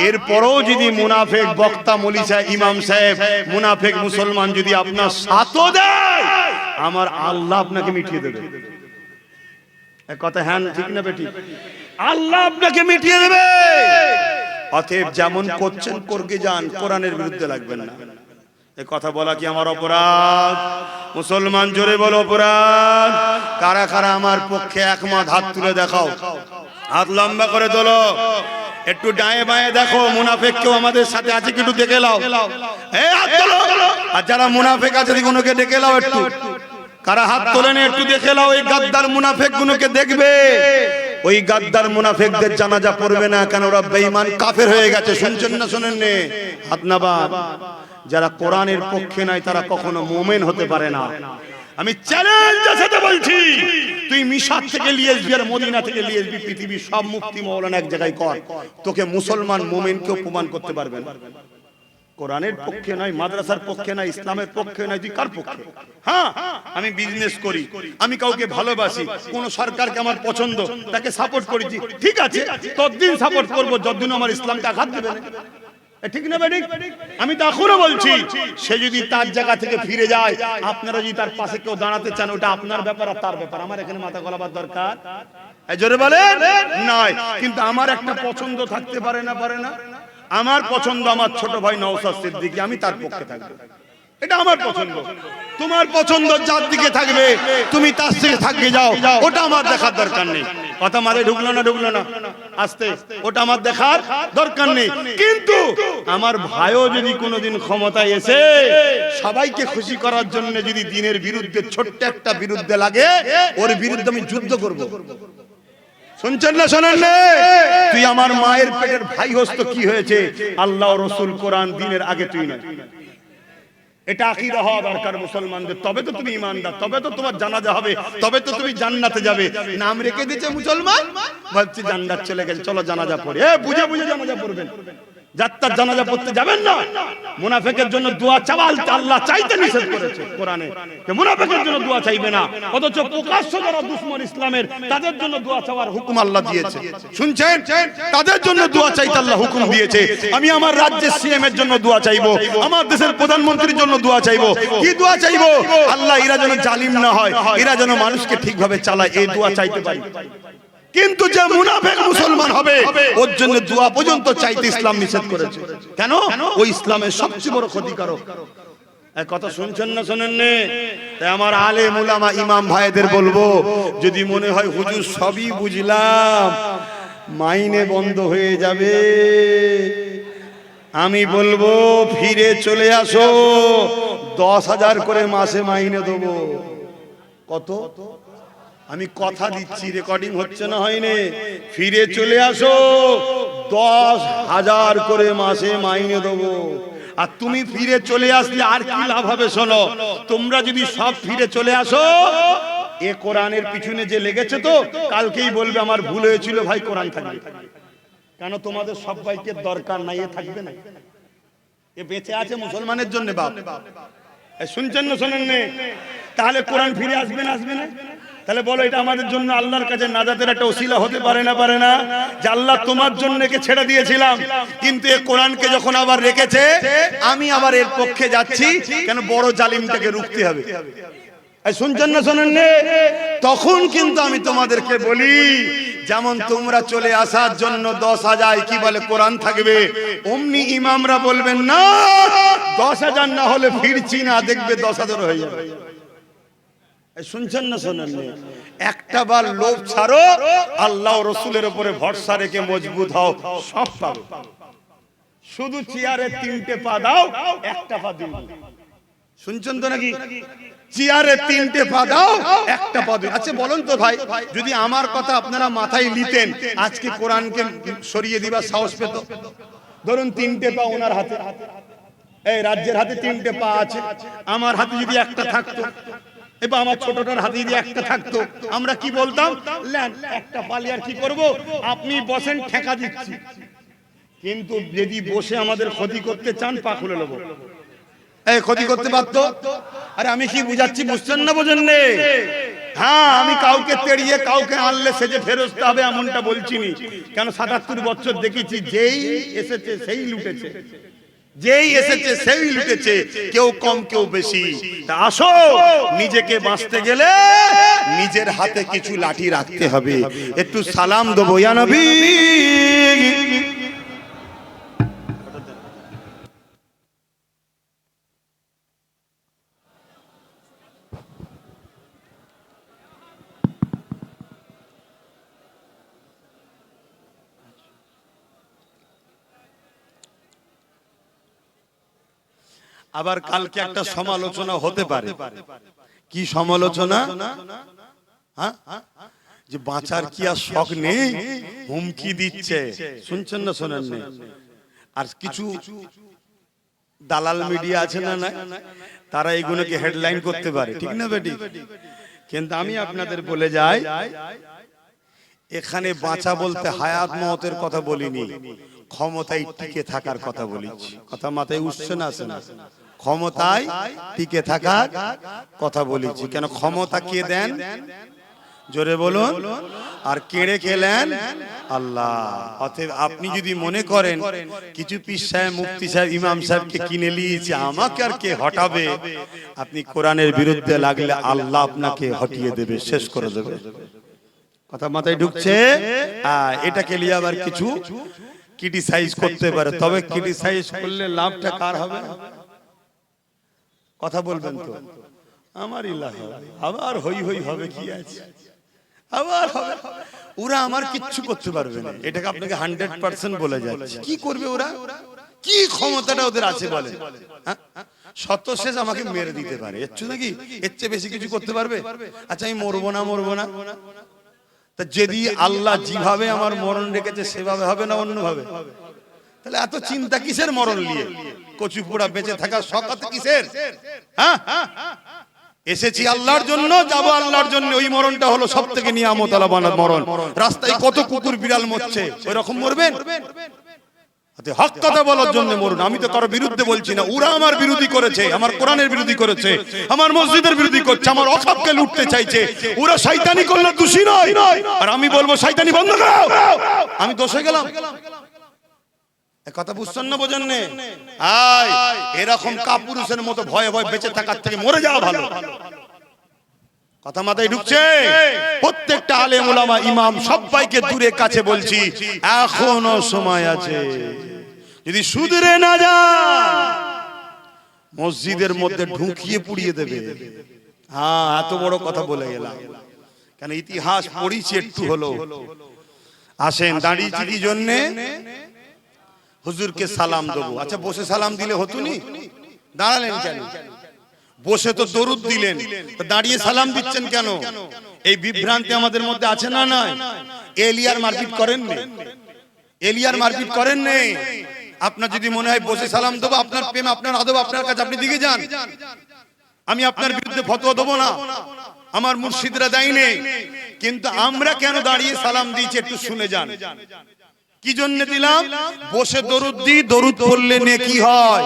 [SPEAKER 1] এরপরও যদি মুনাফিক বক্তা, মৌলী সাহেব, ইমাম সাহেব, মুনাফিক মুসলমান যদি আপনার সাথও দেয়, আমার আল্লাহ আপনাকে মিটিয়ে দেবে। কথা হ্যাঁ, ঠিক না বেটি? আল্লাহ আপনাকে মিটিয়ে দেবে। অতএব যেমন করছেন করকে যান, কোরআনের বিরুদ্ধে লাগবেন না। কথা বলা কি আমার অপরাধ? মুসলমান জোরে বলো অপরাধ। কারা কারা আমার পক্ষে একমত? হাত তুলে দেখাও, হাত লম্বা করে তোলো। একটু ডায়ে বায়ে দেখো, মুনাফিক কেউ আমাদের সাথে আছে কি একটু দেখে নাও। হাত তোলো। আর যারা মুনাফিক আছে ওগুলোকে ডেকে নাও একটু। কারা হাত তোলেনি একটু দেখে নাও। এই গাদ্দার মুনাফিক গুলোকে দেখবে, ওই গাদ্দার মুনাফিকদের জানাজা পড়বে না, কেন ওরা বেঈমান কাফের হয়ে গেছে। শুনছেন না শোনেন? হাত নাবান। যারা কোরআনের পক্ষে নাই তারা কখনো মুমিন হতে পারে না। আমি চ্যালেঞ্জের সাথে বলছি, তুই মিশর থেকে নিয়ে আসবি আর মদিনা থেকে নিয়ে আসবি, পৃথিবীর সব মুফতি মাওলানা এক জায়গায় কর, তোকে মুসলমান মুমিনকে প্রমাণ করতে পারবে না। কোরআনের পক্ষে নাই, মাদ্রাসার পক্ষে নাই, ইসলামের পক্ষে নাই, তুই কার পক্ষে? হ্যাঁ, আমি বিজনেস করি, আমি কাউকে ভালোবাসি, কোন সরকারকে আমার পছন্দ, তাকে সাপোর্ট করেছি, ঠিক আছে, ততদিন সাপোর্ট করবো যতদিন আমার ইসলামকে আঘাত দেবে না। ঠিক না বেঠিক? আমি তো এখনো বলছি, সে যদি তার জায়গা থেকে ফিরে যায়, আপনারা যদি তার পাশে কেউ দাঁড়াতে চান, ওটা আপনার ব্যাপার আর তার ব্যাপার। আমার এখানে মাথা গলাবার দরকার জোরে বলেন নাই। কিন্তু আমার একটা পছন্দ থাকতে পারে না, পারে না? আমার পছন্দ আমার ছোট ভাই নওশাদ সিদ্দিকী, আমি তার পক্ষে থাকবো, এটা আমার পছন্দ। তোমার পছন্দ যার দিকে থাকবে তুমি তার দিকে থাকবে, যাও, ওটা আমার দেখার দরকার নেই। কথা মাথায় ঢুকলো না আস্তে, ওটা আমার দেখার দরকার নেই। কিন্তু আমার ভাইও যদি কোনোদিন ক্ষমতায় এসে সবাইকে খুশি করার জন্য যদি দিনের বিরুদ্ধে ছোট্ট একটা বিরুদ্ধে লাগে, ওর বিরুদ্ধে আমি যুদ্ধ করব। শুনছেন না শোনেন না? তুই আমার মায়ের পেটের ভাই হস তো কি হয়েছে, আল্লাহ রসুল কোরআন দিনের আগে তুই না। এটা আকীদা হওয়া দরকার মুসলমানদের, তবে তো তুমি ঈমানদার, তবে তো তোমার জানাজা হবে, তবে তো তুমি জান্নাতে যাবে। নাম রেখে দিয়েছে মুসলমান, ভাবছি জান্নাত চলে গেছে, চলো জানাজা পড়ে। বুঝে বুঝে জানাজা পড়বেন, যাত্রার জানাজা পড়তে যাবেন না। মুনাফিকের জন্য দোয়া চাওয়া আল্লাহ চাইতে নিষেধ করেছে কোরআনে, যে মুনাফিকের জন্য দোয়া চাইবে না। অথচ প্রকাশ্য যারা দুশমন ইসলামের, তাদের জন্য দোয়া চাওয়ার হুকুম আল্লাহ দিয়েছে। শুনছেন? তাদের জন্য দোয়া চাইতে আল্লাহ হুকুম দিয়েছে। আমি আমার রাজ্যের সিএম এর জন্য দোয়া চাইবো, আমার দেশের প্রধানমন্ত্রীর জন্য দোয়া চাইবো। কি দোয়া চাইবো? আল্লাহ এরা যেন জালিম না হয়, এরা যেন মানুষকে ঠিকভাবে চালায়, এই দোয়া চাইতে পারি। কিন্তু যে মুনাফিক মুসলমান হবে, ওর জন্য দোয়া পর্যন্ত চাইতে ইসলাম নিষেধ করেছে। কেন? ওই ইসলামের সবচেয়ে বড় ক্ষতিকারক। কথা শুনছেন না শোনেন না? তাই আমার আলেম উলামা ইমাম ভাইদের বলবো, যদি মনে হয় হুজুর সবই বুঝলাম, মাইনে বন্ধ হয়ে যাবে, আমি বলবো ফিরে চলে আসো, 10,000 করে মাসে মাইনে দেবো। কত? আমি কথা দিচ্ছি, রেকর্ডিং হচ্ছে না, হয়নি। ফিরে চলে আসো, 10,000 করে মাসে মাইনে দেবো। আর তুমি ফিরে চলে আসলে আর কি লাভ হবে? শোনো, তোমরা যদি সব ফিরে চলে আসো, এ কোরআনের পিছনে যে লেগেছে তো কালকেই বলবে আমার ভুল হয়েছিল ভাই, কোরআন থাকবে। কেন? তোমাদের সবাইকে দরকার নাই, এ থাকবে না, এ বেঁচে আছে মুসলমানের জন্য। বাপ শুনছেন না শোনেন না? তাহলে কোরআন ফিরে আসবে না? আসবে না? তাহলে বলো, এটা আমাদের জন্য আল্লাহর কাছে নাজাতের একটা ওসিলা হতে পারে না? পারে না? যে আল্লাহ তোমার জন্য একে ছেড়ে দিয়েছিলাম, কিন্তু এই কোরআনকে যখন আবার রেখেছে, আমি আবার এর পক্ষে যাচ্ছি, কেন? বড় জালিমটাকে রুখতে হবে। শুনছেন না শোনেন না? তখন কিন্তু আমি তোমাদেরকে বলি, যেমন তোমরা চলে আসার জন্য 10,000 কি বলে কোরআন থাকবে, অমনি ইমামরা বলবেন না 10,000 না হলে ফিরছি না, দেখবে 10,000 হয়ে যাবে। শুনছেন না শোনেন না? একটা বার লোভ ছাড়ো, আল্লাহ রসুলের উপরে ভরসা রেখে মজবুত হও, সব পাবে। শুধু চেয়ারে 3টে পা দাও, একটা পা দিন। শুনছেন তো নাকি? চেয়ারে 3টে পা দাও, একটা পা দিন। আচ্ছা বলুন তো ভাই, যদি আমার কথা আপনারা মাথায় নিতেন, আজকে কোরআনকে সরিয়ে দিবার সাহস পেত? ধরুন 3টে পা ওনার হাতে, এই রাজ্যের হাতে 3টে পা আছে, আমার হাতে যদি একটা থাকতো, এবার আমার ছোটটার হাতে যদি একটা থাকতো, আমরা কি বলতাম? একটা পালি আর কি করব, আপনি বসেন, ঠেকা দিচ্ছি। কিন্তু যদি বসে আমাদের ক্ষতি করতে চান, পা খুলে নেবো, এই ক্ষতি করতে পারতো। আরে আমি কি বুঝাচ্ছি, বুঝছেন না? বোঝেন নে? হ্যাঁ, আমি কাউকে তেড়িয়ে কাউকে আনলে সে যে ফেরস্ত হবে এমনটা বলছিনি। কেন? 77 বছর দেখেছি, যেই এসেছে সেই লুটেছে, যেই এসেছে সেই লুটেছে, কেউ কম কেউ বেশি। তা আসো, নিজেকে বাঁচতে গেলে নিজের হাতে কিছু লাঠি রাখতে হবে। একটু সালাম দেবো, ইয়া নবী। আবার কালকে একটা সমালোচনা হতে পারে। কি সমালোচনা? যে বাঁচার কি আর শখ নেই, হুমকি দিচ্ছে। শুনছেন না শোনেন না? আর কিছু দালাল মিডিয়া আছে না, তারা এগুলোকে হেডলাইন করতে পারে, ঠিক না বেটি? কিন্তু আমি আপনাদের বলে যাই, এখানে বাঁচা বলতে হায়াত মওতের কথা বলিনি, ক্ষমতায় টিকে থাকার কথা বলেছি। কথা মাথায় উঠছে না? আসে না? ক্ষমতায় টিকে থাকার কথা বলেছি। কেন? ক্ষমতা কে দেন? জোরে বলুন। আর কেড়ে খেলেন আল্লাহ। অতএব আপনি যদি মনে করেন কিছু পীর সাহেব, মুফতি সাহেব, ইমাম সাহেবকে কিনে নিয়েছে, আমাকে আর কে হটাবে, আপনি কোরআনের বিরুদ্ধে লাগলে আল্লাহ আপনাকে হটিয়ে দেবে, শেষ করে দেবে। কথা মাথায় ঢুকছে? এটাকে নিয়ে আবার কিছু ক্রিটিসাইজ করতে পারে, তবে ক্রিটিসাইজ করলে লাভটা কার হবে? কথা বলবেন তো? আমারই লাভ হবে। আবার হই হই হবে, কি আছে? আবার হবে। ওরা আমার কিচ্ছু করতে পারবে না, এটাকে আপনাকে 100% বলে যাচ্ছে। কি করবে ওরা, কি ক্ষমতাটা ওদের আছে বলে? শতশেষ আমাকে মেরে দিতে পারে, এর চেয়ে নাকি এর চেয়ে বেশি কিছু করতে পারবে? আচ্ছা আমি মরবো না, তা যদি আল্লাহ যেভাবে আমার মরণ রেখেছে সেভাবে হবে না অন্যভাবে? তাহলে এত চিন্তা কিসের মরণ নিয়ে? কচু পোড়া বেঁচে থাকার শখ কিসের? হ্যাঁ, এসেছি আল্লাহর জন্য, যাব আল্লাহর জন্য। ওই মরণটা হলো সব থেকে নিয়ামত আলা বানার মরণ। রাস্তায় কত কুকুর বিড়াল মরছে, ওই রকম মরবেন? হক কথা বলার জন্য মরুন। আমি তো কারো বিরুদ্ধে বলছি না, ওরা আমার বিরোধী করেছে, আমার কোরআনের বিরোধী করেছে, আমার মসজিদের বিরোধী করছে, আমার অকাপকে লুটতে চাইছে। ওরা শয়তানি করলে দোষী নয়, আর আমি বলবো শয়তানি বন্ধ করো, আমি দোষে গেলাম? কথা বুঝছেন না, বোঝেন না? এরকম কাপুরুষের মতো ভয়ে ভয়ে বেঁচে থাকার থেকে মরে যাওয়া ভালো। কথা মাথায় ঢুকছে? প্রত্যেকটা আলেম ওলামা ইমাম সবাইকে দূরে কাছে বলছি, এখনো সময় আছে। যদি শুধরে না যান, মসজিদের মধ্যে ঢুকিয়ে পুড়িয়ে দেবে। হ্যাঁ, এত বড় কথা বলে গেলাম, কেন ইতিহাস পড়িছি একটু হলো। আসেন, দাঁড়িয়েছি কি জন্যে? হুজুরকে সালাম দেবো। আচ্ছা, বসে সালাম দিলে হতো নি? দাঁড়ালেন কেন? বসে তো দরুদ দিলেন, দাঁড়িয়ে সালাম দিচ্ছেন কেন? এই বিভ্রান্তি আমাদের মধ্যে আছে না? নাই? এলিয়ার মারপিট করেন নেই, এলিয়ার মারপিট করেন নেই। আপনার যদি মনে হয় বসে সালাম দেবো, আপনার প্রেম, আপনার আদব আপনার কাছে, আপনি দিকে যান। আমি আপনার বিরুদ্ধে ফতোয়া দেবো না, আমার মুর্শিদরা দেয় নেই। কিন্তু আমরা কেন দাঁড়িয়ে সালাম দিয়েছি একটু শুনে যান। কি জন্য দিলাম? বসে দরুদ দিই, দরুদ পড়লে নেকি হয়,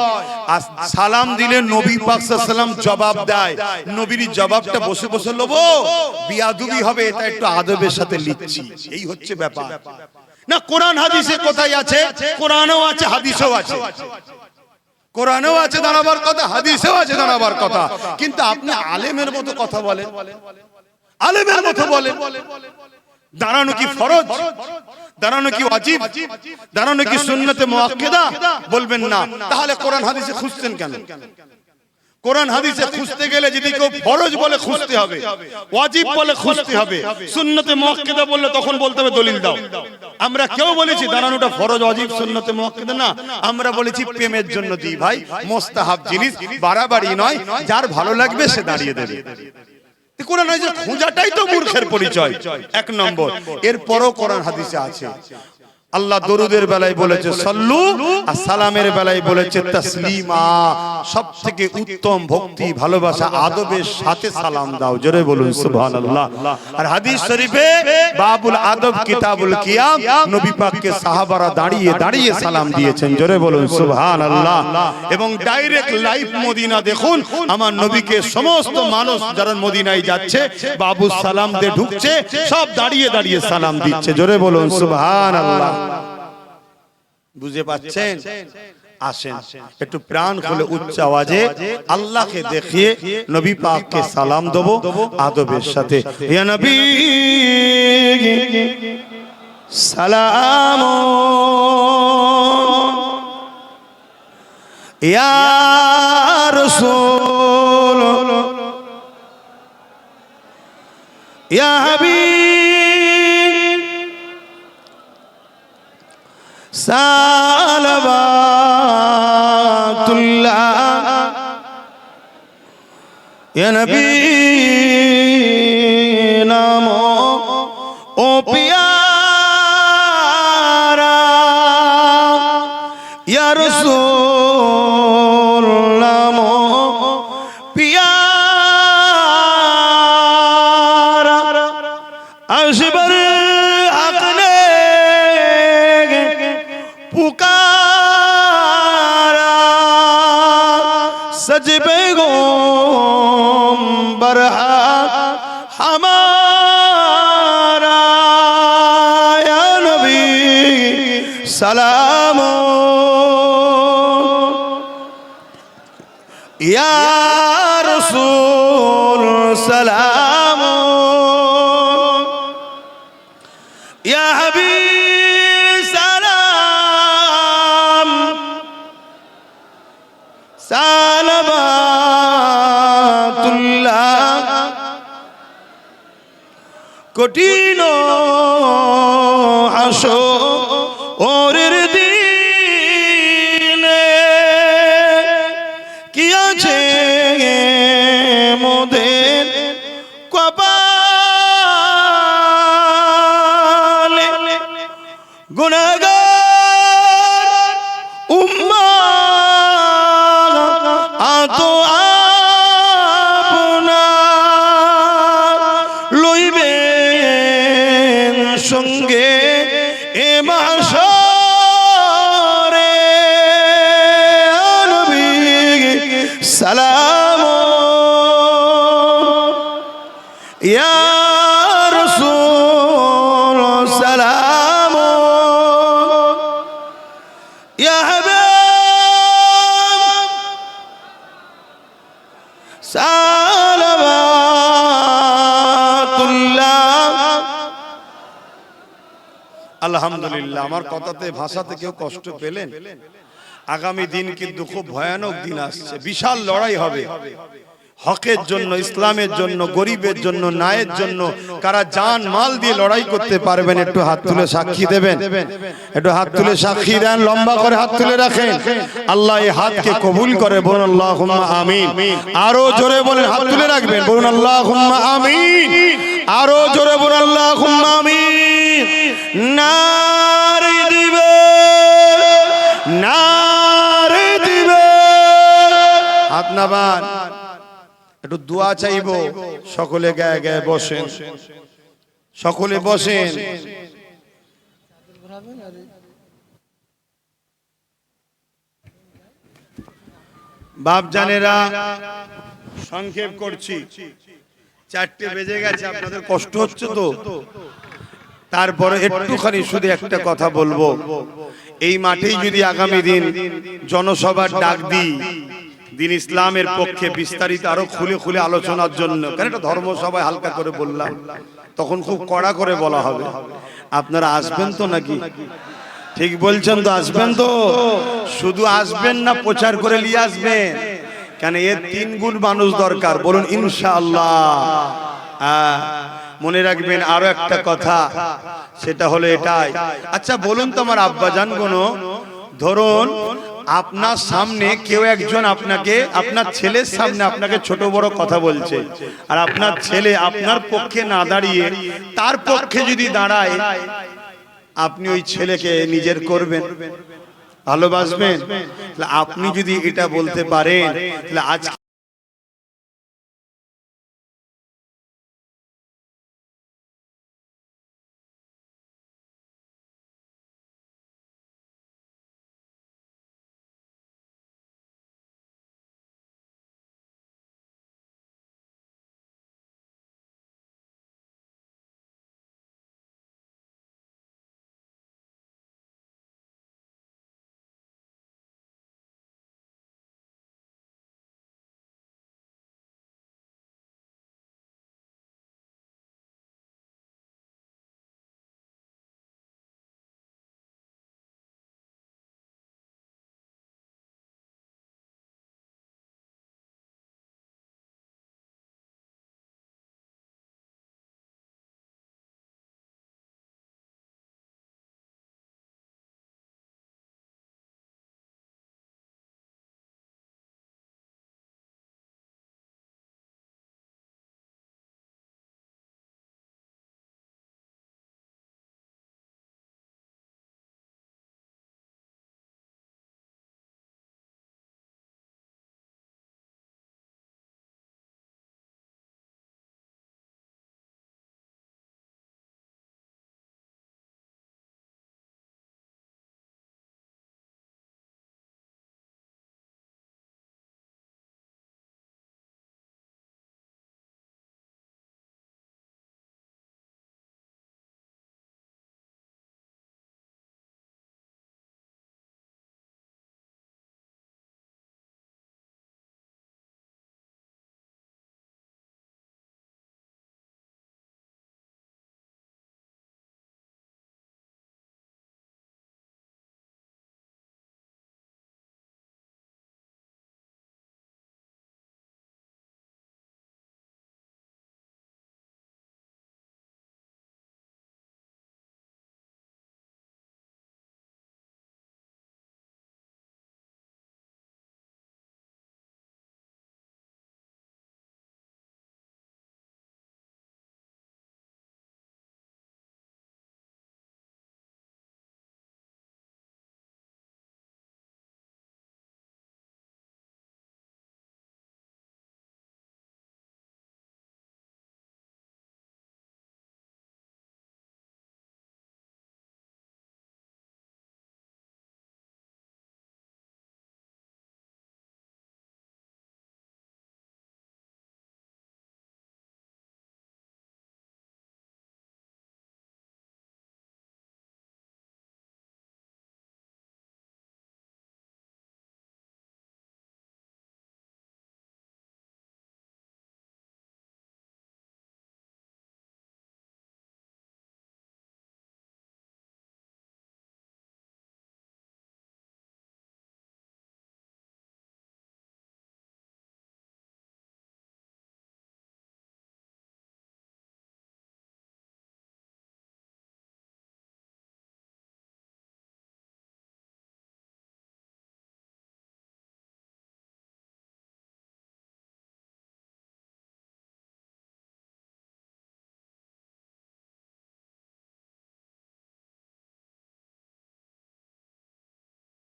[SPEAKER 1] আর সালাম দিলে নবী পাক সাল্লাল্লাহু আলাইহি ওয়াসাল্লাম জবাব দেয়। নবীর জবাবটা বসে বসে লবো, বিয়াদবি হবে। এটা একটু আদবের সাথে লিখছি, এই হচ্ছে ব্যাপার। না, কোরআন হাদিসে কোথায় আছে? কোরআনেও আছে, হাদিসেও আছে। কোরআনেও আছে দাঁড়াবার কথা, হাদিসেও আছে দাঁড়াবার কথা, কিন্তু আপনি আলেমের মতো কথা বলেন, আলেমের মতো বলেন। দাঁড়ানো কি ফরজ? দাঁড়ানো কি ওয়াজিব? দাঁড়ানো কি সুন্নতে মুআক্কাদা? বলবেন না, তাহলে কোরআন হাদিসে খুঁজছেন কেন? কোরআন হাদিসে খুঁজতে গেলে যদি কেউ ফরজ বলে খুঁজতে হবে, ওয়াজিব বলে খুঁজতে হবে, সুন্নতে মুআক্কাদা বললে তখন বলতে হবে দলিল দাও। আমরা কেউ বলেছি দাঁড়ানোটা ফরজ, ওয়াজিব, সুন্নতে মুআক্কাদা না। আমরা বলেছি প্রেমের জন্য দিই ভাই, মুস্তাহাব জিনিস, বাড়াবাড়ি নয়, যার ভালো লাগবে সে দাঁড়িয়ে দেবে। কোরআন হাদিসে খোঁজাটাই তো মূর্খের পরিচয়, এক নম্বর। এরপরও কোরআন হাদিসে আছে, আল্লাহ দরুদের বেলায় বলেছে সাল্লু, আর সালামের বেলায় বলেছে তাসলিমা। সব থেকে উত্তম ভক্তি, ভালোবাসা, আদবের সাথে সালাম দাও। জোরে বলুন সুবহানাল্লাহ। আর হাদিস শরীফে বাবুল আদব কিতাবুল কিয়াম, নবী পাককে সাহাবারা দাঁড়িয়ে দাঁড়িয়ে সালাম দিয়েছেন। জোরে বলুন সুবহানাল্লাহ। এবং ডাইরেক্ট লাইভ মদিনা দেখুন, আমার নবীকে সমস্ত মানুষ যারা মদিনায় যাচ্ছে, বাবু সালাম দিয়ে ঢুকছে, সব দাঁড়িয়ে দাঁড়িয়ে সালাম দিচ্ছে। জোরে বলুন সুবহানাল্লাহ। বুঝে পাচ্ছেন? আসেন একটু প্রাণ খুলে উচ্চ আওয়াজে আল্লাহকে দেখিয়ে নবী পাককে সালাম দেবো আদবের সাথে। ইয়া নবী সালাম, ইয়া রাসূল, ইয়া হাবিব, সালাওয়াতুল্লাহ, ইয়া নবী নাম ও পিয়ারা, ইয়া রাসূল নাম পিয়ারা, আসবার আকনে पुकारा, सजबे गोंबर हमारा, या नबी सलाम, या रसूल सलाम, या हबीब সালাওয়াতুল্লাহ। কঠিন হাসরের দিনে কি আছে মোদের কপালে গুনাহগার উম্মাহ আতো সঙ্গে এ মাশরে নবী সালাম ইয়া রাসূল সালাম ইয়া হাবিব সালাওয়াতুল্লাহ। আলহামদুলিল্লাহ, আমার কথাতে ভাষাতে কেউ কষ্ট পেলেন? আগামী দিন কিন্তু খুব ভয়ানক দিন আসছে, বিশাল লড়াই হবে হকের জন্য, ইসলামের জন্য, গরিবের জন্য, ন্যায়ের জন্য। কারা জান মাল দিয়ে লড়াই করতে পারবেন একটু হাত তুলে সাক্ষী দেবেন? একটু হাত তুলে সাক্ষী দেন, লম্বা করে হাত তুলে রাখেন। আল্লাহ এই হাতকে কবুল করে, বলুন আল্লাহুম্মা আমিন। আরো জোরে বলেন, হাত তুলে রাখবেন, বলুন আল্লাহুম্মা আমিন। আরো জোরে বলুন আল্লাহুম্মা আমিন। নারে দিবে, নারে দিবে। হাত নামান, একটু দোয়া চাইবো। সকলে গায়ে গায়ে বসেন, সকলে বসেন। বাপ জানেরা, সংক্ষেপ করছি, 4টে বেজে গেছে, আপনাদের কষ্ট হচ্ছে তো। তারপরে একটুখানি শুধু একটা কথা বলবো, এই মাঠেই যদি আগামী দিন জনসভার ডাক দিই দিন ইসলামের পক্ষে বিস্তারিত আরো খুলে খুলে আলোচনার জন্য, কারণ এটা ধর্মসভায় হালকা করে বললাম, তখন খুব কড়া করে বলা হবে। আপনারা আসবেন তো নাকি? ঠিক বলছেন তো? আসবেন তো? শুধু আসবেন না, প্রচার করে নিয়ে আসবেন, কেন এর 3 গুণ মানুষ দরকার। বলুন ইনশাআল্লাহ। মনে রাখবেন আরো একটা কথা, সেটা হলো এটাই। আচ্ছা বলুন তো আমার আব্বাজান, কোনো ধরুন আপনার সামনে কেউ একজন আপনাকে, আপনার ছেলের সামনে আপনাকে ছোট বড় কথা বলছে, আর আপনার ছেলে আপনার পক্ষে না দাঁড়িয়ে তার পক্ষে যদি দাঁড়ায়, আপনি ওই ছেলেকে নিজের করবেন, ভালোবাসবেন? আপনি যদি এটা বলতে পারেন, তাহলে আজকে